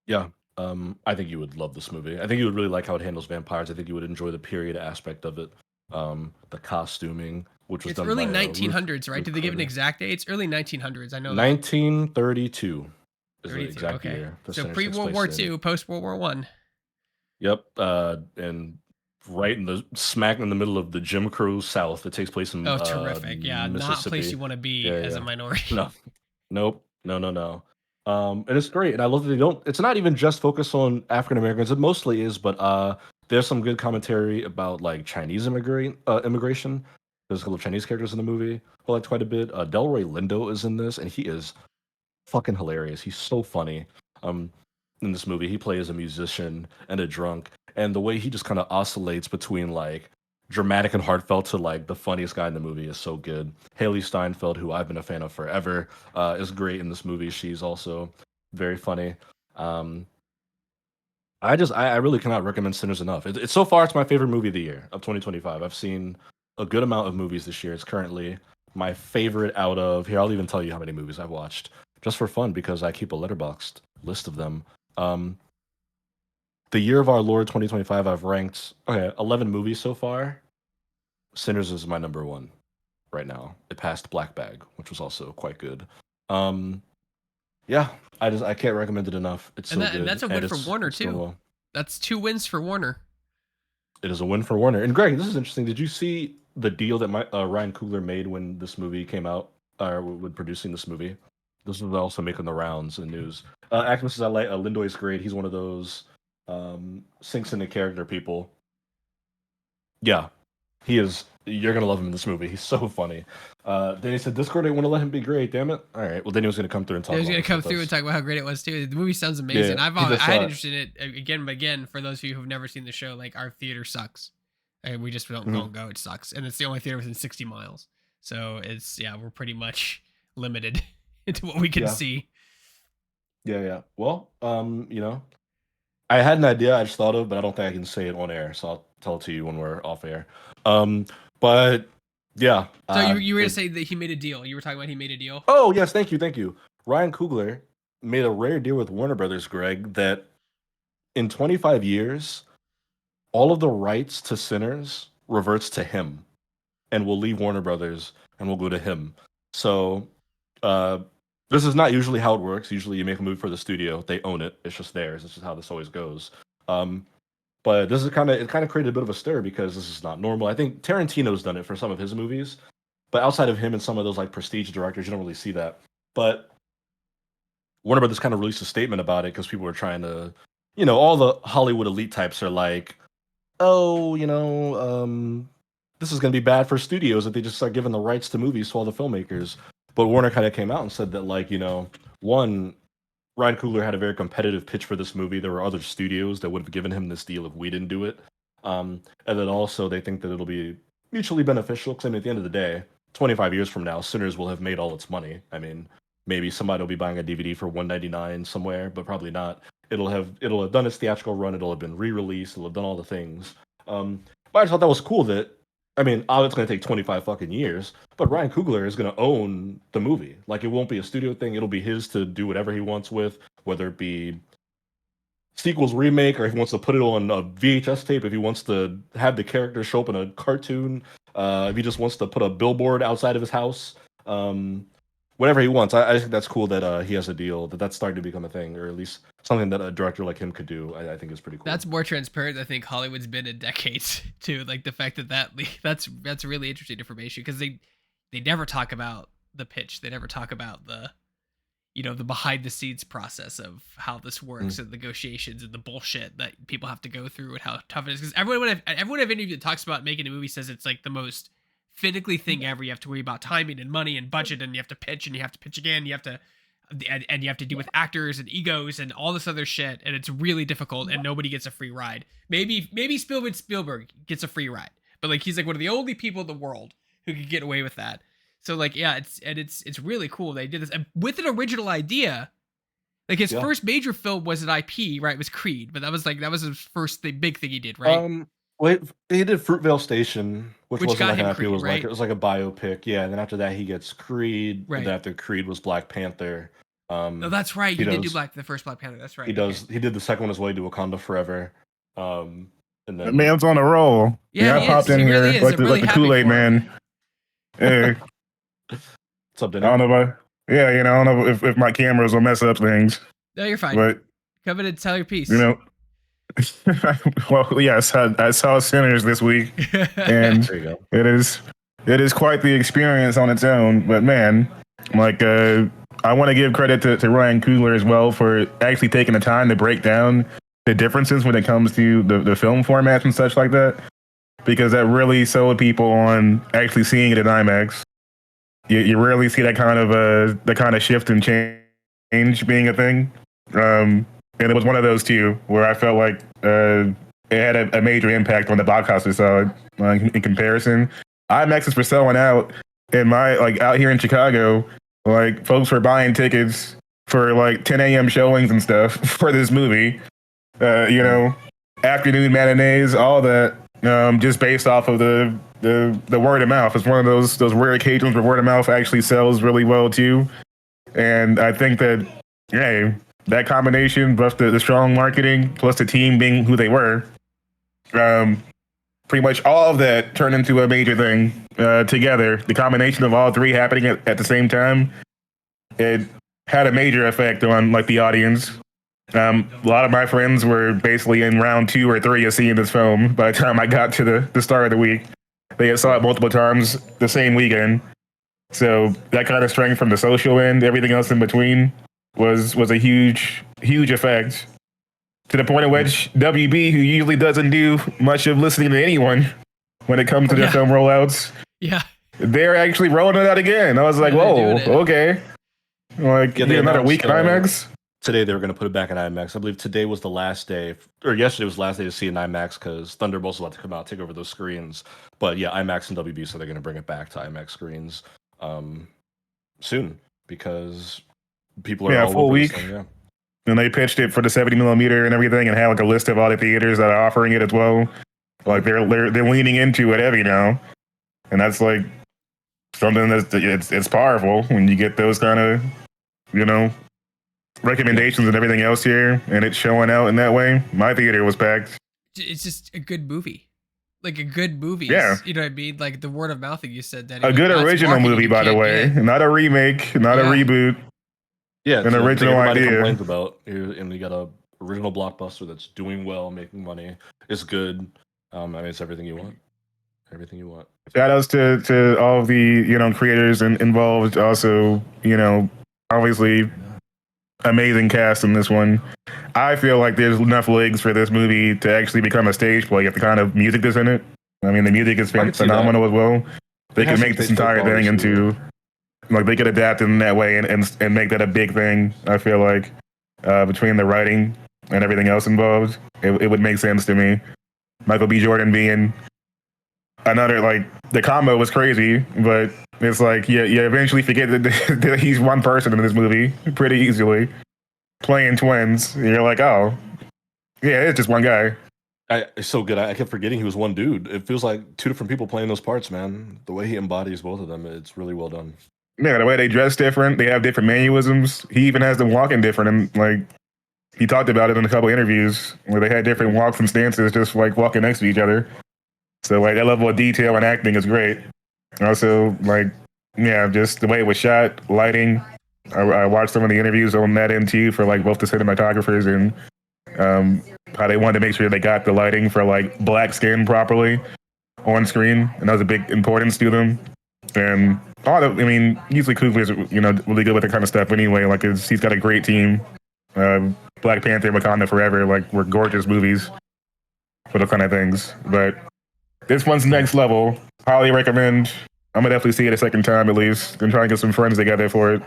Yeah. I think you would love this movie. I think you would really like how it handles vampires. I think you would enjoy the period aspect of it. The costuming, which was It's done early by Ruth 1900s, right? Ruth Did they give an Carter. exact date? It's early 1900s. I know that. 1932 is the 32. exact Okay. year the So center pre takes World place War in. II, post World War One. Yep. And right in the smack in the middle of the Jim Crow South. It takes place in Oh, terrific. Yeah, not a place Mississippi. you want to be Yeah, as a yeah. minority. No, nope, no. And it's great, and I love that they don't. It's not even just focused on African Americans. It mostly is, but there's some good commentary about like Chinese immigration. There's a couple of Chinese characters in the movie. I liked quite a bit. Delroy Lindo is in this, and he is fucking hilarious. He's so funny. Um, in this movie, he plays a musician and a drunk, and the way he just kind of oscillates between like dramatic and heartfelt to like the funniest guy in the movie is so good. Haley Steinfeld, who I've been a fan of forever, is great in this movie. She's also very funny. Um, I really cannot recommend Sinners enough. It's so far it's my favorite movie of the year of 2025. I've seen a good amount of movies this year. It's currently my favorite out of here. I'll even tell you how many movies I've watched just for fun because I keep a letterboxed list of them. Um, the year of our Lord 2025, I've ranked 11 movies so far. Sinners is my number one right now. It passed Black Bag, which was also quite good. Um, yeah, I can't recommend it enough. It's so And good that's a win for Warner it's done too. well. That's 2 wins for Warner. It is a win for Warner. And Greg, this is interesting. Did you see the deal that Ryan Coogler made when this movie came out, when producing this movie? This was also making the rounds in news. Actman says I like Lindoy's great. He's one of those sinks into character people. Yeah, he is. You're gonna love him in this movie. He's so funny. Then he said, "Discord didn't want to let him be great. Damn it! All right. Well, then he was gonna come through and talk. He was about gonna this come with through us. and talk about how great it was too. The movie sounds Yeah, amazing. he just I had saw it. interest in it again and again. For those of you who've never seen the show, like our theater sucks, and we just don't Mhm. go. It sucks, and it's the only theater within 60 miles. So it's we're pretty much limited into what we can Yeah, see. yeah. Well, I had an idea I just thought of, but I don't think I can say it on air, so I'll tell it to you when we're off air. Um, but yeah. So you were gonna say that he made a deal. You were talking about he made a deal. Oh yes, thank you. Ryan Coogler made a rare deal with Warner Brothers, Greg, that in 25 years, all of the rights to Sinners reverts to him, and will leave Warner Brothers and will go to him. So, uh, this is not usually how it works. Usually, you make a movie for the studio, they own it. It's just theirs. This is how this always goes. Um, but this is kind of created a bit of a stir because this is not normal. I think Tarantino's done it for some of his movies, but outside of him and some of those like prestige directors, you don't really see that. But Warner Brothers kind of released a statement about it because people were trying to, all the Hollywood elite types are like, oh, this is going to be bad for studios if they just start giving the rights to movies to all the filmmakers. But Warner kind of came out and said that, like, one, Ryan Coogler had a very competitive pitch for this movie. There were other studios that would have given him this deal if we didn't do it. And then also they think that it'll be mutually beneficial because, I mean, at the end of the day, 25 years from now, Sinners will have made all its money. I mean, maybe somebody will be buying a DVD for $1.99 somewhere, but probably not. It'll have done its theatrical run. It'll have been re-released. It'll have done all the things. But I just thought that was cool that, I mean, it's going to take 25 fucking years, but Ryan Coogler is going to own the movie. Like, it won't be a studio thing. It'll be his to do whatever he wants with, whether it be sequels, remake, or if he wants to put it on a VHS tape, if he wants to have the characters show up in a cartoon, if he just wants to put a billboard outside of his house, whatever he wants. I think that's cool that he has a deal, that's starting to become a thing, or at least something that a director like him could do. I think is pretty cool. That's more transparent than I think Hollywood's been in decades too. Like the fact that's really interesting information because they never talk about the pitch. They never talk about the the behind the scenes process of how this works and negotiations and the bullshit that people have to go through and how tough it is. Because everyone I've interviewed that talks about making a movie says it's like the most finicky thing ever. You have to worry about timing and money and budget, and you have to pitch and you have to pitch again. You have to and you have to deal with actors and egos and all this other shit, and it's really difficult. And nobody gets a free ride. Maybe Spielberg gets a free ride, but like he's like one of the only people in the world who could get away with that. So like, yeah, it's really cool they did this and with an original idea. Like his first major film was an IP, right? It was Creed, but that was his first big thing he did, right? Wait, he did Fruitvale Station, which wasn't got like him an IP. Creed, right? It was like a biopic, yeah. And then after that, he gets Creed. Right. And then after Creed was Black Panther. No, that's right. He did do the first Black Panther. That's right. He does. He did the second one as well. He did Wakanda Forever. And then the man's on a roll. Yeah, I popped in here really like the Kool-Aid man. Hey. What's up, Danny? I don't know I don't know if my cameras will mess up things. No, you're fine. But come in and tell your piece. Well, yes, I saw Sinners this week, and there you go. It is quite the experience on its own. But man, like I want to give credit to Ryan Coogler as well for actually taking the time to break down the differences when it comes to the film formats and such like that, because that really sold people on actually seeing it in IMAX. You rarely see that kind of shift and change being a thing. And it was one of those too, where I felt like it had a major impact on the box office side in comparison. IMAX is for selling out. Out here in Chicago, like folks were buying tickets for like 10 a.m. showings and stuff for this movie. Afternoon matinees, all that, just based off of the word of mouth. It's one of those rare occasions where word of mouth actually sells really well too. And I think that, that combination, plus the strong marketing, plus the team being who they were, pretty much all of that turned into a major thing together. The combination of all three happening at the same time, it had a major effect on like the audience. A lot of my friends were basically in round 2 or 3 of seeing this film by the time I got to the start of the week. They had saw it multiple times the same weekend. So that kind of strength from the social end, everything else in between, was a huge effect. To the point at which WB, who usually doesn't do much of listening to anyone when it comes to their film rollouts, they're actually rolling it out again. I was like, whoa, okay. Like, another week in IMAX? Today they were going to put it back in IMAX. I believe today was the last day, or yesterday was the last day to see it in IMAX because Thunderbolt's about to come out, take over those screens. But yeah, IMAX and WB, so they're going to bring it back to IMAX screens soon because people are all full over week. This thing, And they pitched it for the 70mm and everything, and had like a list of all the theaters that are offering it as well. Like they're leaning into it heavy now, and that's like something it's powerful when you get those kind of recommendations and everything else here, and it's showing out in that way. My theater was packed. It's just a good movie. Like a good movie. Yeah. You know what I mean? Like the word of mouth that you said. That a good original movie, by the way. Not a remake, not a reboot. Yeah. An original idea. Complains about, and we got a original blockbuster that's doing well, making money. It's good. I mean, it's everything you want. Everything you want. Shout outs to all of the, creators involved. Also, obviously amazing cast in this one. I feel like there's enough legs for this movie to actually become a stage play at the kind of music that's in it. I mean, the music is I can see phenomenal as well. They It has could make some this great entire folk thing artists, into, like, they could adapt it in that way and make that a big thing. I feel like between the writing and everything else involved, it would make sense to me. Michael B. Jordan being another, like, the combo was crazy, but it's like you eventually forget that he's one person in this movie pretty easily. Playing twins, you're like, oh, yeah, it's just one guy. It's so good. I kept forgetting he was one dude. It feels like two different people playing those parts, man. The way he embodies both of them, it's really well done. Yeah, the way they dress different, they have different mannerisms. He even has them walking different, and like he talked about it in a couple interviews where they had different walks and stances, just like walking next to each other. So like that level of detail and acting is great. Also, like, yeah, just the way it was shot, lighting. I watched some of the interviews on that end too for like both the cinematographers and how they wanted to make sure they got the lighting for like black skin properly on screen, and that was a big importance to them. And usually Coogler's really good with that kind of stuff anyway. Like he's got a great team. Black Panther, Wakanda Forever, like were gorgeous movies for those kind of things. But this one's next level. Highly recommend. I'm gonna definitely see it a second time at least, and try and get some friends together for it.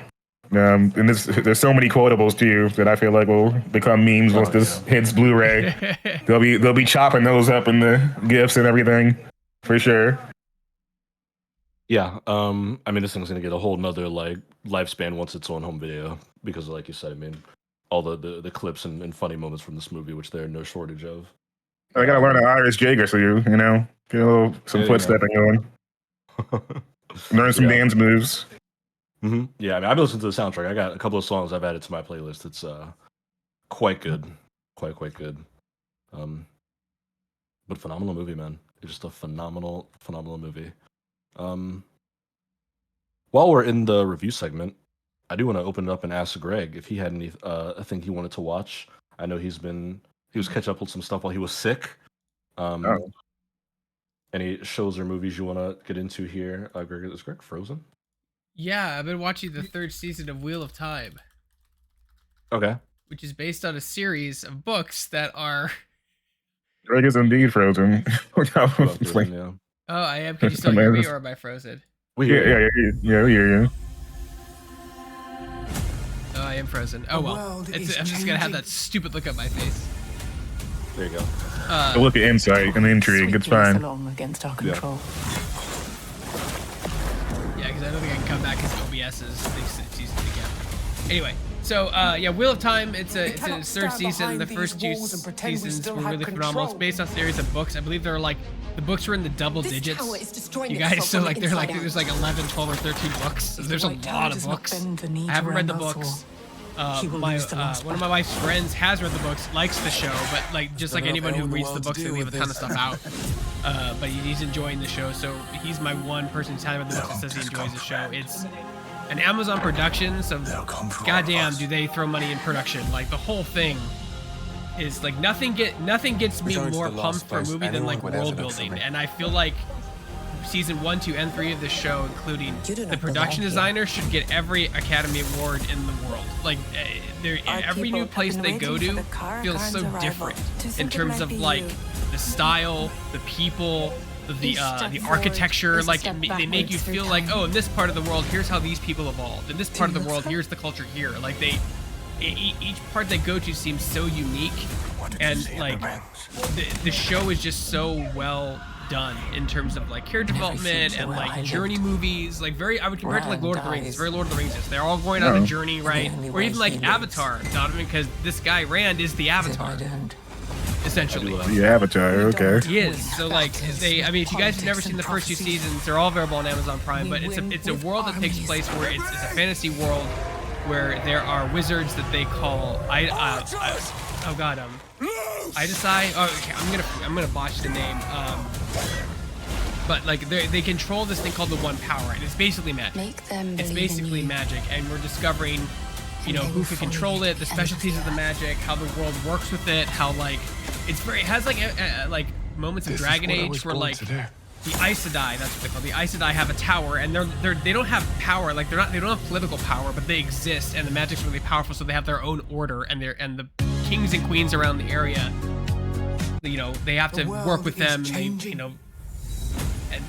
And there's so many quotables too that I feel like will become memes once this hits Blu-ray. they'll be chopping those up in the GIFs and everything for sure. Yeah, this thing's gonna get a whole nother like lifespan once it's on home video because, like you said, I mean, all the clips and funny moments from this movie, which there are no shortage of. I gotta learn an Irish Jagger, so get a little some footstepping going. Learn some dance moves. Mm-hmm. Yeah, I've listened to the soundtrack. I got a couple of songs I've added to my playlist. It's quite good, quite good. But phenomenal movie, man. It's just a phenomenal movie. While we're in the review segment, I do want to open it up and ask Greg if he had any thing he wanted to watch. I know he was catching up with some stuff while he was sick. Any shows or movies you want to get into here? Greg, is Greg frozen? Yeah, I've been watching the 3rd season of Wheel of Time. Okay. Which is based on a series of books that are... Greg is indeed frozen. Oh, I am. Can you still hear me, or am I frozen? We hear you. Yeah, we hear you. Oh, I am frozen. Oh, well. I'm just going to have that stupid look on my face. There you go. So look at insight and intrigue. It's fine. Against our control. Yeah, because I don't think I can come back because OBS is season again. Anyway, so Wheel of Time. It's its 3rd season. The first 2 seasons were really phenomenal. It's based on a series of books. I believe they're like the books were in the double digits. You guys, so like there's like 11, 12, or 13 books. So there's a lot of books. I haven't read the books. One of my wife's friends has read the books, likes the show, but like just like anyone who reads the books, they leave a ton of stuff out. But he's enjoying the show, so he's my one person who's telling me the books that says he enjoys the show. It's an Amazon production, so goddamn, do they throw money in production? Like the whole thing is like nothing gets me more pumped for a movie than like world building, and I feel like season 1, 2, and 3 of this show, including the production designer, should get every Academy Award in the world. Like, every new place they go to feels so different in terms of like the style, the people, the architecture. Like, they make you feel like, oh, in this part of the world, here's how these people evolved. In this part of the world, here's the culture here. Like, each part they go to seems so unique, and like the show is just so well done in terms of like character development and like journey movies. Like I would compare it to like Lord of the Rings. Very Lord of the Rings is. They're all going on a journey, right? Or even like Avatar, Donovan, because this guy Rand is the Avatar, essentially. The Avatar, okay. He is. So like if you guys have never seen the first 2 seasons, they're all available on Amazon Prime. But it's a world that takes place where it's a fantasy world where there are wizards that they call Idasai. Oh, okay. I'm gonna botch the name. But like they control this thing called the One Power, and it's basically magic. It's basically magic, and we're discovering, who can control it, the specialties of the magic, how the world works with it, how like it has like moments of Dragon Age where like the Aes Sedai, that's what they call the Aes Sedai, have a tower, and they don't have power, like they don't have political power, but they exist, and the magic's really powerful, so they have their own order, and the kings and queens around the area, you know, they have to work with them, and they, you know,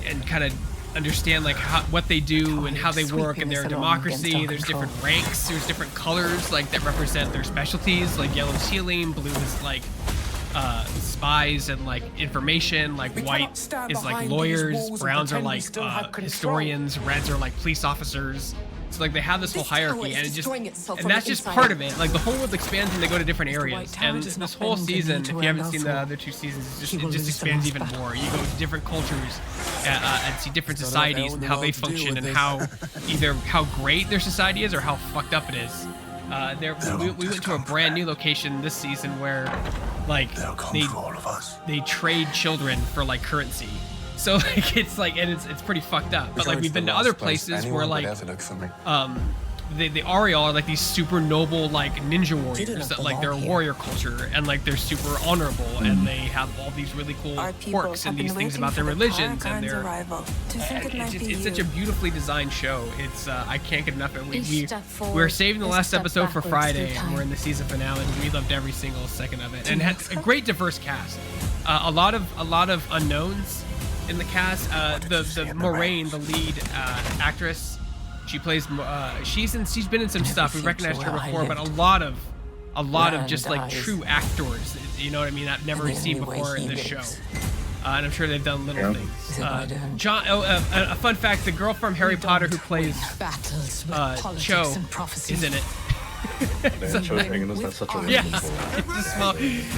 and kind of understand like what they do and how they work, and their democracy. There's different ranks, there's different colors like that represent their specialties, like yellow's healing, blue is like spies and like information, like white is like lawyers, browns are like historians, reds are like police officers. So like they have this whole hierarchy, and that's just part of it. Like the whole world expands and they go to different areas. And this whole season, if you haven't seen the other 2 seasons, it just expands even more. You go to different cultures and see different societies and how they function, and how either how great their society is or how fucked up it is. We went to a brand new location this season where like they trade children for like currency. So like it's like, and it's pretty fucked up. But like we've been to other places where like the Ariel are like these super noble like ninja warriors that like they're a warrior culture, and like they're super honorable, and they have all these really cool quirks and these things about their religions, and their it's such a beautifully designed show. It's I can't get enough of it. We're saving the last episode for Friday, and we're in the season finale. We loved every single second of it, and had a great diverse cast. A lot of unknowns in the cast. The Moraine, the lead actress, she plays. She's been in some stuff. We recognized her before, but a lot of just like true actors. You know what I mean? I've never seen before in this show, and I'm sure they've done little things. John. A fun fact: the girl from Harry Potter who plays Cho is in it. Man, Cho's hanging us, that's such a yeah, it's just small.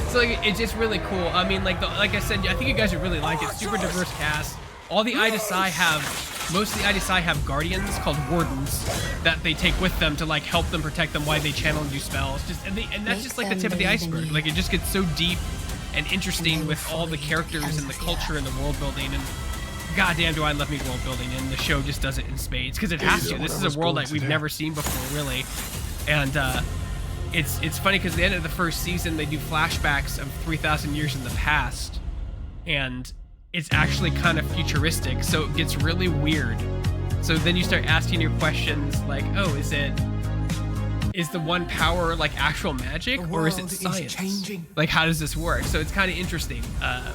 So like, it's just really cool. I mean, like like I said, I think you guys would really like it. Super diverse cast. All the Aes Sedai most of the Aes Sedai have guardians called wardens that they take with them to like help them protect them while they channel and do spells. Just and that's just like the tip of the iceberg. Like it just gets so deep and interesting with all the characters and the culture and the world building, and goddamn do I love me world building, and the show just does it in spades because it has to. This is a world that we've never seen before, really. And it's funny because at the end of the first season they do flashbacks of 3,000 years in the past, and it's actually kind of futuristic, so it gets really weird. So then you start asking your questions like, oh, is the one power like actual magic, or is it science? Like how does this work? So it's kind of interesting.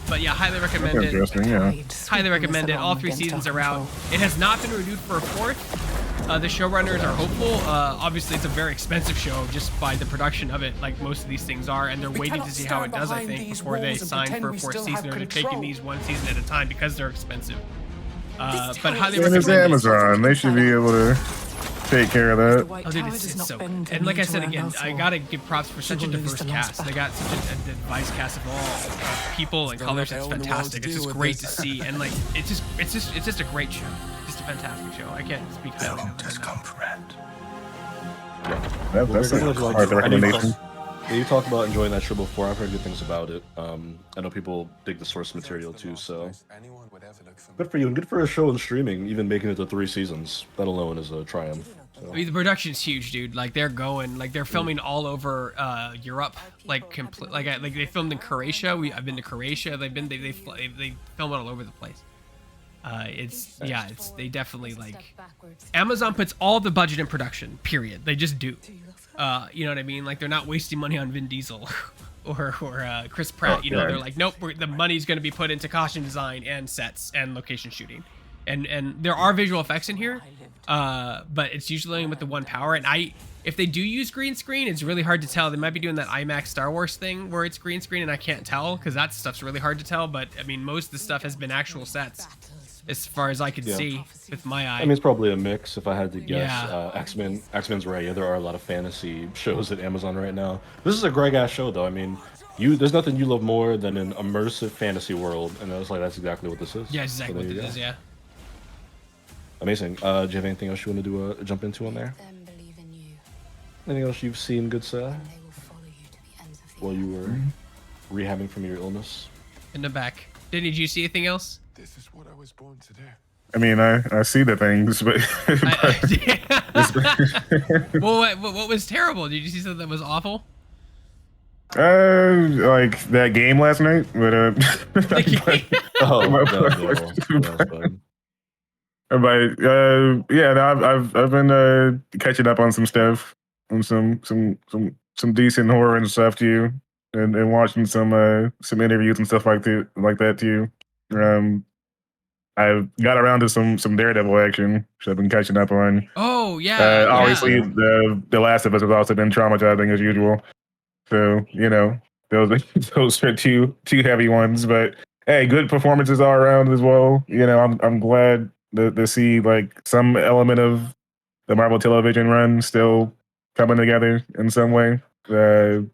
But yeah, highly recommend it. Yeah. Highly recommend it. All 3 seasons are out. It has not been renewed for a 4th. The showrunners are hopeful. Obviously, it's a very expensive show just by the production of it, like most of these things are, and they're waiting to see how it does, I think, before they sign for a 4th season, or they're taking these 1 season at a time because they're expensive. But highly recommend it's Amazon. They should be able to take care of that. Oh, dude, it's so good. And like I said again, I gotta give props for such a diverse cast. They got such a diverse cast of all people and colors. It's fantastic. It's just great to see, and like it's just a great show. Just a fantastic show. I can't speak highly enough. That's a hard recommendation. You talked about enjoying that show before. I've heard good things about it. I know people dig the source material too, so good for you, and good for a show and streaming. Even making it to 3 seasons, that alone is a triumph. So. I mean, the production's huge, dude. Like they're going, like they're filming all over Europe, like they filmed in Croatia. I've been to Croatia. They film it all over the place. They definitely like Amazon puts all the budget in production. Period. They just do. You know what I mean? Like they're not wasting money on Vin Diesel or Chris Pratt. You know, they're like, nope, the money's going to be put into costume design and sets and location shooting. And there are visual effects in here, but it's usually with the one power. And if they do use green screen, it's really hard to tell. They might be doing that IMAX Star Wars thing where it's green screen, and I can't tell because that stuff's really hard to tell. But I mean, most of the stuff has been actual sets, as far as I could see with my eye. I mean, it's probably a mix, if I had to guess. Yeah. X-Men's right. Yeah, there are a lot of fantasy shows at Amazon right now. This is a Greg-ass show, though. I mean, there's nothing you love more than an immersive fantasy world, and that's exactly what this is. Yeah, exactly what it is. Yeah. Amazing. Do you have anything else you want to jump into on there? Anything else you've seen, good sir, while you were rehabbing from your illness? In the back. Did you see anything else? This is what I was born to do. I mean, I see the things, but. Well, what was terrible? Did you see something that was awful? Like that game last night, but Oh, but, that was horrible. That was bad. yeah, no, I've been catching up on some stuff, on some decent horror and stuff too, and watching some interviews and stuff like that too. I got around to some Daredevil action, which I've been catching up on. Oh yeah, Obviously, yeah. the Last of Us has also been traumatizing as usual. So those those are two heavy ones, but hey, good performances all around as well. I'm glad to see like some element of the Marvel Television run still coming together in some way, and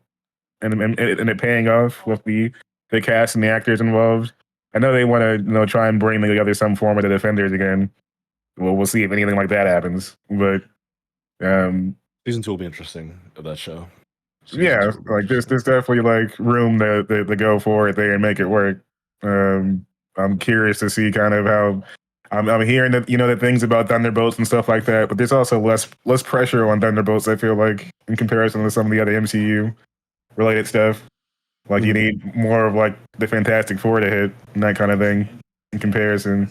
it paying off with the cast and the actors involved. I know they want to try and bring together some form of the Defenders again. Well, we'll see if anything like that happens, but Season 2 will be interesting of that show. yeah, like there's definitely like room to go for it there and make it work. I'm curious to see kind of how I'm hearing that the things about Thunderbolts and stuff like that, but there's also less pressure on Thunderbolts. I feel like in comparison to some of the other MCU related stuff, like you need more of like the Fantastic Four to hit and that kind of thing in comparison.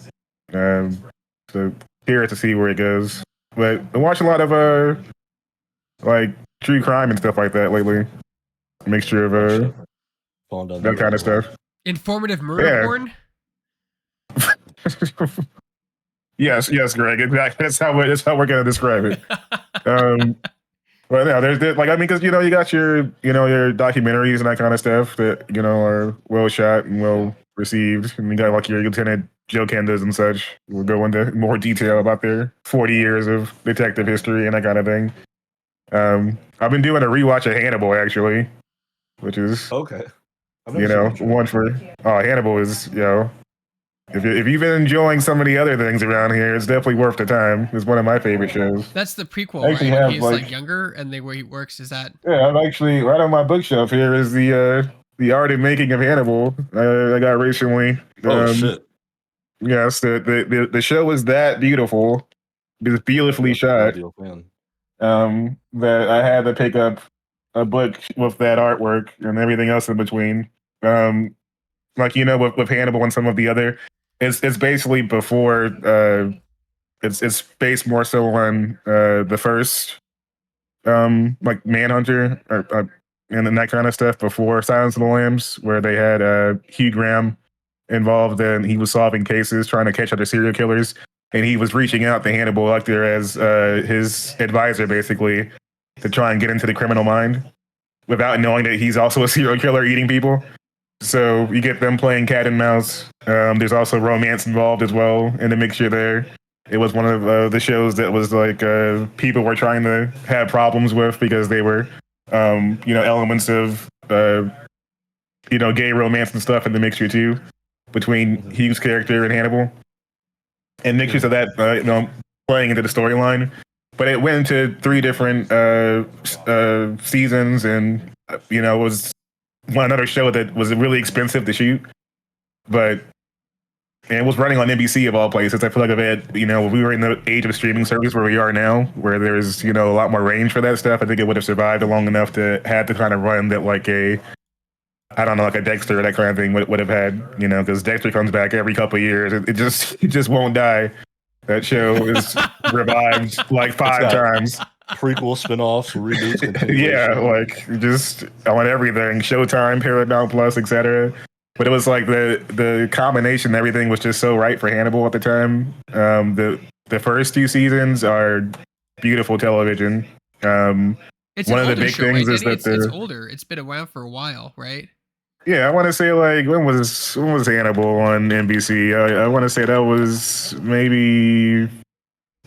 So curious to see where it goes. But I watch a lot of like true crime and stuff like that lately. A mixture of that kind of stuff. Informative murder porn. Yes, Greg. Exactly. That's how we're gonna describe it. But yeah, there's like because you got your your documentaries and that kind of stuff that are well shot and well received, and you got like your Lieutenant Joe Kendas and such. We'll go into more detail about their 40 years of detective history and that kind of thing. I've been doing a rewatch of Hannibal actually, which is okay. One for Hannibal is if you've been enjoying some of the other things around here, it's definitely worth the time. It's one of my favorite shows. That's the prequel, right? When he's like younger and where he works. Is that? Yeah, I'm actually right on my bookshelf here is the art and making of Hannibal. I got recently. Oh shit! Yes, the show is that beautiful. It's beautifully shot. That I had to pick up a book with that artwork and everything else in between. Like with Hannibal and some of the other, it's basically before. It's based more so on the first, like Manhunter and then that kind of stuff before Silence of the Lambs, where they had Hugh Graham involved and he was solving cases, trying to catch other serial killers, and he was reaching out to Hannibal Lecter as his advisor, basically, to try and get into the criminal mind without knowing that he's also a serial killer eating people. So you get them playing cat and mouse. There's also romance involved as well in the mixture there. It was one of the shows that was like people were trying to have problems with because they were, elements of, gay romance and stuff in the mixture too, between Hugh's character and Hannibal. And mixtures of that, playing into the storyline. But it went into 3 different seasons, and it was another show that was really expensive to shoot, but it was running on NBC of all places. I feel like we were in the age of streaming service where we are now, where there's a lot more range for that stuff. I think it would have survived long enough to have the kind of run that like a Dexter or that kind of thing would have had, because Dexter comes back every couple of years. It just won't die. That show is revived like 5 times. Prequel, spin-offs, reboots, yeah, like just on everything. Showtime, Paramount Plus, etc. But it was like the combination, everything was just so right for Hannibal at the time. The first 2 seasons are beautiful television. It's one of the big things is that it's older. It's been around for a while, right? Yeah, I want to say like when was Hannibal on NBC? I want to say that was maybe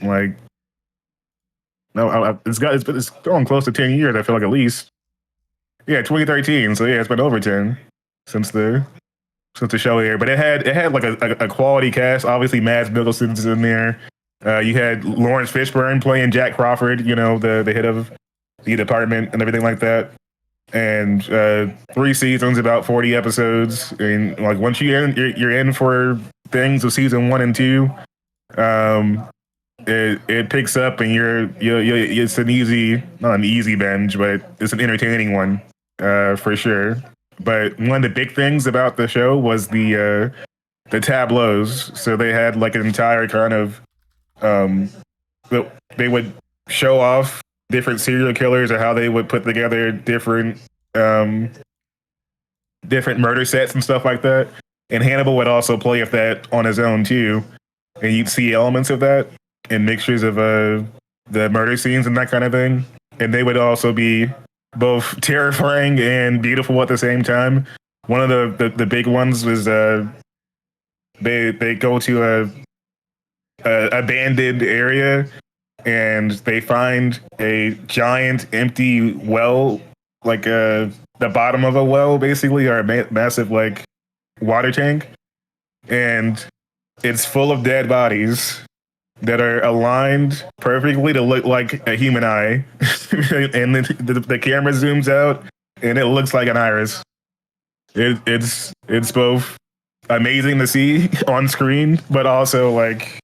like it's going close to 10 years. I feel like at least. Yeah, 2013. So yeah, it's been over 10 since the show aired. But it had like a quality cast. Obviously, Mads Mikkelsen's in there. You had Lawrence Fishburne playing Jack Crawford. The head of the department and everything like that. And 3 seasons, about 40 episodes. And like once you're in for things of season 1 and 2. It picks up and you're it's not an easy binge, but it's an entertaining one. for sure. But one of the big things about the show was the tableaus. So they had like an entire kind of um, they would show off different serial killers or how they would put together um, different murder sets and stuff like that. And Hannibal would also play with that on his own too, and you'd see elements of that and mixtures of the murder scenes and that kind of thing. And they would also be both terrifying and beautiful at the same time. One of the big ones was they go to a abandoned area and they find a giant empty well, like the bottom of a well, basically, or a massive like water tank, and it's full of dead bodies that are aligned perfectly to look like a human eye, and the camera zooms out and it looks like an iris. It's both amazing to see on screen, but also like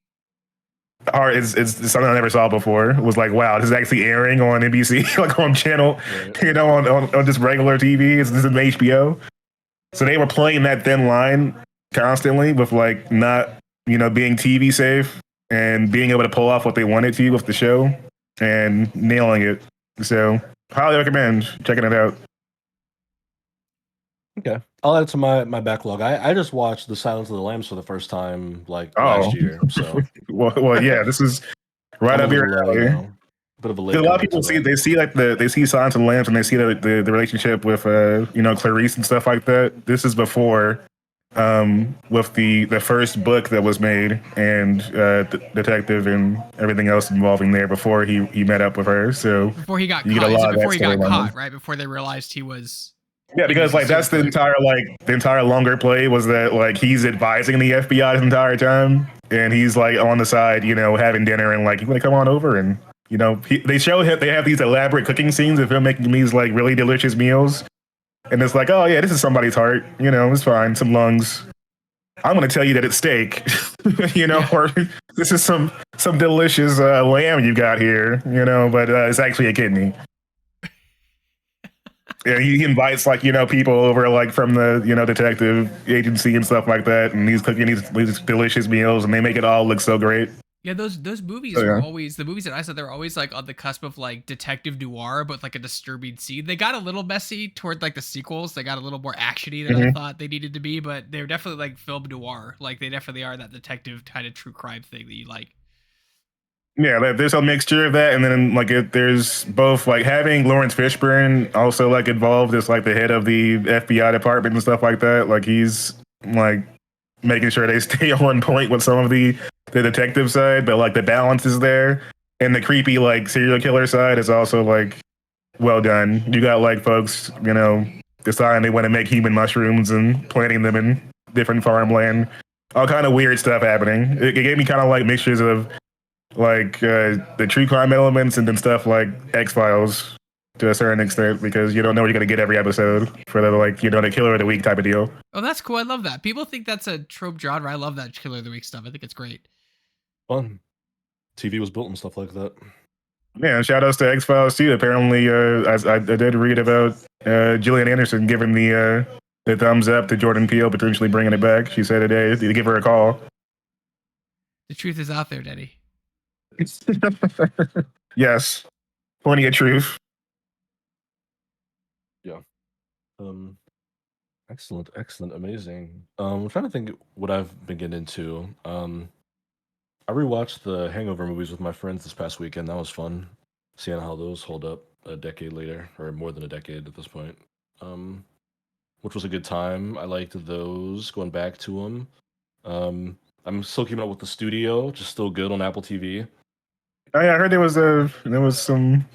hard. It's something I never saw before. It was like, wow, this is actually airing on NBC, like on channel, Right. on just regular TV. This is HBO. So they were playing that thin line constantly with like not, being TV safe and being able to pull off what they wanted to with the show and nailing it. So highly recommend checking it out. Okay. I'll add it to my backlog. I just watched The Silence of the Lambs for the first time like Oh. last year. So Well, yeah, this is right I'm up a your little late alley. now. Bit of a late. A lot of comer people to see that. they see like they see Silence of the Lambs and they see the relationship with Clarice and stuff like that. This is before with the first book that was made and detective and everything else involving there before he met up with her. So Before he got you get a caught. Is lot it of that before he got storyline. caught, right? Before they realized he was. Yeah, because like that's the entire longer play was that like he's advising the FBI the entire time, and he's like on the side, having dinner and like, you want to come on over, and they show him, they have these elaborate cooking scenes of him making these like really delicious meals, and it's like, oh yeah, this is somebody's heart, it's fine, some lungs. I'm going to tell you that it's steak, or this is some delicious lamb you got here, but it's actually a kidney. Yeah, he invites like people over like from the detective agency and stuff like that, and he's cooking these delicious meals, and they make it all look so great. Yeah, those movies Oh, yeah. were always the movies that I saw. They're always like on the cusp of like detective noir, but like a disturbing scene. They got a little messy toward like the sequels. They got a little more actiony than I thought they needed to be, but they're definitely like film noir. Like they definitely are that detective kind of true crime thing that you like. Yeah, there's a mixture of that, and then like there's both like having Lawrence Fishburne also like involved as like the head of the FBI department and stuff like that. Like he's like making sure they stay on point with some of the detective side, but like the balance is there, and the creepy like serial killer side is also like well done. You got like folks, deciding they want to make human mushrooms and planting them in different farmland, all kind of weird stuff happening. It gave me kind of like mixtures of like the true crime elements and then stuff like X-Files to a certain extent, because you don't know what you're going to get every episode for the like the killer of the week type of deal. Oh, that's cool. I love that. People think that's a trope genre. I love that killer of the week stuff. I think it's great. Fun. TV was built and stuff like that. Yeah, and shout outs to X-Files too. Apparently, I did read about Gillian Anderson giving the thumbs up to Jordan Peele potentially bringing it back. She said today to give her a call. The truth is out there, Denny. Yes, plenty of truth. Yeah. Excellent, amazing. I'm trying to think what I've been getting into. I rewatched the Hangover movies with my friends this past weekend. That was fun, seeing how those hold up a decade later, or more than a decade at this point. Which was a good time. I liked those. Going back to them. I'm still keeping up with The Studio, which is still good on Apple TV. I heard there was some.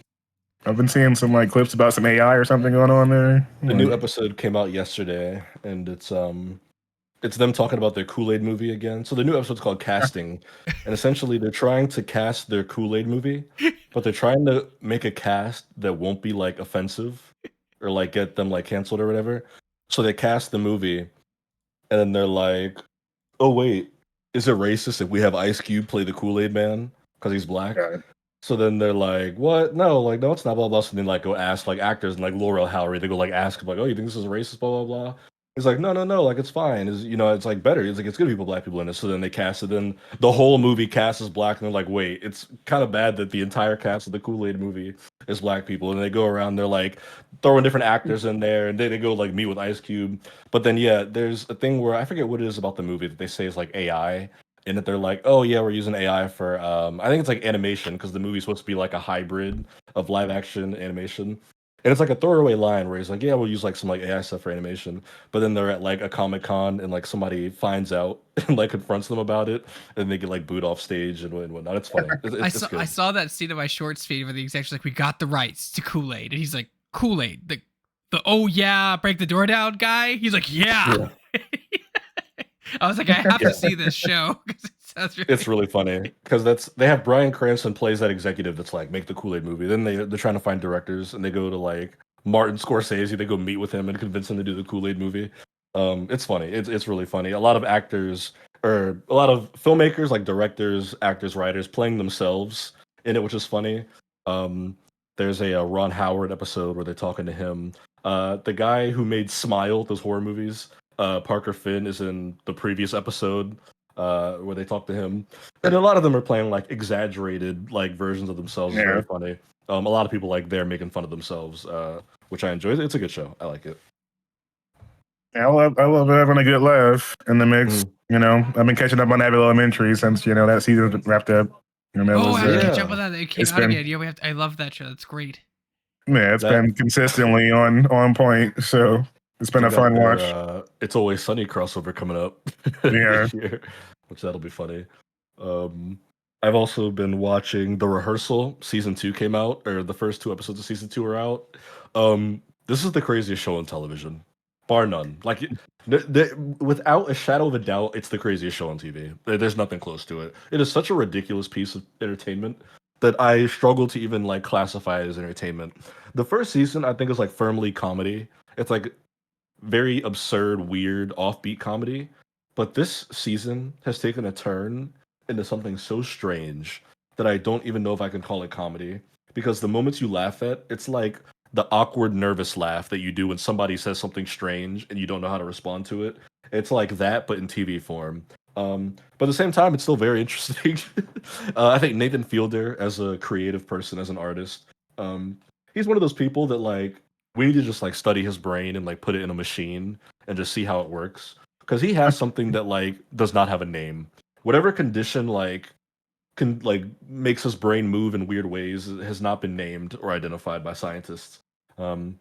I've been seeing some like clips about some AI or something going on there. The new episode came out yesterday, and it's them talking about their Kool-Aid movie again. So the new episode's called Casting, and essentially they're trying to cast their Kool-Aid movie, but they're trying to make a cast that won't be like offensive or like get them like canceled or whatever. So they cast the movie, and then they're like, "Oh wait, is it racist if we have Ice Cube play the Kool-Aid man because he's black?" Got it. So then they're like, "What? No, like, no, it's not." Blah blah. So then like go ask like actors and like Laurel Howery. They go like ask like, "Oh, you think this is racist?" Blah blah blah. He's like, "No, no, no. Like, it's fine. Is it's like better. It's like it's good people, black people in it." So then they cast it. Then the whole movie cast is black, and they're like, "Wait, it's kind of bad that the entire cast of the Kool-Aid movie is black people." And they go around, they're like throwing different actors in there, and they go like meet with Ice Cube. But then yeah, there's a thing where I forget what it is about the movie that they say is like AI in that they're like, oh yeah, we're using AI for I think it's like animation because the movie's supposed to be like a hybrid of live action animation. And it's like a throwaway line where he's like, yeah, we'll use like some like AI stuff for animation. But then they're at like a Comic Con and like somebody finds out and like confronts them about it and they get like booed off stage and whatnot. It's funny. It's good. I saw that scene in my shorts feed where the exec's like, we got the rights to Kool-Aid. And he's like, Kool-Aid, the oh yeah, break the door down guy. He's like, yeah. I was like, I have to see this show because it sounds really. It's really funny because they have Bryan Cranston plays that executive that's like make the Kool-Aid movie. Then they're trying to find directors and they go to like Martin Scorsese. They go meet with him and convince him to do the Kool-Aid movie. It's funny. It's really funny. A lot of actors or a lot of filmmakers like directors, actors, writers playing themselves in it, which is funny. There's a Ron Howard episode where they're talking to him. The guy who made Smile, those horror movies. Parker Finn is in the previous episode where they talk to him, and a lot of them are playing like exaggerated like versions of themselves. It's very funny. A lot of people like they're making fun of themselves, which I enjoy. It's a good show. I like it. Yeah, I love having a good laugh in the mix. I've been catching up on Abbott Elementary since that season wrapped up. I have to catch up with that. It came out again. Yeah, I love that show. That's great. Yeah, it's been consistently on point. So it's been a fun watch. It's Always Sunny crossover coming up. Yeah, which that'll be funny. I've also been watching The Rehearsal. Season 2 came out, or the first 2 episodes of season 2 are out. This is the craziest show on television, bar none. Like, without a shadow of a doubt, it's the craziest show on TV. There's nothing close to it. It is such a ridiculous piece of entertainment that I struggle to even like classify as entertainment. The first season, I think, is like firmly comedy. It's like very absurd, weird, offbeat comedy. But this season has taken a turn into something so strange that I don't even know if I can call it comedy. Because the moments you laugh at, it's like the awkward, nervous laugh that you do when somebody says something strange and you don't know how to respond to it. It's like that, but in TV form. But at the same time, it's still very interesting. I think Nathan Fielder, as a creative person, as an artist, he's one of those people that like we need to just like study his brain and like put it in a machine and just see how it works. Because he has something that like does not have a name. Whatever condition like can like makes his brain move in weird ways has not been named or identified by scientists. And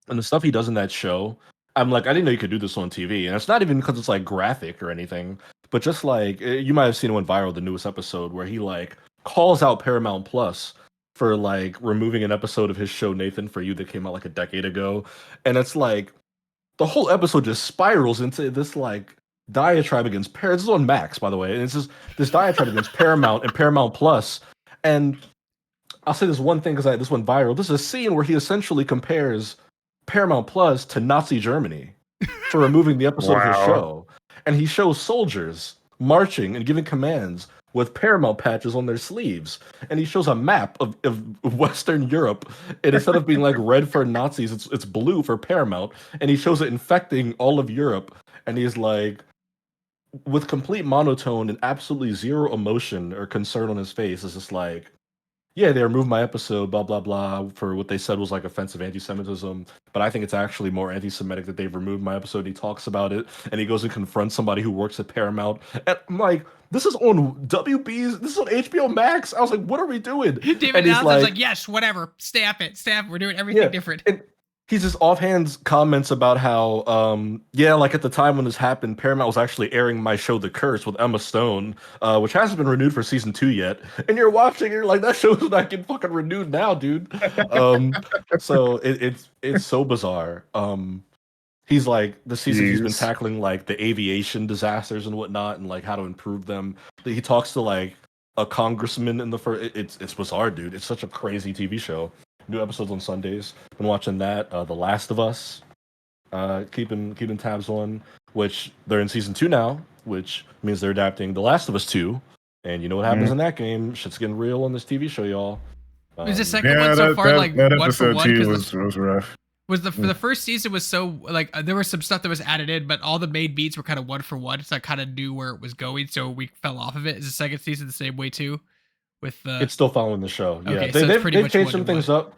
the stuff he does in that show, I'm like, I didn't know you could do this on TV. And it's not even because it's like graphic or anything, but just like you might have seen it went viral, the newest episode where he like calls out Paramount Plus for like removing an episode of his show Nathan For You that came out like a decade ago. And it's like the whole episode just spirals into this like diatribe against This is on Max, by the way. And it's just this diatribe against Paramount and Paramount Plus. And I'll say this one thing because this went viral. This is a scene where he essentially compares Paramount Plus to Nazi Germany for removing the episode of his show. And he shows soldiers marching and giving commands with Paramount patches on their sleeves. And he shows a map of Western Europe. And instead of being like red for Nazis, it's blue for Paramount. And he shows it infecting all of Europe. And he's like, with complete monotone and absolutely zero emotion or concern on his face, is just like, yeah, they removed my episode, blah, blah, blah, for what they said was like offensive anti-Semitism. But I think it's actually more anti-Semitic that they've removed my episode. He talks about it and he goes and confronts somebody who works at Paramount. And I'm like, this is on WB's, this is on HBO Max. I was like, what are we doing? David Allen's like, yes, whatever. Staff it. We're doing everything different. And he's just offhand comments about how, like at the time when this happened, Paramount was actually airing my show The Curse with Emma Stone, which hasn't been renewed for season 2 yet. And you're watching, and you're like, that show's not getting fucking renewed now, dude. So it's so bizarre. He's like, the season he's been tackling like the aviation disasters and whatnot, and like how to improve them. He talks to like a congressman in the first. It's bizarre, dude. It's such a crazy TV show. New episodes on Sundays. Been watching that. The Last of Us. Keeping tabs on, which they're in season 2 now, which means they're adapting The Last of Us 2, And you know what happens in that game? Shit's getting real on this TV show, y'all. Was the Um, second one so far like that one for episode one? too Because was rough. was the first season was so like there was some stuff that was added in, but all the main beats were kind of one for one, so I kind of knew where it was going, so we fell off of it. Is the second season the same way too? With the it's still following the show. Yeah, Okay, so it's pretty they've much changed one some to things one. up.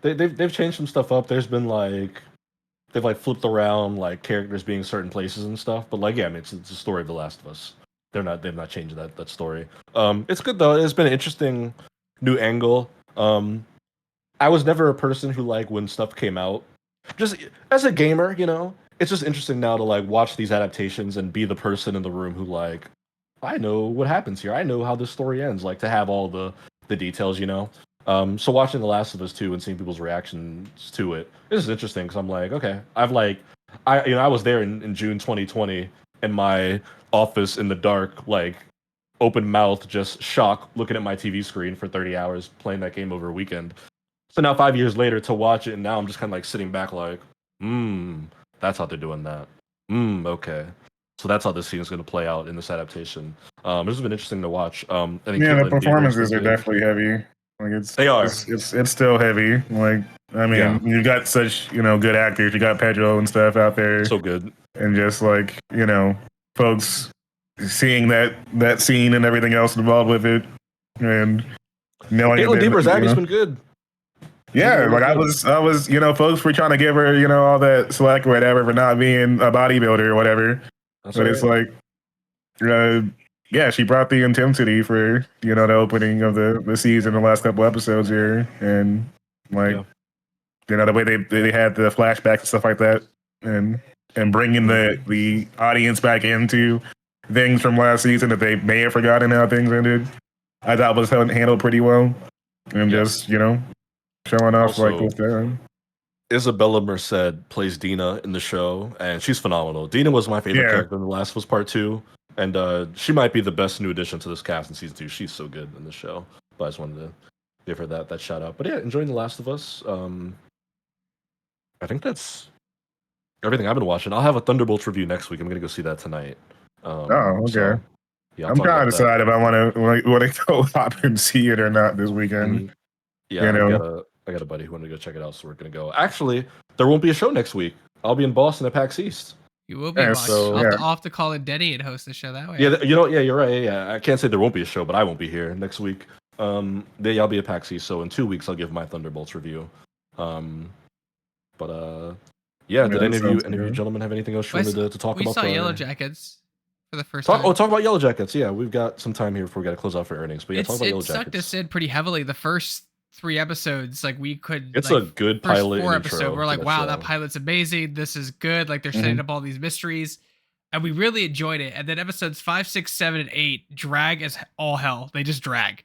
They've changed some stuff up. There's been like they've like flipped around like characters being certain places and stuff. But like, yeah, I mean, it's the story of The Last of Us. They've not changed that story. It's good though. It's been an interesting new angle. I was never a person who like when stuff came out. Just as a gamer, you know, it's just interesting now to like watch these adaptations and be the person in the room who like I know what happens here. I know how this story ends. Like to have all the details, you know. So watching The Last of Us 2 and seeing people's reactions to it, this is interesting because I'm like, okay, I was there in June 2020 in my office in the dark, like open mouth, just shock, looking at my TV screen for 30 hours playing that game over a weekend. So now 5 years later to watch it, and now I'm just kind of like sitting back, like, that's how they're doing that. Okay. So that's how this scene is going to play out in this adaptation. This has been interesting to watch. I think Yeah, the Caitlin Dever's performances been are good. definitely heavy. Like They are. It's still heavy. Like I mean, Yeah. you got such good actors. You got Pedro and stuff out there, So good. and just like folks seeing that scene and everything else involved with it, and knowing Caitlin Dever's you acting's know, been good. yeah, She's like I good. was, folks were trying to give her, all that slack or whatever for not being a bodybuilder or whatever. That's But all it's right. like, yeah, she brought the intensity for, the opening of the season, the last couple episodes here. And like, the way they had the flashbacks and stuff like that and bringing the audience back into things from last season that they may have forgotten how things ended. I thought was handled pretty well. And just, showing off like Also, with that. Isabella Merced plays Dina in the show, and she's phenomenal. Dina was my favorite Yeah. character in The Last of Us Part 2, and she might be the best new addition to this cast in season 2. She's so good in the show. But I just wanted to give her that shout out. But yeah, enjoying The Last of Us. I think that's everything I've been watching. I'll have a Thunderbolts review next week. I'm gonna go see that tonight. Oh, okay. So, yeah, I'll I'm talk trying to about that. decide if I want to go hop and see it or not this weekend. Mhm. Yeah, You know. I got a buddy who wanted to go check it out, so we're gonna go. Actually, there won't be a show next week. I'll be in Boston at PAX East. You will be Yeah, watching. so- I'll have to call in Denny and host the show that way. Yeah, you're right. Yeah, I can't say there won't be a show, but I won't be here next week. I'll be at PAX East, so in 2 weeks I'll give my Thunderbolts review. Yeah. Did that any sounds of you good. gentlemen have anything else you Well, wanted to talk we about? saw for- Yellow Jackets for the first time. talk about Yellow Jackets. Yeah, we've got some time here before we got to close out for earnings. But yeah, talk about Yellow It sucked Jackets. us in pretty heavily. The first 3 episodes, like we could. It's like, a good first pilot. 4 and episode, intro we're to like, wow, that show. pilot's amazing. This is good. Like they're setting up all these mysteries, and we really enjoyed it. And then episodes 5, 6, 7, and 8 drag as all hell. They just drag.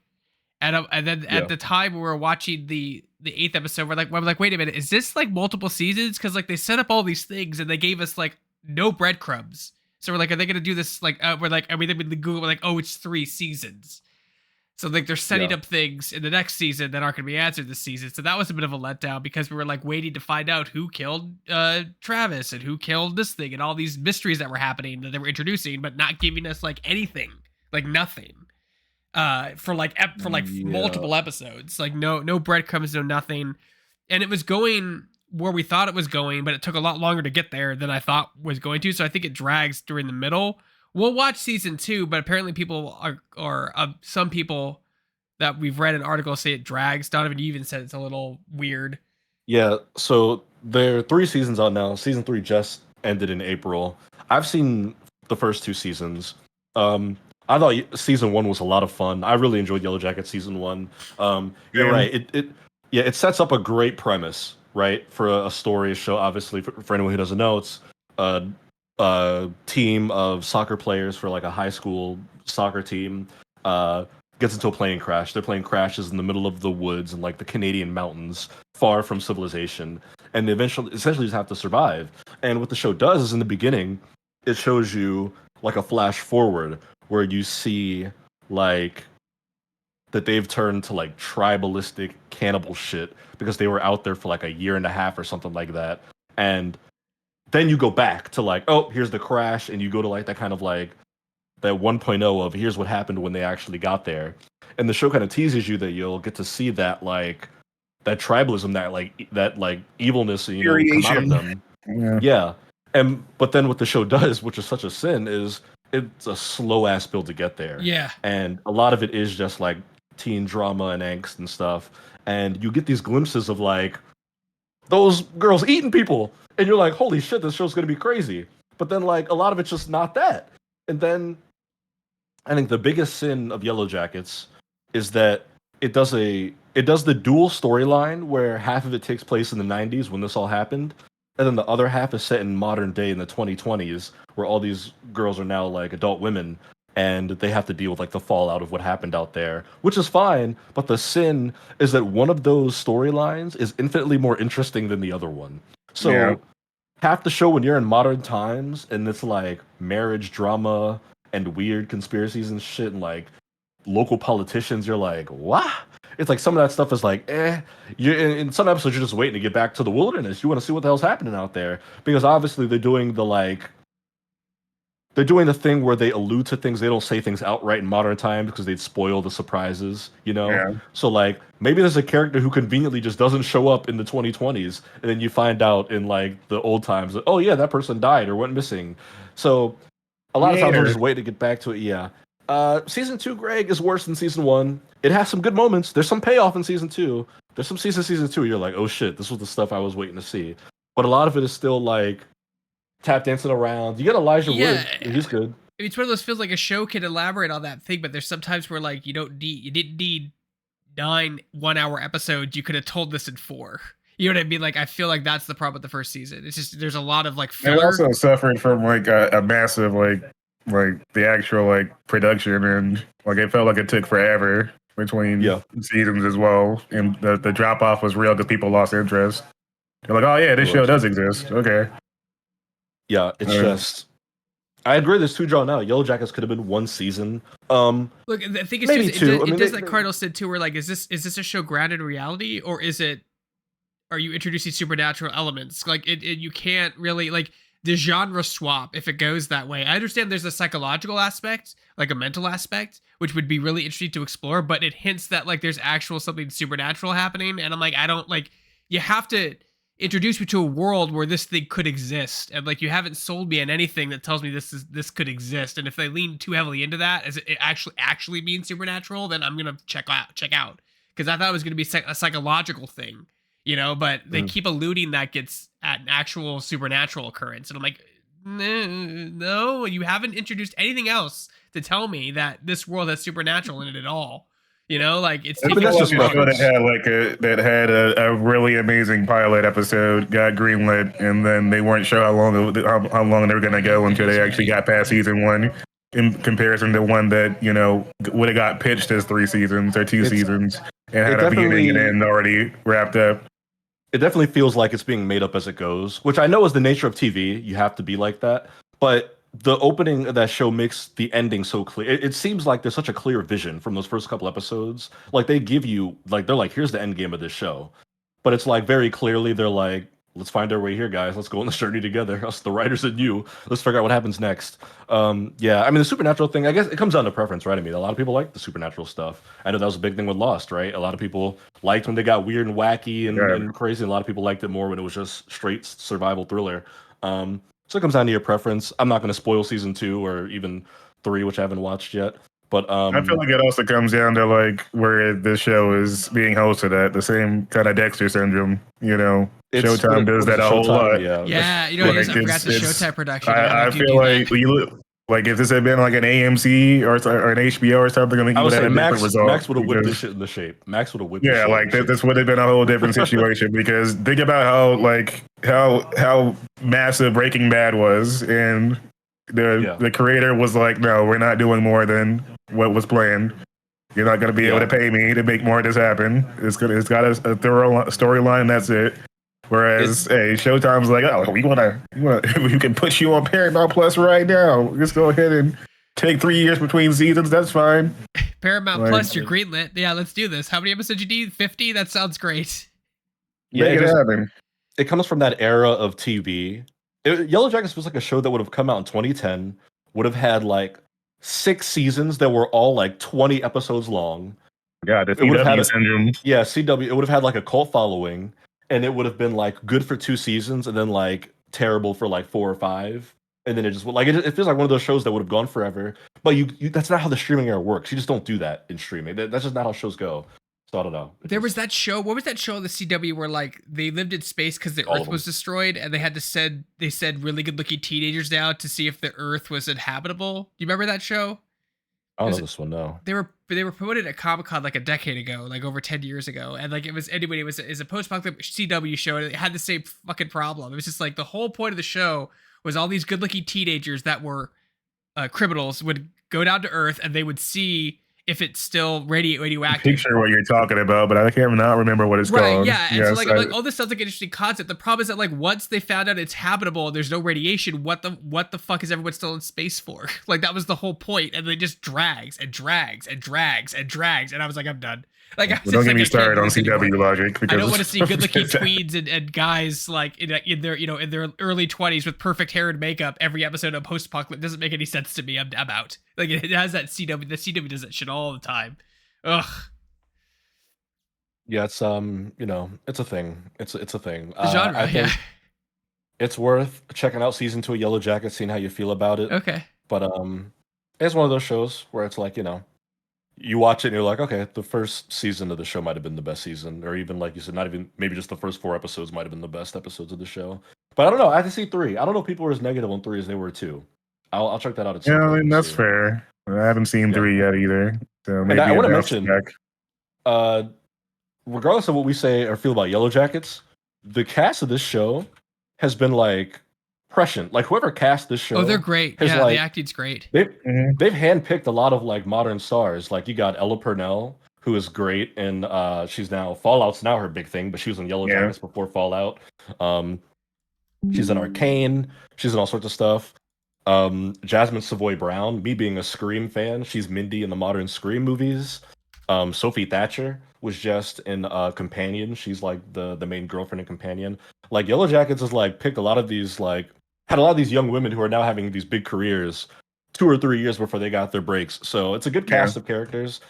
And then Yeah. at the time we were watching the 8th episode, we're like, wait a minute, is this like multiple seasons? Because like they set up all these things and they gave us like no breadcrumbs. So we're like, are they gonna do this? Like we're like, I mean, then we Google, we're like, oh, it's 3 seasons. So like they're setting Yeah. up things in the next season that aren't gonna be answered this season. So that was a bit of a letdown because we were like waiting to find out who killed Travis and who killed this thing and all these mysteries that were happening that they were introducing, but not giving us like anything, like nothing. For multiple episodes, like no breadcrumbs, no nothing, and it was going where we thought it was going, but it took a lot longer to get there than I thought was going to. So I think it drags during the middle. We'll watch season 2, but apparently people some people that we've read an article say it drags. Donovan, you even said it's a little weird. Yeah, so there are 3 seasons out now. Season 3 just ended in April. I've seen the first 2 seasons. I thought season 1 was a lot of fun. I really enjoyed Yellow Jacket season 1. You're right. It sets up a great premise, right, for a story, a show. Obviously, for anyone who doesn't know, it's a team of soccer players for like a high school soccer team. Gets into a plane crash. Their plane crashes in the middle of the woods in like the Canadian mountains, far from civilization, and they essentially just have to survive. And what the show does is in the beginning, it shows you like a flash forward where you see like that they've turned to like tribalistic cannibal shit because they were out there for like a year and a half or something like that. And then you go back to like, oh, here's the crash, and you go to like that that 1.0 of here's what happened when they actually got there, and the show kind of teases you that you'll get to see that like that tribalism, that like evilness, you know, come out of Variation. them. Yeah. Yeah, and but then what the show does, which is such a sin, is it's a slow ass build to get there. Yeah. And a lot of it is just like teen drama and angst and stuff. And you get these glimpses of like those girls eating people, and you're like, holy shit, this show's gonna be crazy. But then like a lot of it's just not that. And then I think the biggest sin of Yellow Jackets is that it does the dual storyline where half of it takes place in the 90s when this all happened, and then the other half is set in modern day in the 2020s where all these girls are now like adult women and they have to deal with like the fallout of what happened out there, which is fine, but the sin is that one of those storylines is infinitely more interesting than the other one. So Yeah. half the show when you're in modern times and it's like marriage drama and weird conspiracies and shit and like local politicians, you're like, what? It's like some of that stuff is like, you in some episodes you're just waiting to get back to the wilderness. You want to see what the hell's happening out there because obviously they're doing the thing where they allude to things. They don't say things outright in modern times because they'd spoil the surprises, you know? Yeah. So, like, maybe there's a character who conveniently just doesn't show up in the 2020s, and then you find out in, like, the old times that, oh, yeah, that person died or went missing. So, a lot of times we'll just wait to get back to it, yeah. Season 2, Greg, is worse than Season 1. It has some good moments. There's some payoff in Season 2. There's some Season 2 you're like, oh, shit, this was the stuff I was waiting to see. But a lot of it is still, like, tap dancing around. You get Elijah Wood. He's good. It's one of those feels like a show can elaborate on that thing, but there's sometimes where like you didn't need 9 1-hour episodes. You could have told this in 4. You know what I mean? Like I feel like that's the problem with the first season. It's just there's a lot of like filler. It also suffered from like a massive like the actual like production, and like it felt like it took forever between seasons as well, and the drop off was real because people lost interest. They're like, oh yeah, this show does exist. Okay. Yeah, it's just. I agree. There's 2 drawn out. Yellow Jackets could have been 1 season. Look, I think it's maybe just, 2. it does like Cardinal said too. Where like, is this a show grounded in reality, or are you introducing supernatural elements? Like, you can't really like the genre swap if it goes that way. I understand there's a psychological aspect, like a mental aspect, which would be really interesting to explore. But it hints that like there's actual something supernatural happening, and I'm like, I don't like. You have to introduce me to a world where this thing could exist, and like you haven't sold me on anything that tells me this could exist. And if they lean too heavily into that as it actually means supernatural, then I'm gonna check out because I thought it was gonna be a psychological thing, you know. But they keep alluding that gets at an actual supernatural occurrence, and I'm like, no, you haven't introduced anything else to tell me that this world has supernatural in it at all. You know, like it's. That's just a show that had a really amazing pilot episode, got greenlit, and then they weren't sure how long they were going to go until they actually got past season 1. In comparison to one that would have got pitched as 3 seasons or 2 seasons and had a beginning and end already wrapped up. It definitely feels like it's being made up as it goes, which I know is the nature of TV. You have to be like that, but the opening of that show makes the ending so clear. It seems like there's such a clear vision from those first couple episodes. Like they give you, like they're like, here's the end game of this show, but it's like very clearly they're like, let's find our way here, guys. Let's go on this journey together. Us, the writers, and you. Let's figure out what happens next. Yeah, I mean the supernatural thing. I guess it comes down to preference, right? I mean, a lot of people like the supernatural stuff. I know that was a big thing with Lost, right? A lot of people liked when they got weird and wacky and crazy. And a lot of people liked it more when it was just straight survival thriller. So it comes down to your preference. I'm not going to spoil season 2 or even 3, which I haven't watched yet. But I feel like it also comes down to like where the show is being hosted at, the same kind of Dexter syndrome. Showtime does that a whole lot. Yeah, I forgot the Showtime production. I feel like if this had been like an AMC or an HBO or something, I would have had a different result. Max would have whipped this shit into shape. Max would have whipped. Yeah, like this would have been a whole different situation because think about how massive Breaking Bad was, and the creator was like, no, we're not doing more than what was planned. You're not going to be able to pay me to make more of this happen. It's got a thorough storyline. That's it. Whereas, Showtime's like, oh, we can put you on Paramount Plus right now. Let's go ahead and take 3 years between seasons. That's fine. Paramount Plus, you're greenlit. Yeah, let's do this. How many episodes you need? 50? That sounds great. Yeah, it comes from that era of TV. Yellow Jackets was like a show that would have come out in 2010, would have had like 6 seasons that were all like 20 episodes long. Yeah, the It would have had CW syndrome. Yeah, CW. It would have had like a cult following, and it would have been like good for 2 seasons, and then like terrible for like 4 or 5, and then it just like it feels like one of those shows that would have gone forever. But you that's not how the streaming era works. You just don't do that in streaming. That's just not how shows go. So I don't know. There was that show. What was that show on the CW where like they lived in space because the All of Earth them. was destroyed, and they had to send really good looking teenagers down to see if the Earth was inhabitable. Do you remember that show? I don't Is know it- this one. No. They were promoted at Comic-Con like a decade ago, like over 10 years ago, and like it was a post-apocalyptic CW show, and it had the same fucking problem. It was just like the whole point of the show was all these good-looking teenagers that were criminals would go down to Earth, and they would see if it's still radioactive. Picture what you're talking about, but I can't not remember what it's called. Yeah. And so Yes, like, I'm like, oh, this sounds like an interesting concept. The problem is that like once they found out it's habitable and there's no radiation, what the fuck is everyone still in space for? Like that was the whole point, and they just drags and drags and drags and drags, and I was like, I'm done. Like, I was Well, don't just get me like, I can't started do on this anymore. CW logic. I Because don't want to see good-looking tweens and guys like in their in their early 20s with perfect hair and makeup. Every episode of Post-Apocalypse doesn't make any sense to me. I'm out. Like it has that CW. The CW does that shit all the time. Ugh. Yeah, it's it's a thing. It's a thing. The genre. I think Yeah. it's worth checking out season 2 of Yellow Jackets, seeing how you feel about it. Okay. But it's one of those shows where it's like, you watch it and you're like, okay, the first season of the show might have been the best season, or even like you said, not even maybe just the first 4 episodes might have been the best episodes of the show. But I don't know. I have to see 3. I don't know if people were as negative on 3 as they were 2. I'll check that out at some Yeah, I point mean, and that's see. fair. I haven't seen Yeah. 3 yet either. So maybe I want to bounce mention, back. regardless of what we say or feel about Yellow Jackets, the cast of this show has been like prescient. Like whoever cast this show, Oh, they're great. has, Yeah, like, the acting's great. Mhm. they've handpicked a lot of like modern stars. Like you got Ella Purnell, who is great, and she's now Fallout's now her big thing, but she was in Yellow Yeah. Jackets before Fallout. She's in Arcane. She's in all sorts of stuff. Jasmine Savoy Brown, me being a Scream fan, she's Mindy in the modern Scream movies. Sophie Thatcher was just in Companion. She's like the main girlfriend in Companion. Like Yellow Jackets has like picked a lot of these had a lot of these young women who are now having these big careers 2 or 3 years before they got their breaks. So it's a good cast of characters.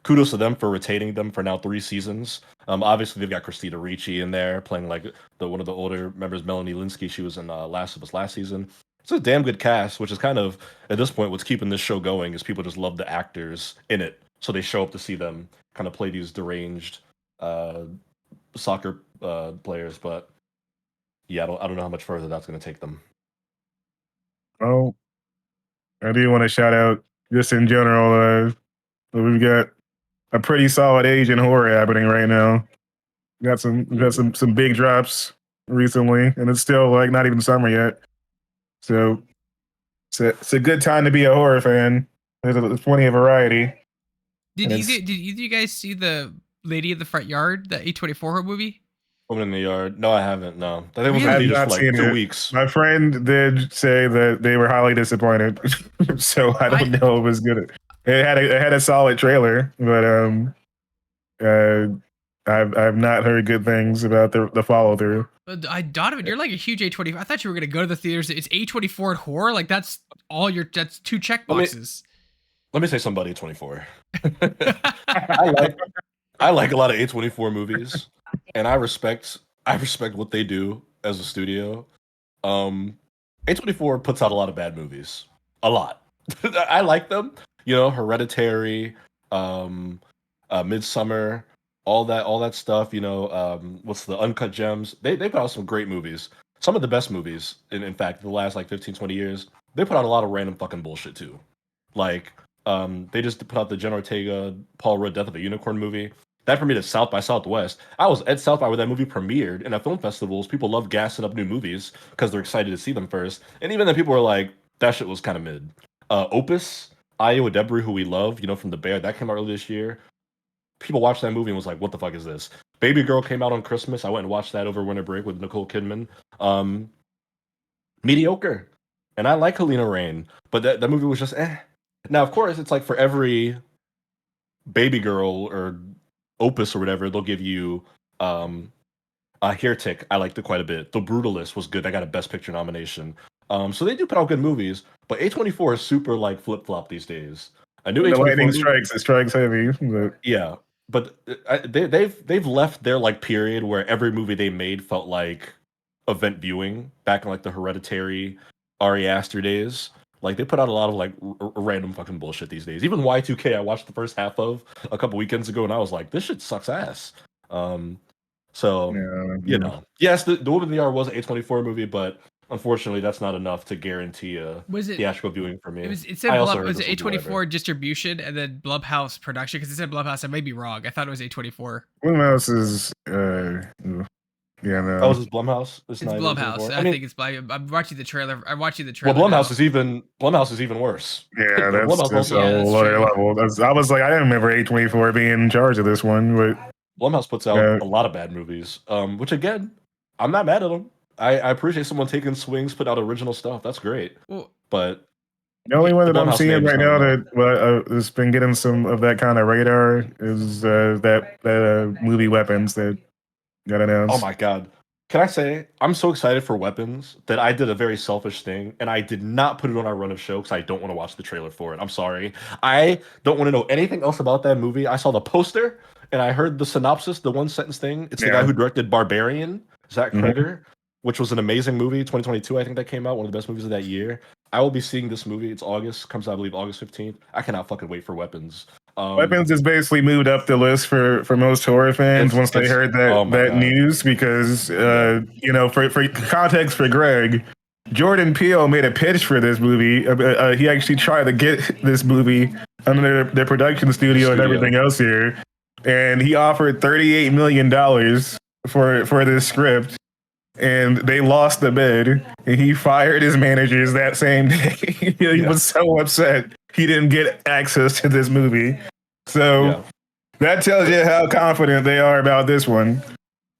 Kudos to them for retaining them for now 3 seasons. Obviously they've got Christina Ricci in there playing like one of the older members, Melanie Linsky. She was in Last of Us last season. It's a damn good cast, which is kind of at this point what's keeping this show going is people just love the actors in it, so they show up to see them kind of play these deranged soccer players. But yeah, I don't know how much further that's going to take them. Oh, I do want to shout out just in general. We've got a pretty solid age in horror happening right now. We got some big drops recently, and it's still like not even summer yet. So it's a good time to be a horror fan. There's plenty of variety. Did And either of you guys see the Lady of the Front Yard, the A24 horror movie? Woman in the Yard. No, I haven't. No, that was Really? going to I've be just not for like seen 2 it. weeks. My friend did say that they were highly disappointed, so I don't know if it was good. It had a solid trailer, but I've not heard good things about the follow through. Donovan, you're like a huge A24. I thought you were gonna go to the theaters. It's A24 and horror. Like that's 2 check boxes. Let me say somebody 24. I like a lot of A24 movies, and I respect what they do as a studio. A24 puts out a lot of bad movies. A lot. I like them. Hereditary, Midsummer, all that stuff. What's the Uncut Gems? They put out some great movies. Some of the best movies, in fact, the last like 15, 20 years. They put out a lot of random fucking bullshit too. Like, they just put out the Jen Ortega, Paul Rudd, Death of a Unicorn movie. That for me to South by Southwest. I was at South by where that movie premiered, and at film festivals, people love gassing up new movies because they're excited to see them first. And even then, people were like, that shit was kind of mid. Opus, Iowa Debris, who we love, from The Bear, that came out earlier this year. People watched that movie and was like, what the fuck is this? Baby Girl came out on Christmas. I went and watched that over winter break with Nicole Kidman. Mediocre. And I like Helena Rain, but that movie was just eh. Now, of course, it's like for every Baby Girl or Opus or whatever, they'll give you Heretic. I liked it quite a bit. The Brutalist was good. I got a Best Picture nomination. So they do put out good movies, but A24 is super like flip flop these days. A new When the A24 lightning movie, strikes, it strikes heavy. But yeah, but they've left their like period where every movie they made felt like event viewing back in like the Hereditary, Ari Aster days. Like they put out a lot of like random fucking bullshit these days. Even Y2K, I watched the first half of a couple weekends ago, and I was like, this shit sucks ass. So yes, the Woman in the Yard was an A24 movie, but unfortunately, that's not enough to guarantee a Was it theatrical viewing for me. It said I also heard was it this was whatever. A24 distribution and then Blumhouse production? Because it said Blumhouse. I may be wrong. I thought it was A24. Blumhouse is yeah, no. Oh, is this Blumhouse? It's not even Blumhouse. A24? I think it's. I'm watching the trailer. I'm watching the Well, trailer. Blumhouse is even worse. Yeah, that's Blumhouse just also- a Yeah, that's whole other true. level. I was like, I didn't remember A24 being in charge of this one, but Blumhouse puts out Yeah. a lot of bad movies. Which again, I'm not mad at them. I appreciate someone taking swings, put out original stuff. That's great. Well, But the only one that I'm Blumhouse seeing name is right not now enough. that has been getting some of that kind of radar is that movie Weapons that got announced. Oh my god. Can I say I'm so excited for Weapons that I did a very selfish thing and I did not put it on our run of show because I don't want to watch the trailer for it. I'm sorry. I don't want to know anything else about that movie. I saw the poster and I heard the synopsis, the one sentence thing. It's the guy Yeah. who directed Barbarian, Zach Mhm. Kreger, which was an amazing movie. 2022, I think that came out, one of the best movies of that year. I will be seeing this movie. It's August, comes out, I believe, August 15th. I cannot fucking wait for Weapons. Weapons has basically moved up the list for most horror fans It's- once they it's- heard that oh my God. news because for context for Greg, Jordan Peele made a pitch for this movie. He actually tried to get this movie under their production studio and everything else here, and he offered $38 million for this script. And they lost the bid, and he fired his managers that same day. He was so upset he didn't get access to this movie. So Yeah. that tells you how confident they are about this one.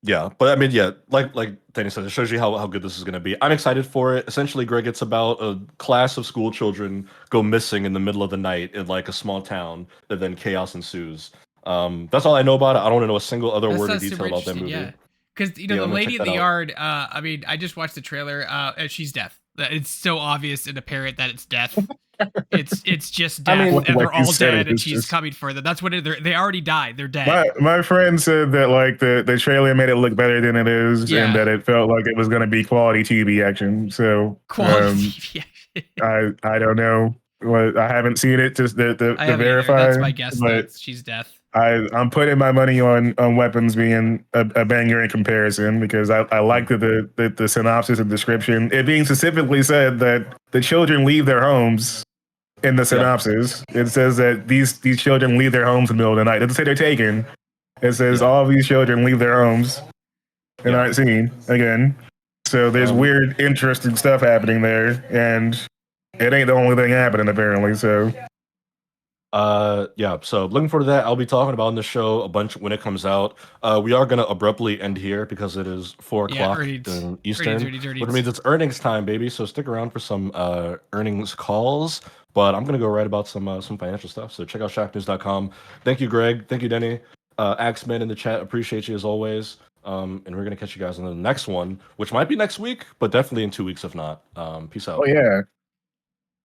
Yeah, but I mean, yeah, like Danny said, it shows you how good this is going to be. I'm excited for it. Essentially, Greg, it's about a class of school children go missing in the middle of the night in like a small town, and then chaos ensues. That's all I know about it. I don't want to know a single other that word of sounds detail about that movie. Yeah, because Yeah, the I'm gonna lady check in the that out. yard. I mean, I just watched the trailer. And she's deaf. It's so obvious and apparent that it's death. It's just death, I mean, and like they're you all said, dead, and it's she's just- coming for them. That's what they already died. They're dead. My friend said that like the trailer made it look better than it is, Yeah. and that it felt like it was going to be quality TV action. So Quality TV. I don't know. I haven't seen it to I haven't either. verify. That's my guess. but That she's deaf. I'm putting my money on Weapons being a banger in comparison because I like the synopsis and description. It being specifically said that the children leave their homes in the synopsis. It says that these children leave their homes in the middle of the night. It doesn't say they're taken. It says all of these children leave their homes and aren't seen again. So there's weird, interesting stuff happening there, and it ain't the only thing happening apparently. So. Yeah, so looking forward to that. I'll be talking about in the show a bunch when it comes out. We are gonna abruptly end here because it is 4 o'clock in Eastern, which means it's earnings time, baby. So stick around for some earnings calls. But I'm gonna go write about some financial stuff. So check out shacknews.com. Thank you, Greg. Thank you, Denny. Axeman in the chat, appreciate you as always. And we're gonna catch you guys on the next one, which might be next week, but definitely in 2 weeks if not. Peace out. Oh yeah.